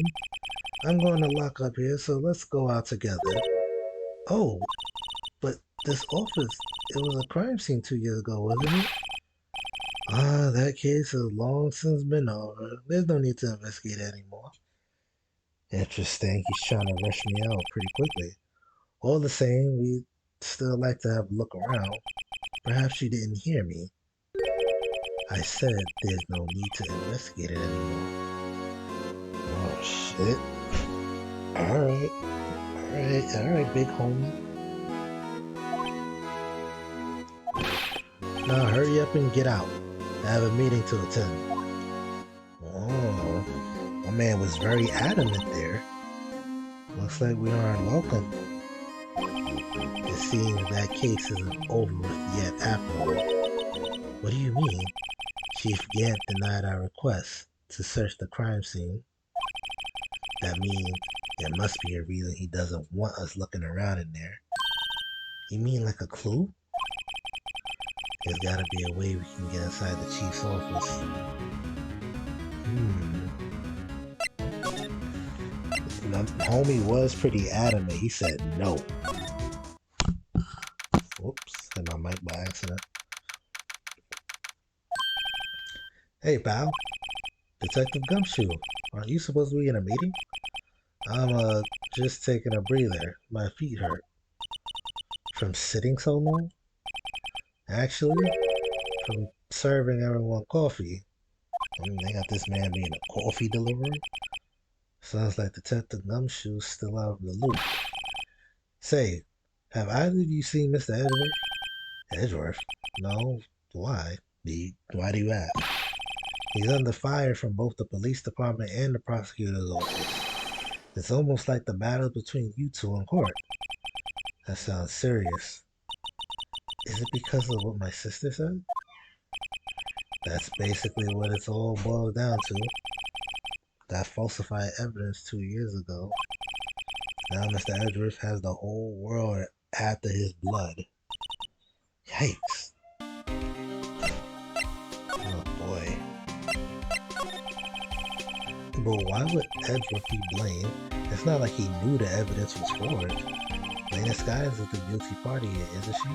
I'm going to lock up here, so let's go out together. Oh, but this office, it was a crime scene 2 years ago, wasn't it? Ah, that case has long since been over. There's no need to investigate anymore. Interesting, he's trying to rush me out pretty quickly. All the same, we'd still like to have a look around. Perhaps you didn't hear me. I said there's no need to investigate it anymore. Oh shit. Alright, big homie. Now hurry up and get out. I have a meeting to attend. Oh, my man was very adamant there. Looks like we aren't welcome. It seems that case isn't over with yet after all. What do you mean? Chief Gant denied our request to search the crime scene. That means there must be a reason he doesn't want us looking around in there. You mean like a clue? There's gotta be a way we can get inside the chief's office. My homie was pretty adamant. He said no. Whoops, hit my mic by accident. Hey pal, Detective Gumshoe, aren't you supposed to be in a meeting? I'm just taking a breather. My feet hurt. From sitting so long? Actually, from serving everyone coffee. They got this man being a coffee deliverer? Sounds like Detective Gumshoe's still out of the loop. Say, have either of you seen Mr. Edgeworth? Edgeworth? No. Why? Why do you ask? He's under fire from both the police department and the prosecutor's office. It's almost like the battle between you two in court. That sounds serious. Is it because of what my sister said? That's basically what it's all boiled down to. That falsified evidence 2 years ago. Now Mr. Edgeworth has the whole world after his blood. Yikes. Oh boy. But why would Edgeworth be blamed? It's not like he knew the evidence was forged. Lena Skies is the guilty party here, isn't she?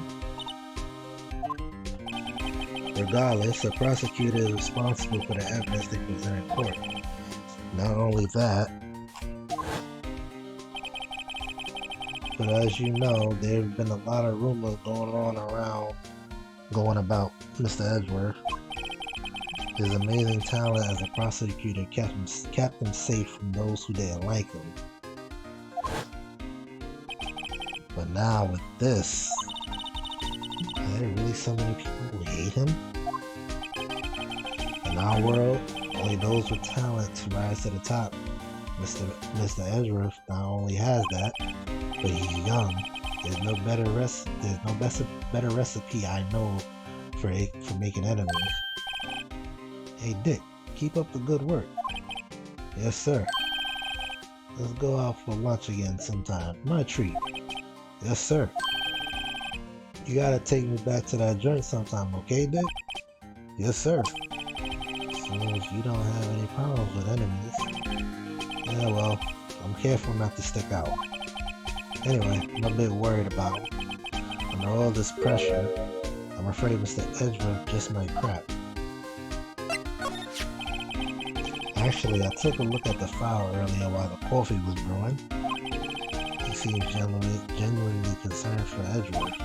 Regardless, the prosecutor is responsible for the evidence they present in court. Not only that, but as you know, there have been a lot of rumors going about Mr. Edgeworth. His amazing talent as a prosecutor kept him safe from those who didn't like him. But now with this, are there really so many people who hate him? In our world, only those with talent to rise to the top. Mr. Edgeworth not only has that, but he's young. better recipe I know for making enemies. Hey Dick, keep up the good work. Yes sir. Let's go out for lunch again sometime. My treat. Yes sir. You gotta take me back to that joint sometime, okay Dick? Yes sir. Seems you don't have any problems with enemies. Yeah well, I'm careful not to stick out. Anyway, I'm a bit worried about him. Under all this pressure, I'm afraid Mr. Edgeworth just might crack. Actually, I took a look at the file earlier while the coffee was brewing. He seems genuinely concerned for Edgeworth.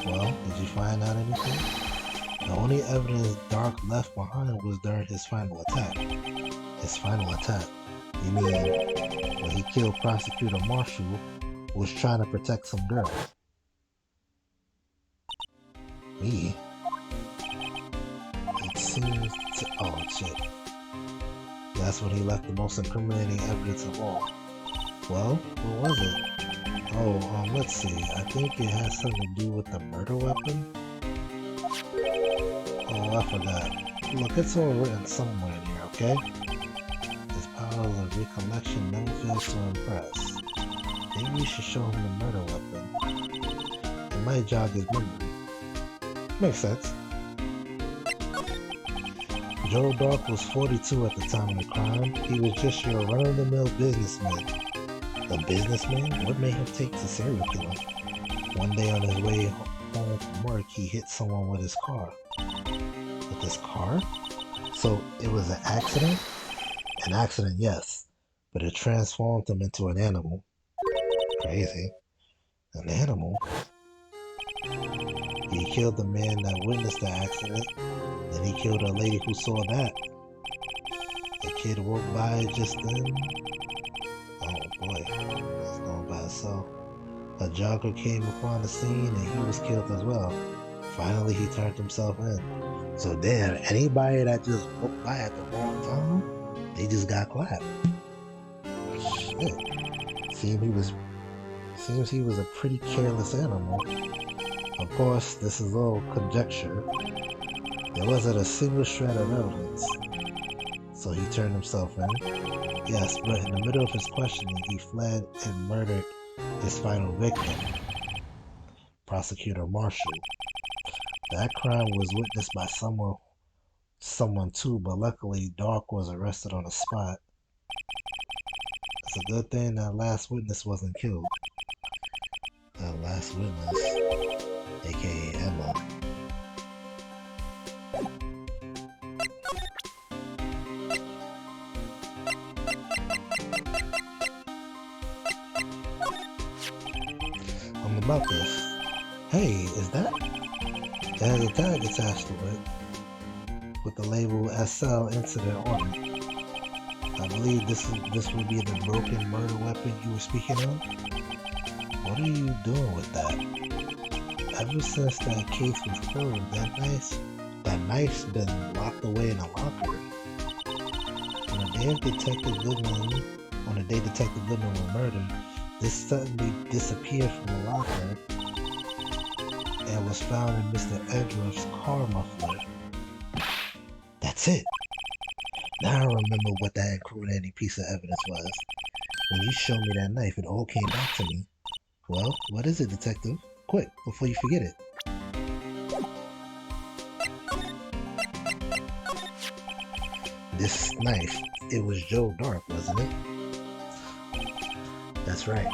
Well, did you find out anything? The only evidence Dark left behind was during his final attack. His final attack? You mean when he killed Prosecutor Marshall, who was trying to protect some girl? Me? It seems to... Oh, shit. That's when he left the most incriminating evidence of all. Well, what was it? Oh, let's see. I think it has something to do with the murder weapon. Oh, I forgot. Look, it's all written somewhere here, okay? His powers of recollection never fails to impress. Maybe we should show him the murder weapon. It might jog his memory. Makes sense. Joe Dark was 42 at the time of the crime. He was just your run-of-the-mill businessman. A businessman? What made him take to serial killing? One day on his way home from work, he hit someone with his car. With his car? So it was an accident? An accident, yes. But it transformed him into an animal. Crazy. An animal? He killed the man that witnessed the accident. Then he killed a lady who saw that. The kid walked by just then. Oh boy, he's going by himself. A jogger came upon the scene and he was killed as well. Finally, he turned himself in. So damn, anybody that just walked by at the wrong time, they just got clapped. Shit. Seems he was a pretty careless animal. Of course, this is all conjecture. There wasn't a single shred of evidence. So he turned himself in. Yes, but in the middle of his questioning, he fled and murdered his final victim, Prosecutor Marshall. That crime was witnessed by someone too, but luckily Dark was arrested on the spot. It's a good thing that last witness wasn't killed. That last witness, aka Emma. About this. Hey, is that? It has a tag attached to it with the label SL incident on it. I believe this would be the broken murder weapon you were speaking of. What are you doing with that? Ever since that case was closed, that knife's been locked away in a locker. On the day Detective Goodman was murdered, this suddenly disappeared from the locker and was found in Mr. Edgeworth's car muffler. That's it. Now I remember what that incriminating piece of evidence was. When you showed me that knife, it all came back to me. Well, what is it, Detective? Quick, before you forget it. This knife, it was Joe Dark, wasn't it? That's right.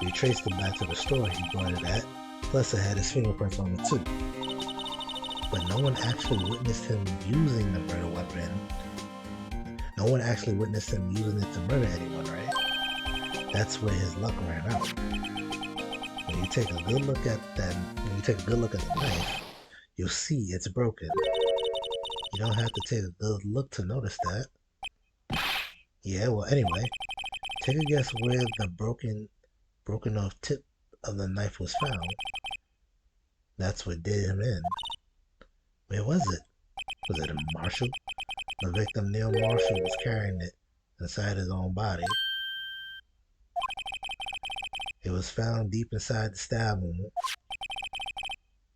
We traced him back to the store he bought it at, plus it had his fingerprints on it too. But no one actually witnessed him using the murder weapon. No one actually witnessed him using it to murder anyone, right? That's where his luck ran out. When you take a good look at the knife, you'll see it's broken. You don't have to take a good look to notice that. Yeah, well anyway, take a guess where the broken off tip of the knife was found. That's what did him in. Where was it? Was it in Marshall? The victim, Neil Marshall, was carrying it inside his own body. It was found deep inside the stab wound.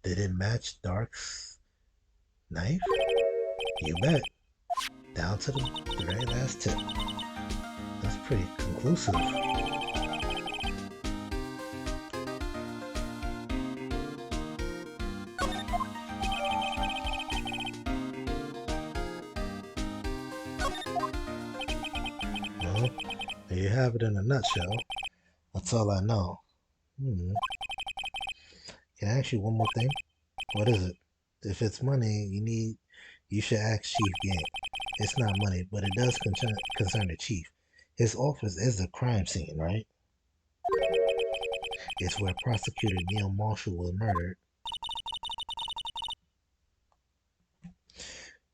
Did it match Dark's knife? You bet. Down to the very last tip. That's pretty conclusive. Well, there you have it in a nutshell. That's all I know. Can I ask you one more thing? What is it? If it's money you should ask Chief Gank. It's not money, but it does concern the Chief. His office is the crime scene, right? It's where Prosecutor Neil Marshall was murdered.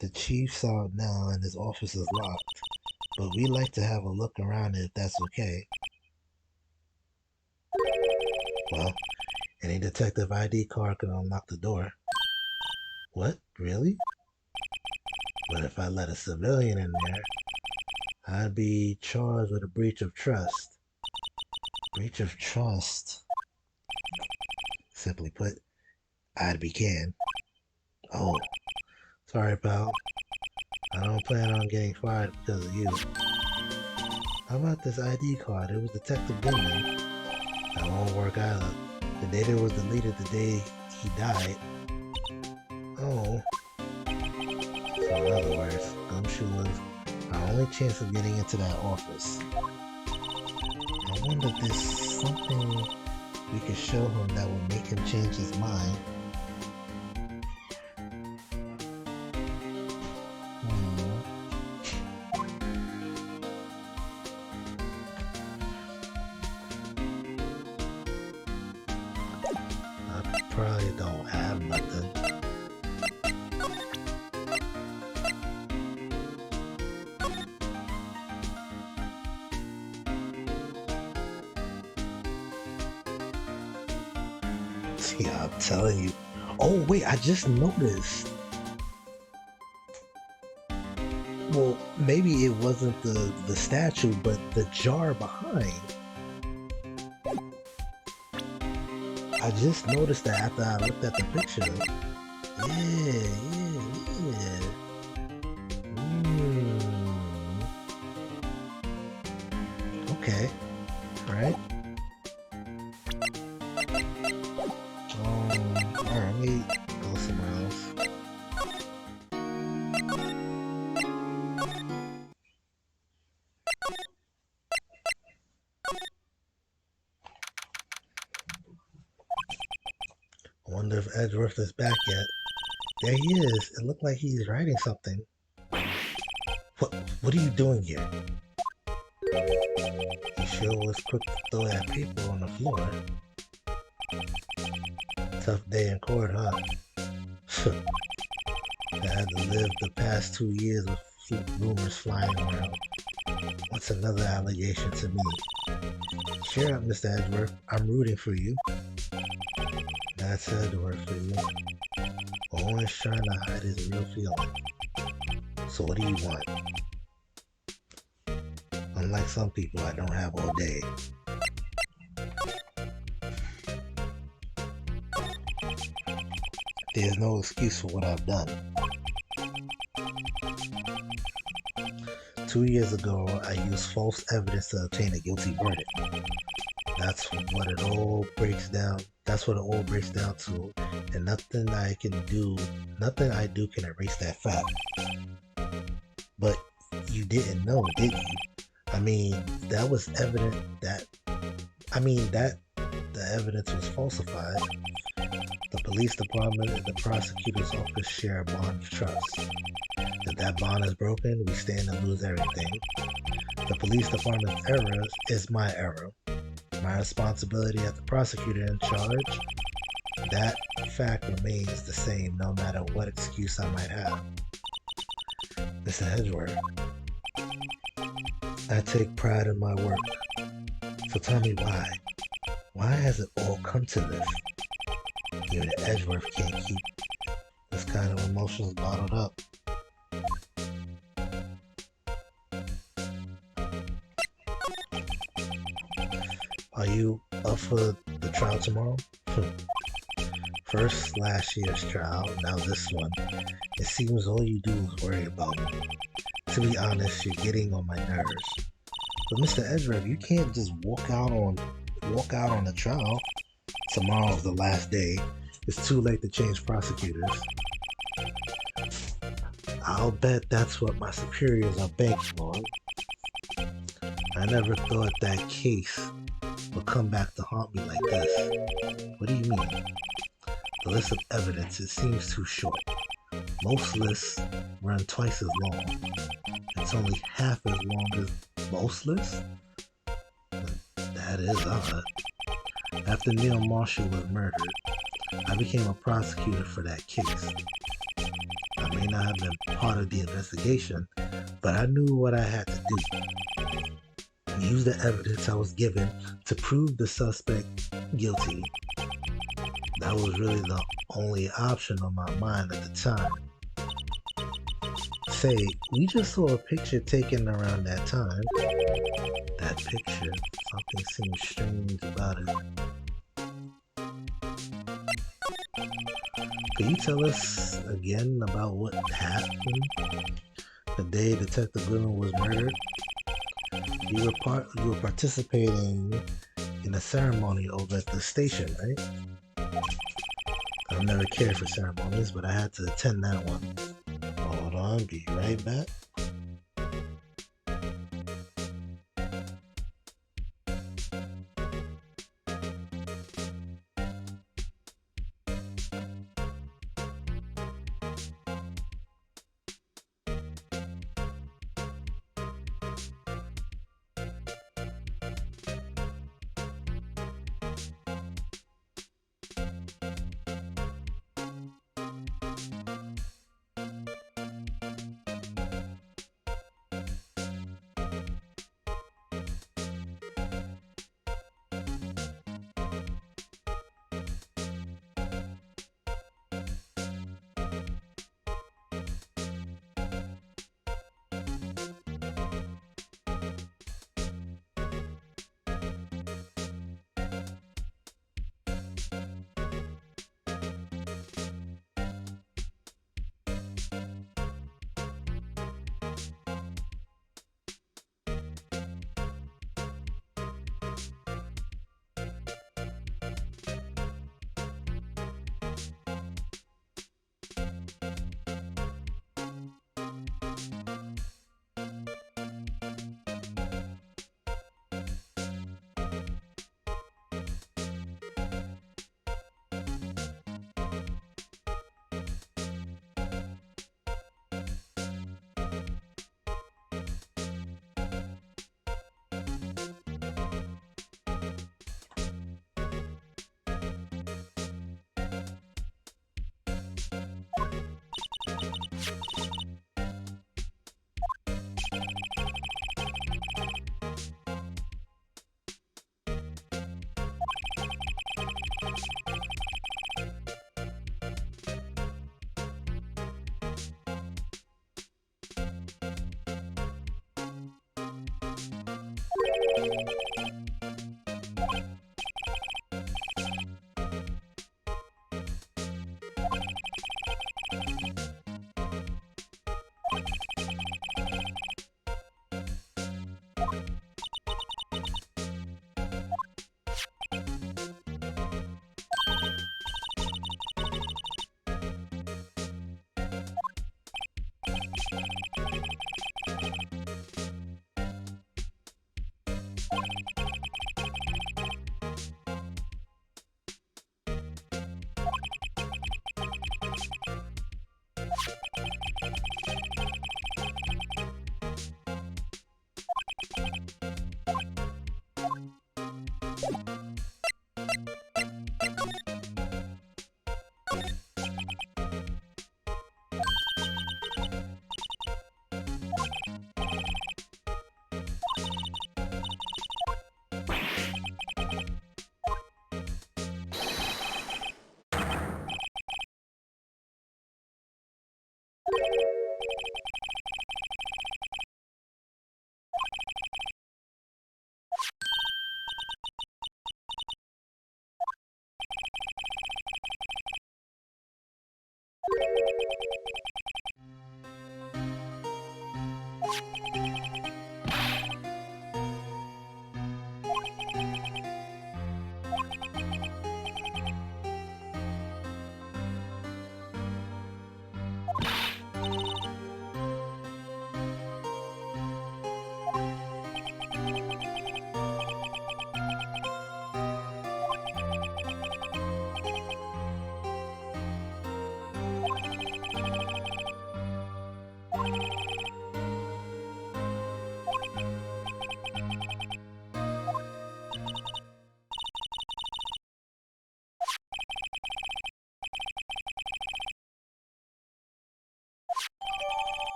The Chief saw it now and his office is locked, but we like to have a look around it if that's okay. Well, any detective ID card can unlock the door. What? Really? But if I let a civilian in there, I'd be charged with a breach of trust. Breach of trust? Simply put, I'd be canned. Oh, sorry, pal. I don't plan on getting fired because of you. How about this ID card? It was Detective Goodman. That won't work either. The data was deleted the day he died. Oh. So in other words, Gumshoe was our only chance of getting into that office. I wonder if there's something we could show him that would make him change his mind. I probably don't have nothing. Yeah, I'm telling you. Oh wait, I just noticed. Well, maybe it wasn't the statue, but the jar behind. I just noticed that after I looked at the picture. Yeah. Okay. Alright. Alright, let me go somewhere else. I wonder if Edgeworth is back yet. There he is. It looked like he's writing something. What are you doing here? He sure was quick to throw that paper on the floor. Tough day in court, huh? I had to live the past 2 years with rumors flying around. What's another allegation to me? Cheer up, Mr. Edgeworth. I'm rooting for you. That's Edgeworth for you. Always trying to hide his real feeling. So what do you want? Unlike some people, I don't have all day. There's no excuse for what I've done. 2 years ago, I used false evidence to obtain a guilty verdict. That's what it all breaks down. That's what it all breaks down to, and nothing I do can erase that fact. But you didn't know, did you? I mean, that was evident that the evidence was falsified. The police department and the prosecutor's office share a bond of trust. If that bond is broken, we stand to lose everything. The police department's error is my error. My responsibility as the prosecutor in charge, that fact remains the same no matter what excuse I might have. Mr. Edgeworth, I take pride in my work. So tell me why. Why has it all come to this? Even Edgeworth can't keep this kind of emotions bottled up. Are you Up for the trial tomorrow? First last year's trial, now this one. It seems all you do is worry about me. To be honest, you're getting on my nerves. But Mr. Edgeworth, you can't just walk out on the trial. Tomorrow's the last day. It's too late to change prosecutors. I'll bet that's what my superiors are banking on. I never thought that case would come back to haunt me like this. What do you mean? The list of evidence, it seems too short. Most lists run twice as long. It's only half as long as most lists? That is odd. After Neil Marshall was murdered, I became a prosecutor for that case. I may not have been part of the investigation, but I knew what I had to do. Use the evidence I was given to prove the suspect guilty. That was really the only option on my mind at the time. Say, we just saw a picture taken around that time. That picture, something seems strange about it. Can you tell us again about what happened the day Detective Goodman was murdered? You were participating in a ceremony over at the station, right? I've never cared for ceremonies, but I had to attend that one. Hold on, be right back.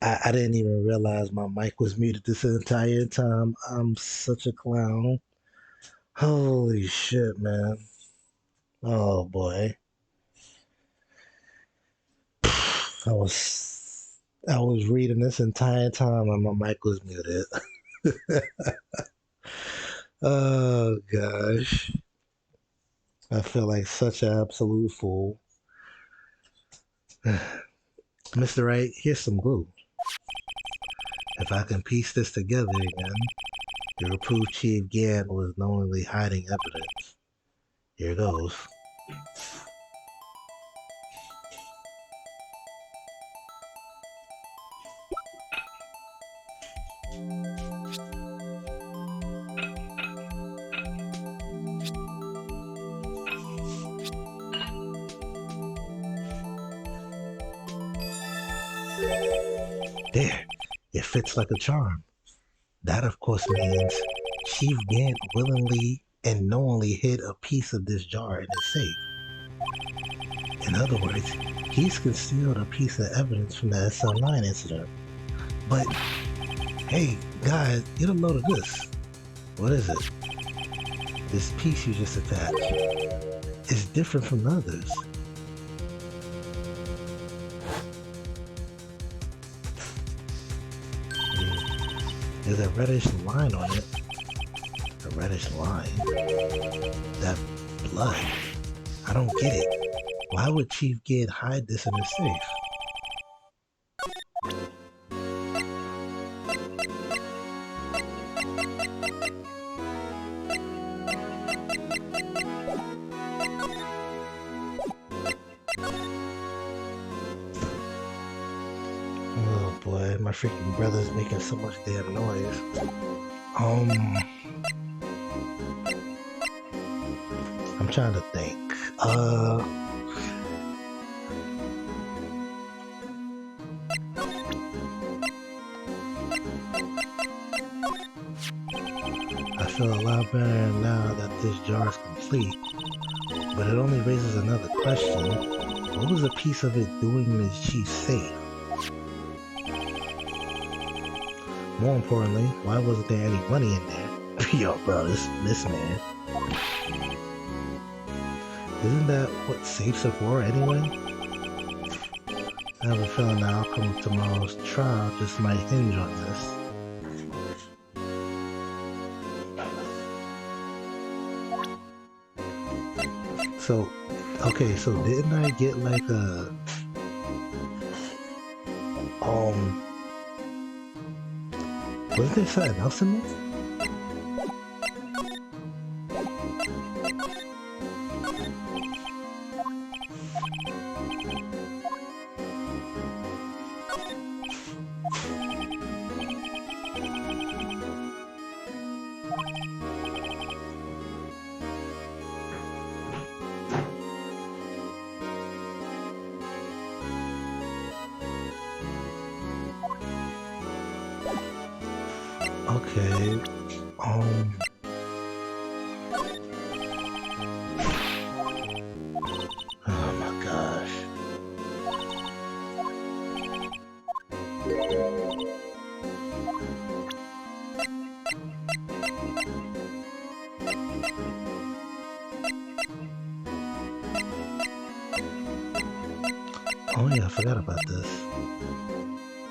I didn't even realize my mic was muted this entire time. I'm such a clown. Holy shit, man. Oh boy. I was reading this entire time and my mic was muted. Oh gosh. I feel like such an absolute fool. Mr. Wright, here's some glue. If I can piece this together again, your approved Chief Gann was knowingly hiding evidence. Here goes. There, it fits like a charm. That, of course, means Chief Gant willingly and knowingly hid a piece of this jar in his safe. In other words, he's concealed a piece of evidence from the SL9 incident. But, hey, guys, get a load of this. What is it? This piece you just attached is different from the others. There's a reddish line on it. A reddish line? That blood. I don't get it. Why would Chief Gid hide this in his safe? Oh boy, my freaking brother's making so much damn noise. I'm trying to think. I feel a lot better now that this jar is complete, but it only raises another question. What was a piece of it doing in his chief's safe? More importantly, why wasn't there any money in there? Yo, bro, this man. Isn't that what safes are for anyway? I have a feeling the outcome of tomorrow's trial just might hinge on this. So, okay, so didn't I get like a... wasn't there something else in this? Okay, oh my gosh. Oh yeah, I forgot about this.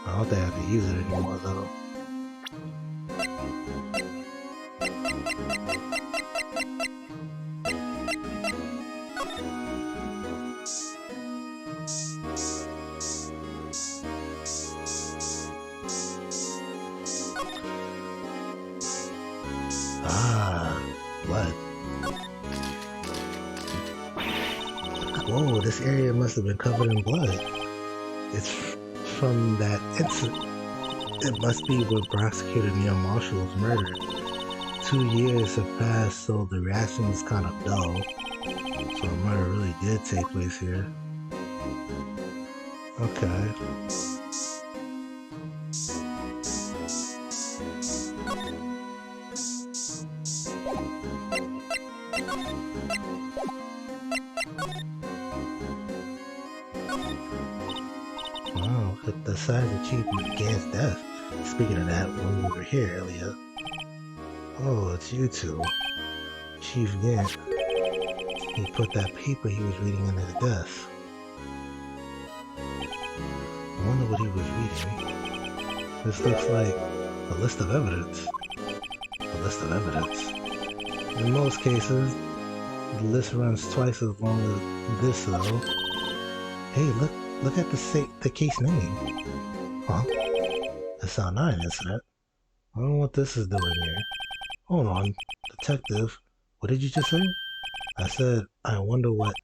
I don't think I can use it anymore though. Blood. Whoa, this area must have been covered in blood. It's from that incident. It must be where Prosecutor Neil Marshall was murdered. 2 years have passed, so the reaction is kind of dull. So the murder really did take place here. Okay. Wow, look at the size of Chief Gant's death. Speaking of that, when we were here earlier. Oh, it's you two. Chief Gant. He put that paper he was reading in his desk. I wonder what he was reading. This looks like a list of evidence. A list of evidence. In most cases, the list runs twice as long as this though. Hey, look at the case name. Huh? The SL9 incident. I don't know what this is doing here. Hold on, detective. What did you just say? I said, I wonder what...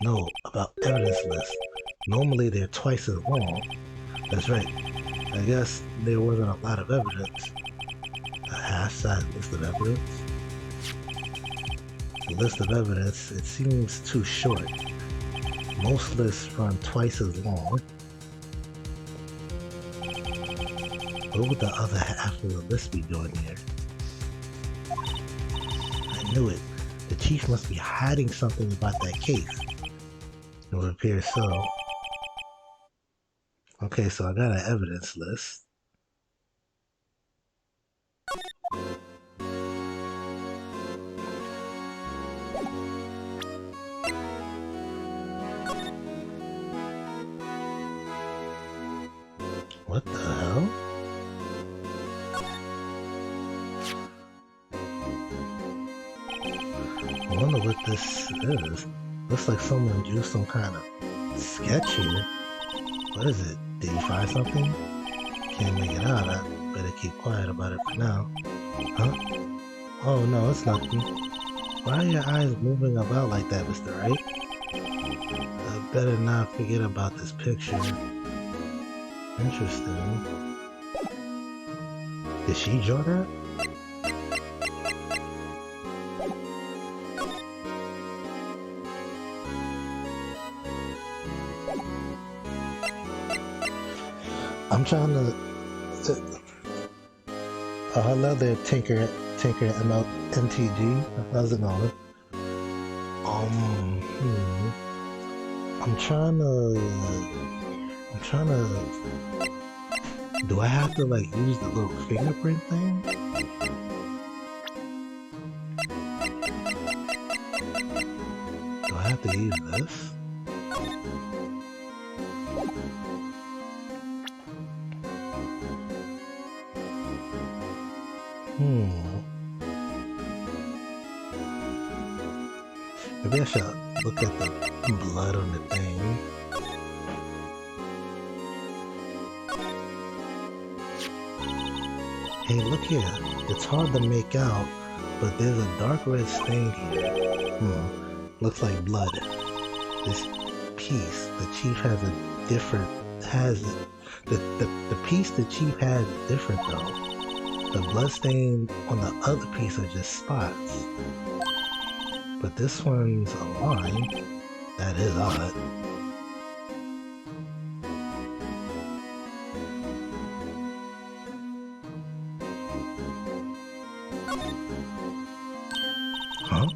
No, about evidence lists. Normally they're twice as long. That's right. I guess there wasn't a lot of evidence. A half-size list of evidence? The list of evidence, it seems too short. Most lists run twice as long. What would the other half of the list be doing here? I knew it. The chief must be hiding something about that case. It would appear so. Okay, so I got an evidence list. What the hell? I wonder what this is. Looks like someone drew some kind of sketch here. What is it? Did you find something? Can't make it out. I better keep quiet about it for now. Huh? Oh no, it's nothing. Why are your eyes moving about like that, Mr. Wright? I better not forget about this picture. Interesting. Did she draw that? I'm trying to. Oh, hello there, Tinker MTG. How's it going? I'm trying to. Do I have to like use the little fingerprint thing? Do I have to use this? Maybe I should look at the blood on the thing. Hey, look here. It's hard to make out, but there's a dark red stain here. Looks like blood. This piece, the chief has a different, the piece the chief has is different though. The blood stain on the other piece are just spots. But this one's a line. That is odd. Huh?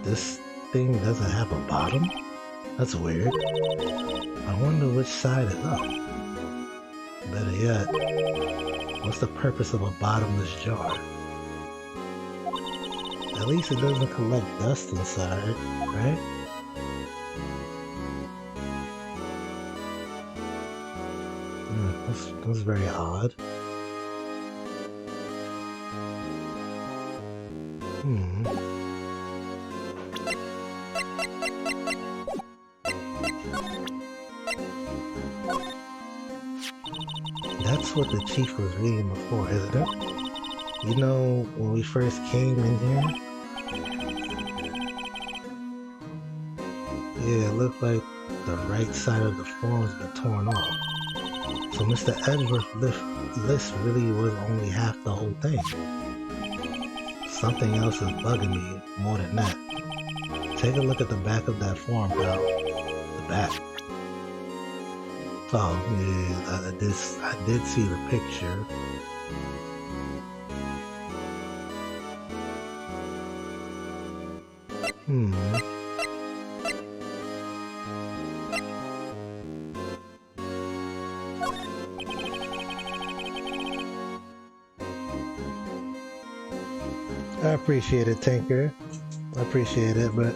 This thing doesn't have a bottom? That's weird. I wonder which side is up. Better yet, what's the purpose of a bottomless jar? At least it doesn't collect dust inside, right? That's very odd. That's what the chief was reading before, isn't it? You know, when we first came in here? Yeah, it looked like the right side of the form's been torn off. So Mr. Edgeworth's list really was only half the whole thing. Something else is bugging me more than that. Take a look at the back of that form, pal. The back. Oh, yeah, I did see the picture. I appreciate it, Tinker. I appreciate it, but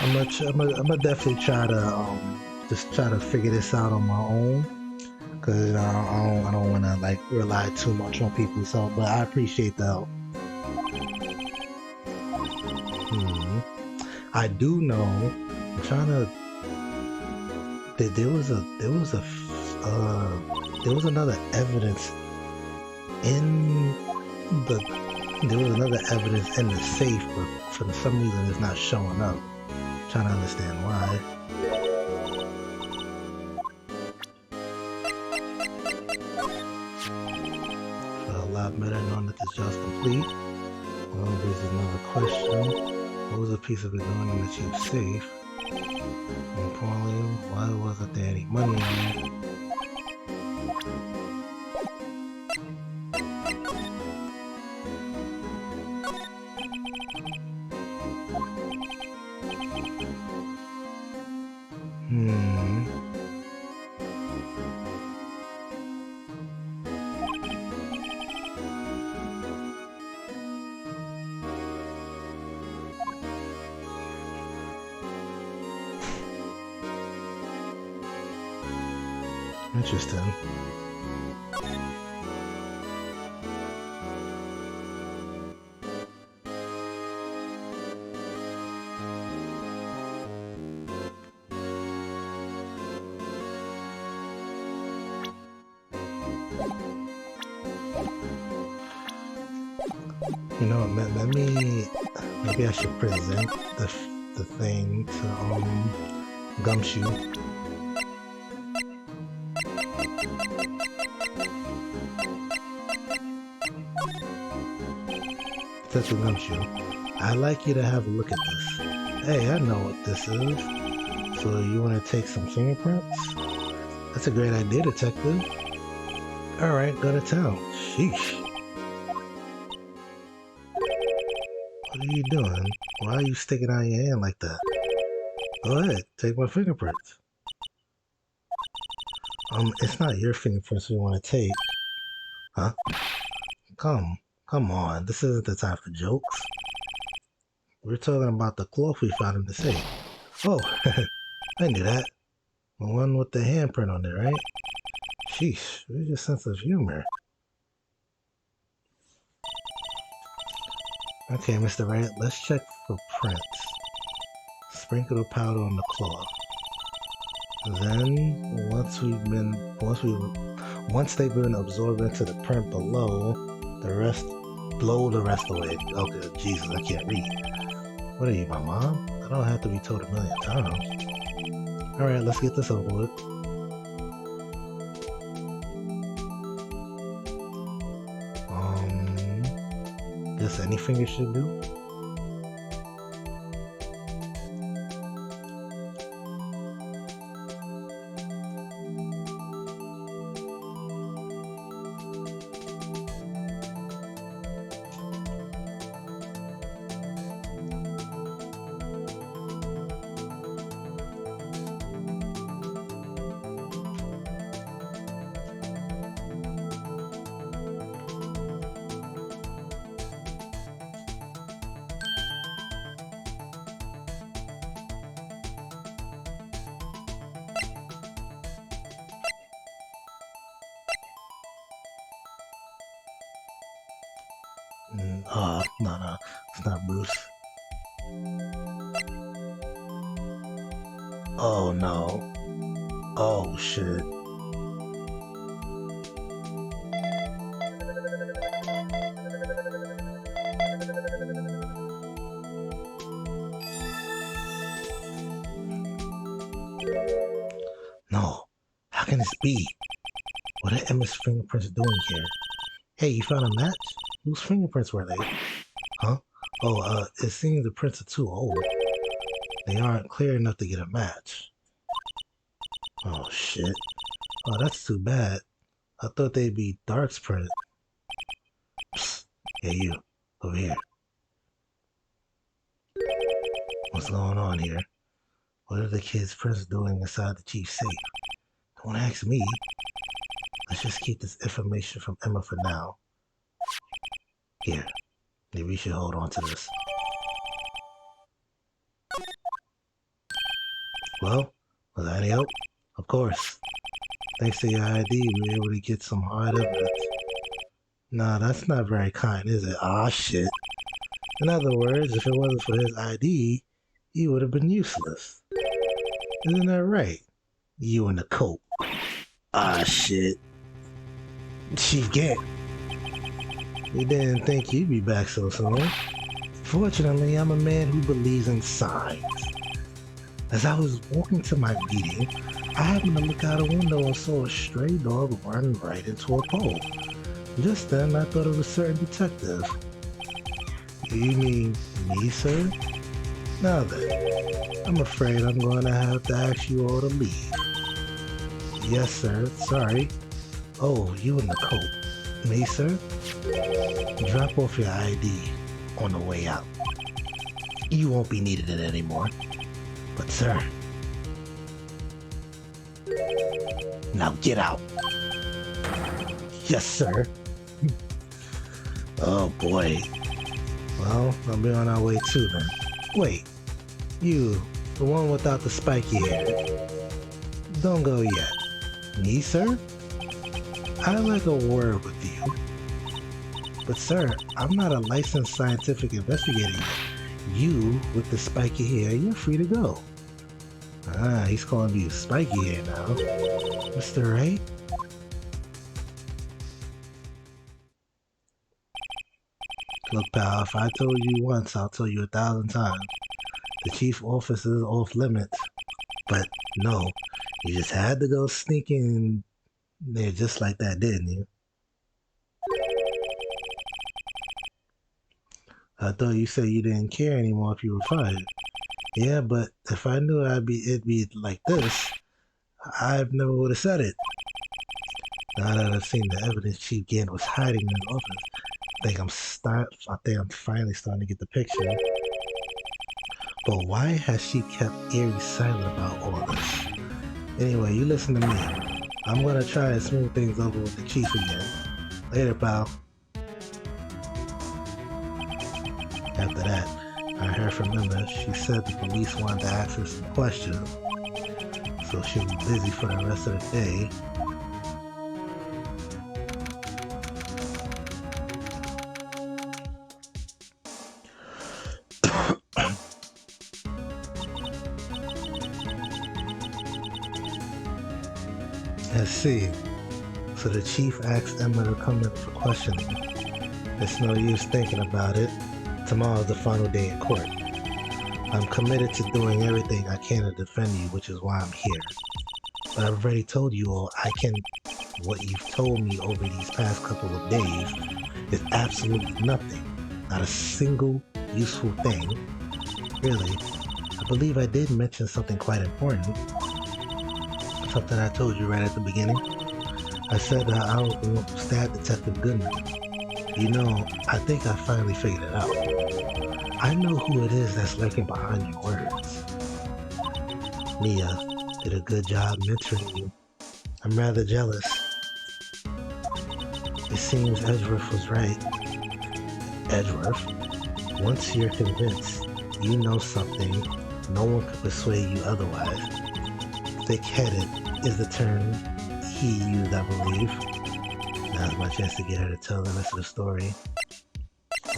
I'm gonna definitely try to just try to figure this out on my own, cause I don't want to like rely too much on people. So, but I appreciate the help. I do know. I'm trying to. There was another evidence in the. There was another evidence in the safe, but for some reason it's not showing up. I'm trying to understand why. Felt a lot better knowing that this job's complete. Well, there's another question. What was a piece of it going in the chief's safe? More importantly, why wasn't there any money in it? Interesting. You know, maybe I should present the thing to Gumshoe. That's with Gumshoe. I'd like you to have a look at this. Hey, I know what this is. So you want to take some fingerprints? That's a great idea, detective. Alright, go to town. Sheesh. What are you doing? Why are you sticking out your hand like that? Go ahead, take my fingerprints. It's not your fingerprints we want to take. Huh? Come on, this isn't the time for jokes. We're talking about the cloth we found in the safe. Oh, I knew that. The one with the handprint on it, right? Sheesh, where's your sense of humor? Okay, Mr. Wright, let's check for prints. Sprinkle the powder on the cloth. Then, once they've been absorbed into the print below, blow the rest away. Okay, Jesus, I can't read. What are you, my mom? I don't have to be told 1,000,000 times. Alright, let's get this over with. Guess any finger should do. No, it's not Bruce. Oh no. Oh shit. No. How can this be? What are Emma's fingerprints doing here? Hey, you found a match? Whose fingerprints were they? Huh? Oh, it seems the prints are too old. They aren't clear enough to get a match. Oh, shit. Oh, that's too bad. I thought they'd be Dark's print. Psst. Hey, you. Over here. What's going on here? What are the kids' prints doing inside the chief's safe? Don't ask me. Let's just keep this information from Emma for now. Here. Maybe we should hold on to this. Well, was that any help? Of course. Thanks to your ID, we were able to get some hard evidence. Nah, that's not very kind, is it? Ah, shit. In other words, if it wasn't for his ID, he would have been useless. Isn't that right? You and the coat. Ah, shit. Chief Gant. We didn't think you'd be back so soon. Fortunately, I'm a man who believes in signs. As I was walking to my meeting, I happened to look out a window and saw a stray dog run right into a pole. Just then, I thought of a certain detective. You mean me, sir? Now then, I'm afraid I'm going to have to ask you all to leave. Yes, sir. Sorry. Oh, you in the coat. Me, sir? Drop off your ID on the way out. You won't be needing it anymore. But sir... Now get out. Yes, sir. Oh boy. Well, I'll be on our way too then. Wait. You, the one without the spiky hair. Don't go yet. Me, sir? I'd like a word with you. But sir, I'm not a licensed scientific investigator yet. You, with the spiky hair, you're free to go. Ah, he's calling me spiky hair now. Mr. Wright? Look, pal, if I told you once, I'll tell you 1,000 times. The chief officer is off limits. But no, you just had to go sneaking there just like that, didn't you? I thought you said you didn't care anymore if you were fired. Yeah, but if I knew it'd be like this, I never would have said it. Now that I've seen the evidence Chief Gant was hiding in his office, I think I'm finally starting to get the picture. But why has she kept eerie silent about all this? Anyway, you listen to me. I'm gonna try and smooth things over with the chief again. Later, pal. After that, I heard from Linda. She said the police wanted to ask her some questions, so she'll be busy for the rest of the day. Let's see. So the chief asked Emma to come in for questioning. It's no use thinking about it. Tomorrow's the final day in court. I'm committed to doing everything I can to defend you, which is why I'm here. But I've already told you all what you've told me over these past couple of days is absolutely nothing. Not a single useful thing. Really, I believe I did mention something quite important. Something I told you right at the beginning. I said that I was the one who stabbed Detective Goodman. You know, I think I finally figured it out. I know who it is that's lurking behind your words. Mia did a good job mentoring you. I'm rather jealous. It seems Edgeworth was right. Edgeworth, once you're convinced you know something, no one can persuade you otherwise. Thick-headed is the term he used, I believe. Now's my chance to get her to tell the rest of the story.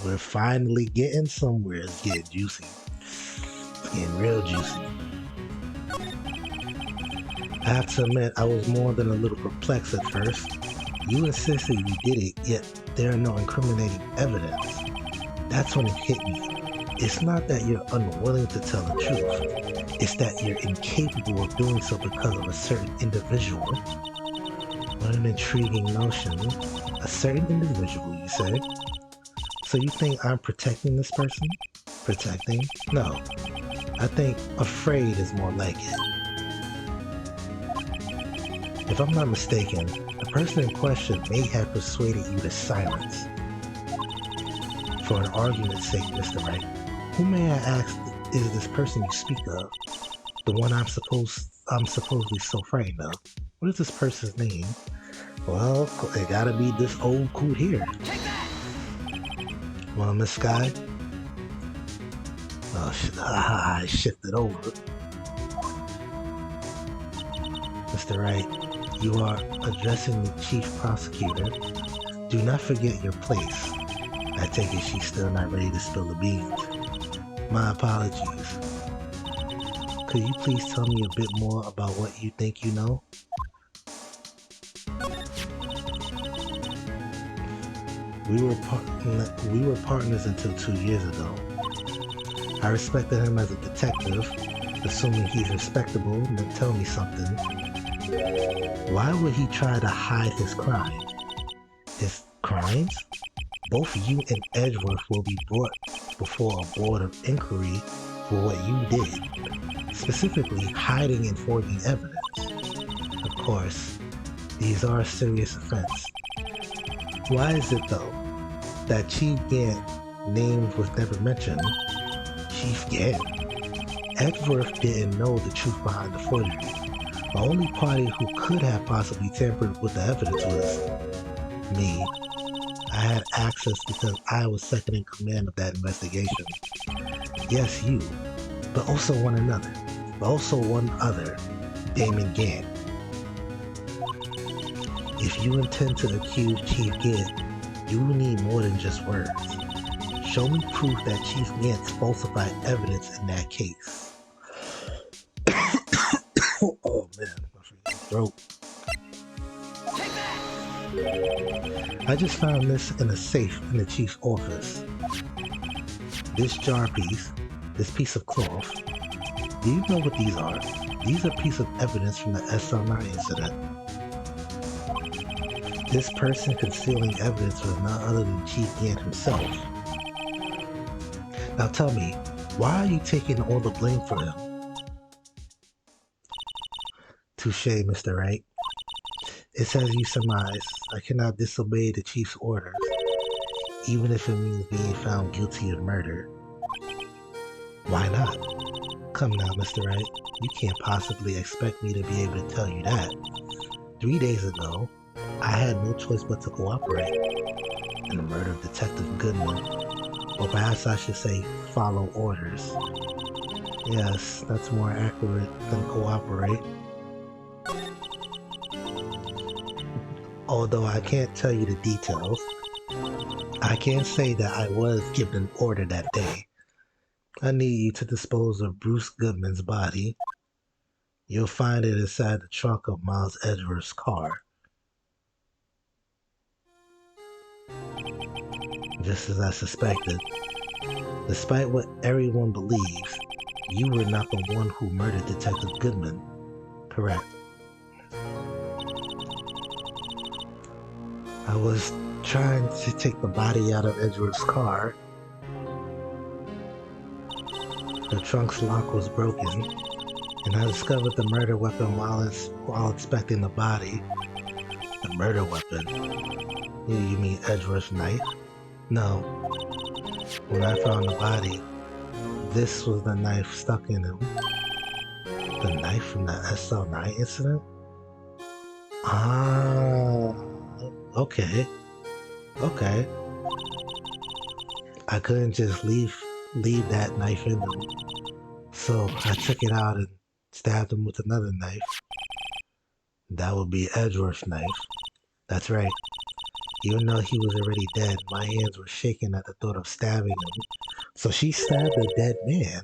We're finally getting somewhere. It's getting juicy. It's getting real juicy. I have to admit, I was more than a little perplexed at first. You insisted you did it, yet there are no incriminating evidence. That's when it hit me. It's not that you're unwilling to tell the truth. It's that you're incapable of doing so because of a certain individual. What an intriguing notion. A certain individual, you say? So you think I'm protecting this person? Protecting? No. I think afraid is more like it. If I'm not mistaken, the person in question may have persuaded you to silence. For an argument's sake, Mr. Wright, who may I ask is this person you speak of? The one I'm supposedly so frightened of. What is this person's name? Well, it gotta be this old coot here. Take that! Well, Miss Sky? Oh, I shifted over. Mr. Wright, you are addressing the chief prosecutor. Do not forget your place. I take it she's still not ready to spill the beans. My apologies. Could you please tell me a bit more about what you think you know? We were partners until 2 years ago. I respected him as a detective, assuming he's respectable, then tell me something. Why would he try to hide his crime? His crimes? Both you and Edgeworth will be brought before a board of inquiry for what you did, specifically hiding and forging evidence. Of course, these are serious offenses. Why is it though that Chief Gant name was never mentioned? Chief Gant? Edgeworth didn't know the truth behind the forgery. The only party who could have possibly tampered with the evidence was me. I had access because I was second in command of that investigation. Yes, you, but also one other, Damon Gant. If you intend to accuse Chief Gant, you need more than just words. Show me proof that Chief Gant's falsified evidence in that case. Oh man, my freaking throat. I just found this in a safe in the chief's office. This jar piece, this piece of cloth, do you know what these are? These are pieces of evidence from the SL9 incident. This person concealing evidence was none other than Chief Gant himself. Now tell me, why are you taking all the blame for him? Touché, Mr. Wright. It's as you surmise, I cannot disobey the chief's orders, even if it means being found guilty of murder. Why not? Come now, Mr. Wright, you can't possibly expect me to be able to tell you that. 3 days ago, I had no choice but to cooperate in the murder of Detective Goodman, or perhaps I should say follow orders. Yes, that's more accurate than cooperate. Although I can't tell you the details, I can say that I was given an order that day. I need you to dispose of Bruce Goodman's body. You'll find it inside the trunk of Miles Edgeworth's car. Just as I suspected, despite what everyone believes, you were not the one who murdered Detective Goodman, correct? I was trying to take the body out of Edgeworth's car. The trunk's lock was broken, and I discovered the murder weapon while inspecting the body. The murder weapon? You mean Edgeworth's knife? No. When I found the body, this was the knife stuck in him. The knife from the SL9 incident? Ah, okay. I couldn't just leave that knife in him, so I took it out and stabbed him with another knife. That would be Edgeworth's knife. That's right. Even though he was already dead, my hands were shaking at the thought of stabbing him. So she stabbed a dead man.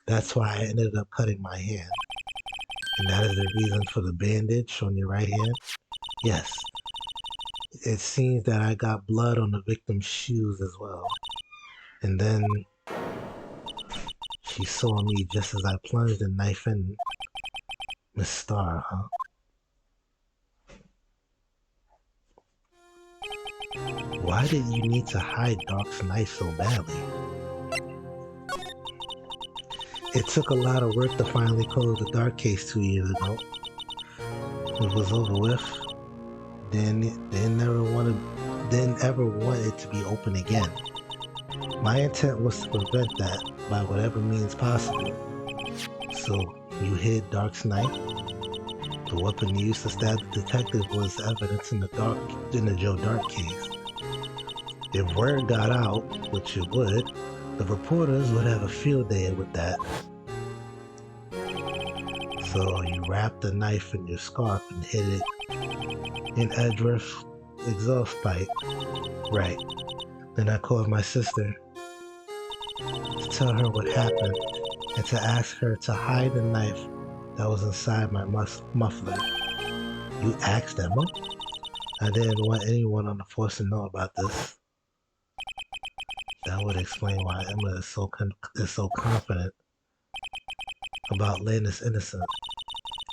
That's why I ended up cutting my hand. And that is the reason for the bandage on your right hand? Yes. It seems that I got blood on the victim's shoes as well. And then she saw me just as I plunged the knife in. Miss Starr, huh? Why did you need to hide Dark's knife so badly? It took a lot of work to finally close the Dark case 2 years ago. It was over with. Didn't ever want it to be open again. My intent was to prevent that by whatever means possible. So you hid Dark's knife? The weapon used to stab the detective was evidence in the Joe Dark case. If word got out, which it would, the reporters would have a field day with that. So you wrapped the knife in your scarf and hid it in Edgeworth's exhaust pipe. Right. Then I called my sister to tell her what happened and to ask her to hide the knife that was inside my muffler. You asked Emma? I didn't want anyone on the force to know about this. That would explain why Emma is so confident about Lena's innocence.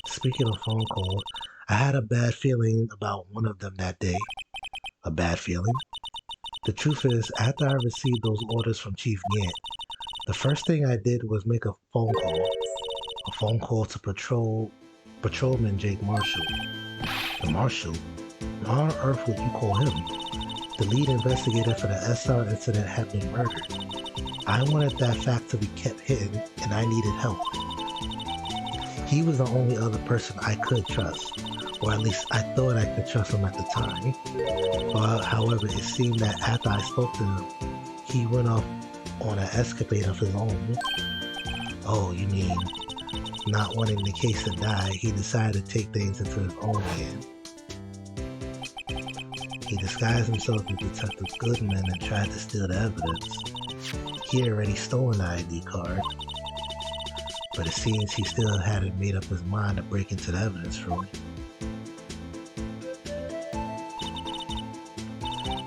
Speaking of phone calls, I had a bad feeling about one of them that day. A bad feeling? The truth is, after I received those orders from Chief Gant, the first thing I did was make a phone call. A phone call to Patrolman Jake Marshall. The Marshal? How on earth would you call him? The lead investigator for the SR incident had been murdered. I wanted that fact to be kept hidden, and I needed help. He was the only other person I could trust, or at least I thought I could trust him at the time. However, it seemed that after I spoke to him, he went off on an escapade of his own. Oh, you mean, not wanting the case to die, he decided to take things into his own hand. He disguised himself as Detective Goodman and tried to steal the evidence. He had already stolen the ID card, but it seems he still hadn't made up his mind to break into the evidence room.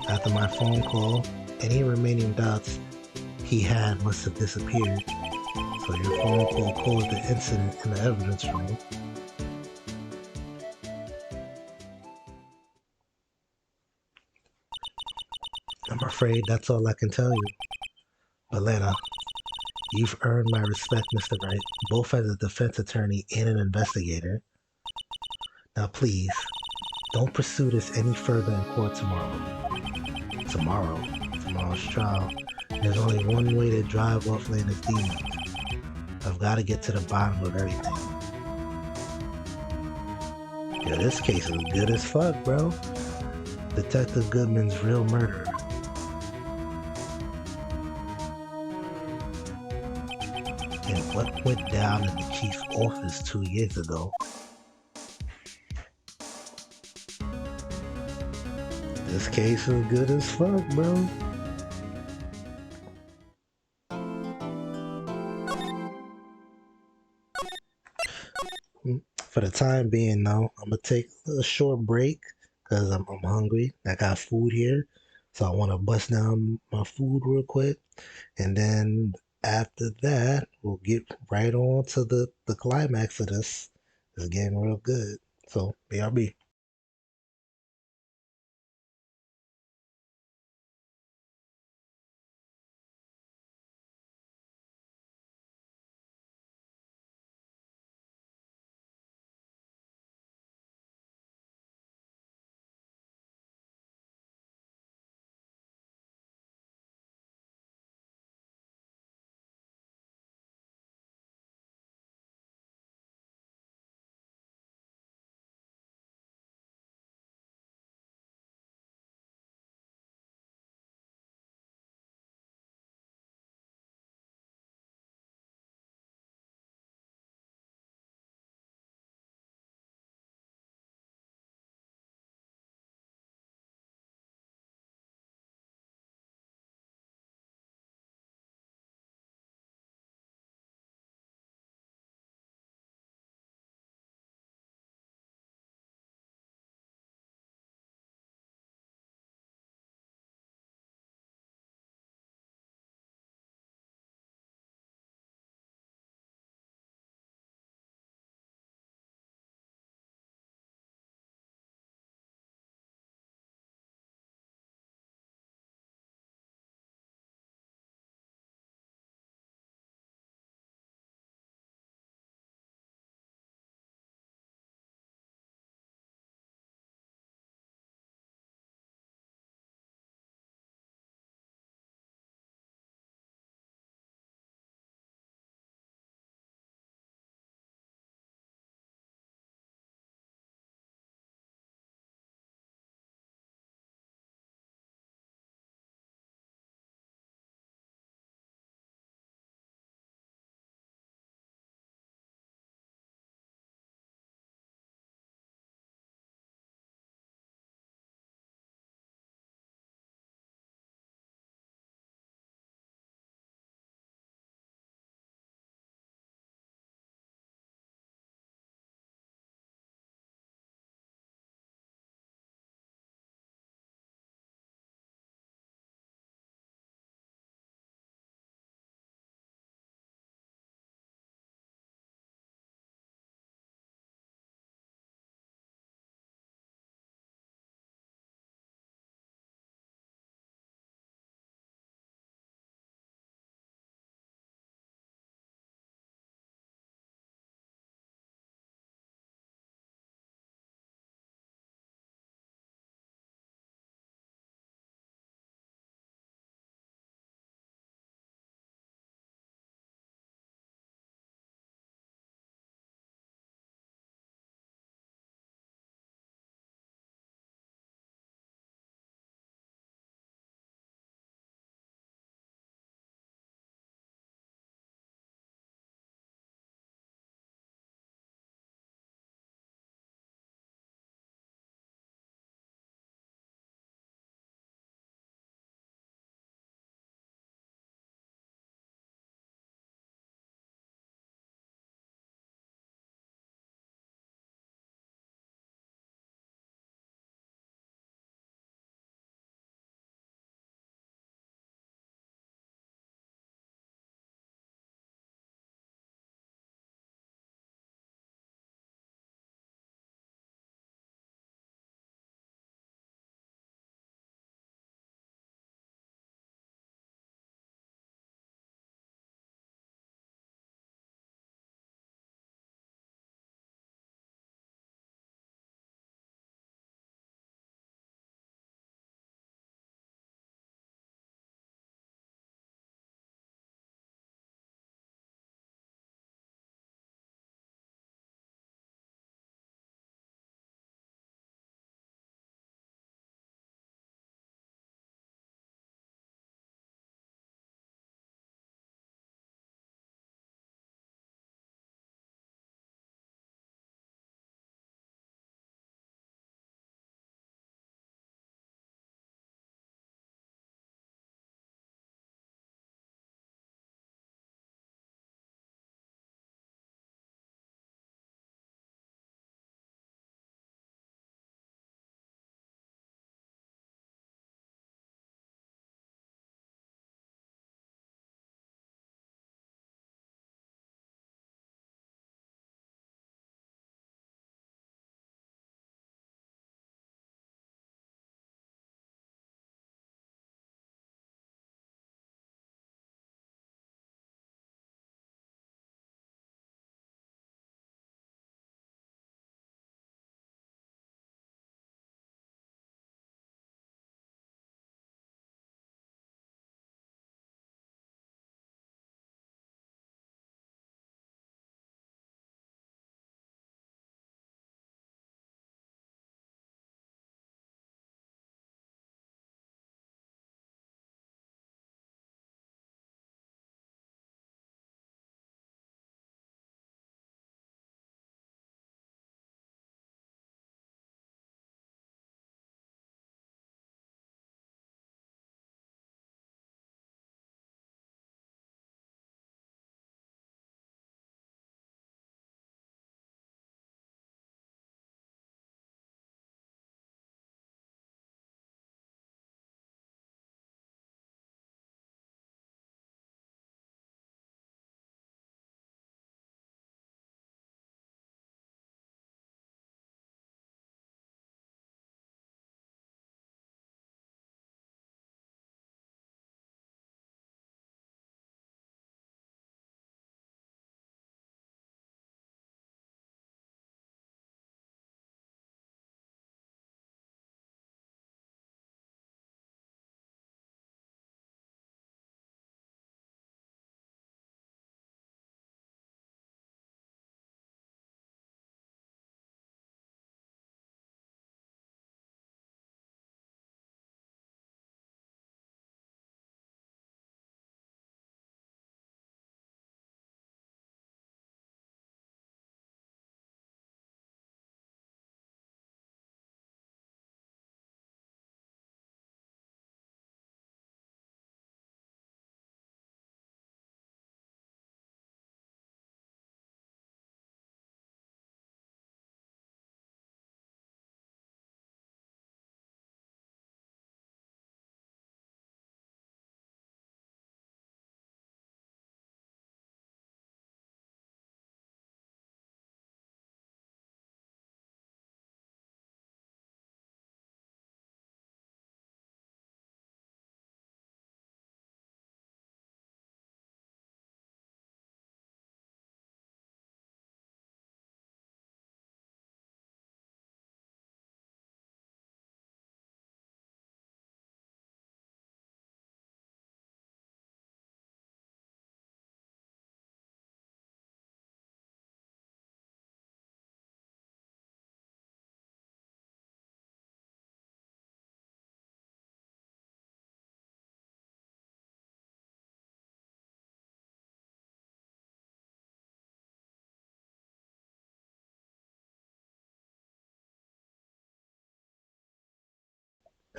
After my phone call, any remaining doubts he had must have disappeared, so your phone call caused the incident in the evidence room. I'm afraid that's all I can tell you. Elena, you've earned my respect, Mr. Wright, both as a defense attorney and an investigator. Now please, don't pursue this any further in court tomorrow. Tomorrow? Tomorrow's trial. There's only one way to drive off Lena's demons. I've got to get to the bottom of everything. Yo, this case is good as fuck, bro. Detective Goodman's real murderer. And what went down in the chief's office 2 years ago? This case is good as fuck, bro. For the time being, though, I'm gonna take a short break because I'm hungry. I got food here, so I want to bust down my food real quick, and then after that, we'll get right on to the climax of this. It's getting real good. So, BRB.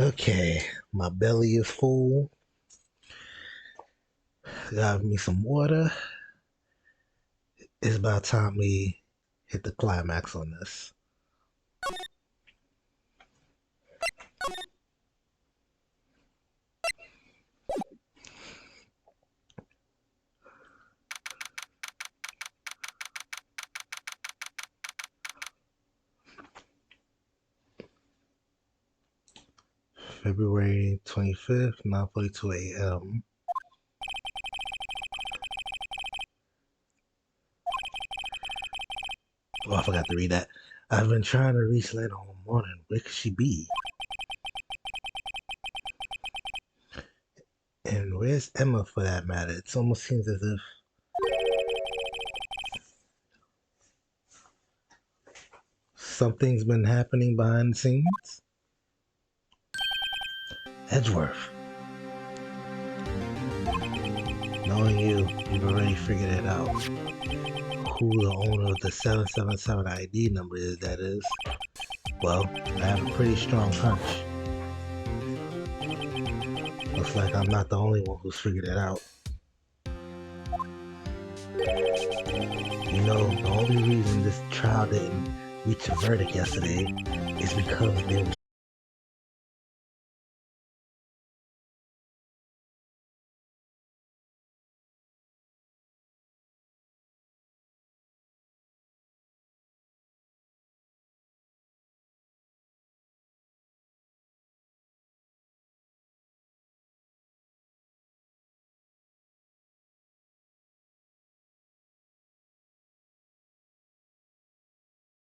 Okay, my belly is full. Got me some water. It's about time we hit the climax on this. February 25th, 9:42 a.m. Oh, I forgot to read that. I've been trying to reach Lena all morning. Where could she be? And where's Emma for that matter? It almost seems as if something's been happening behind the scenes. Edgeworth. Knowing you, you've already figured it out. Who the owner of the 777 ID number is, that is. Well, I have a pretty strong hunch. Looks like I'm not the only one who's figured it out. You know, the only reason this trial didn't reach a verdict yesterday is because there was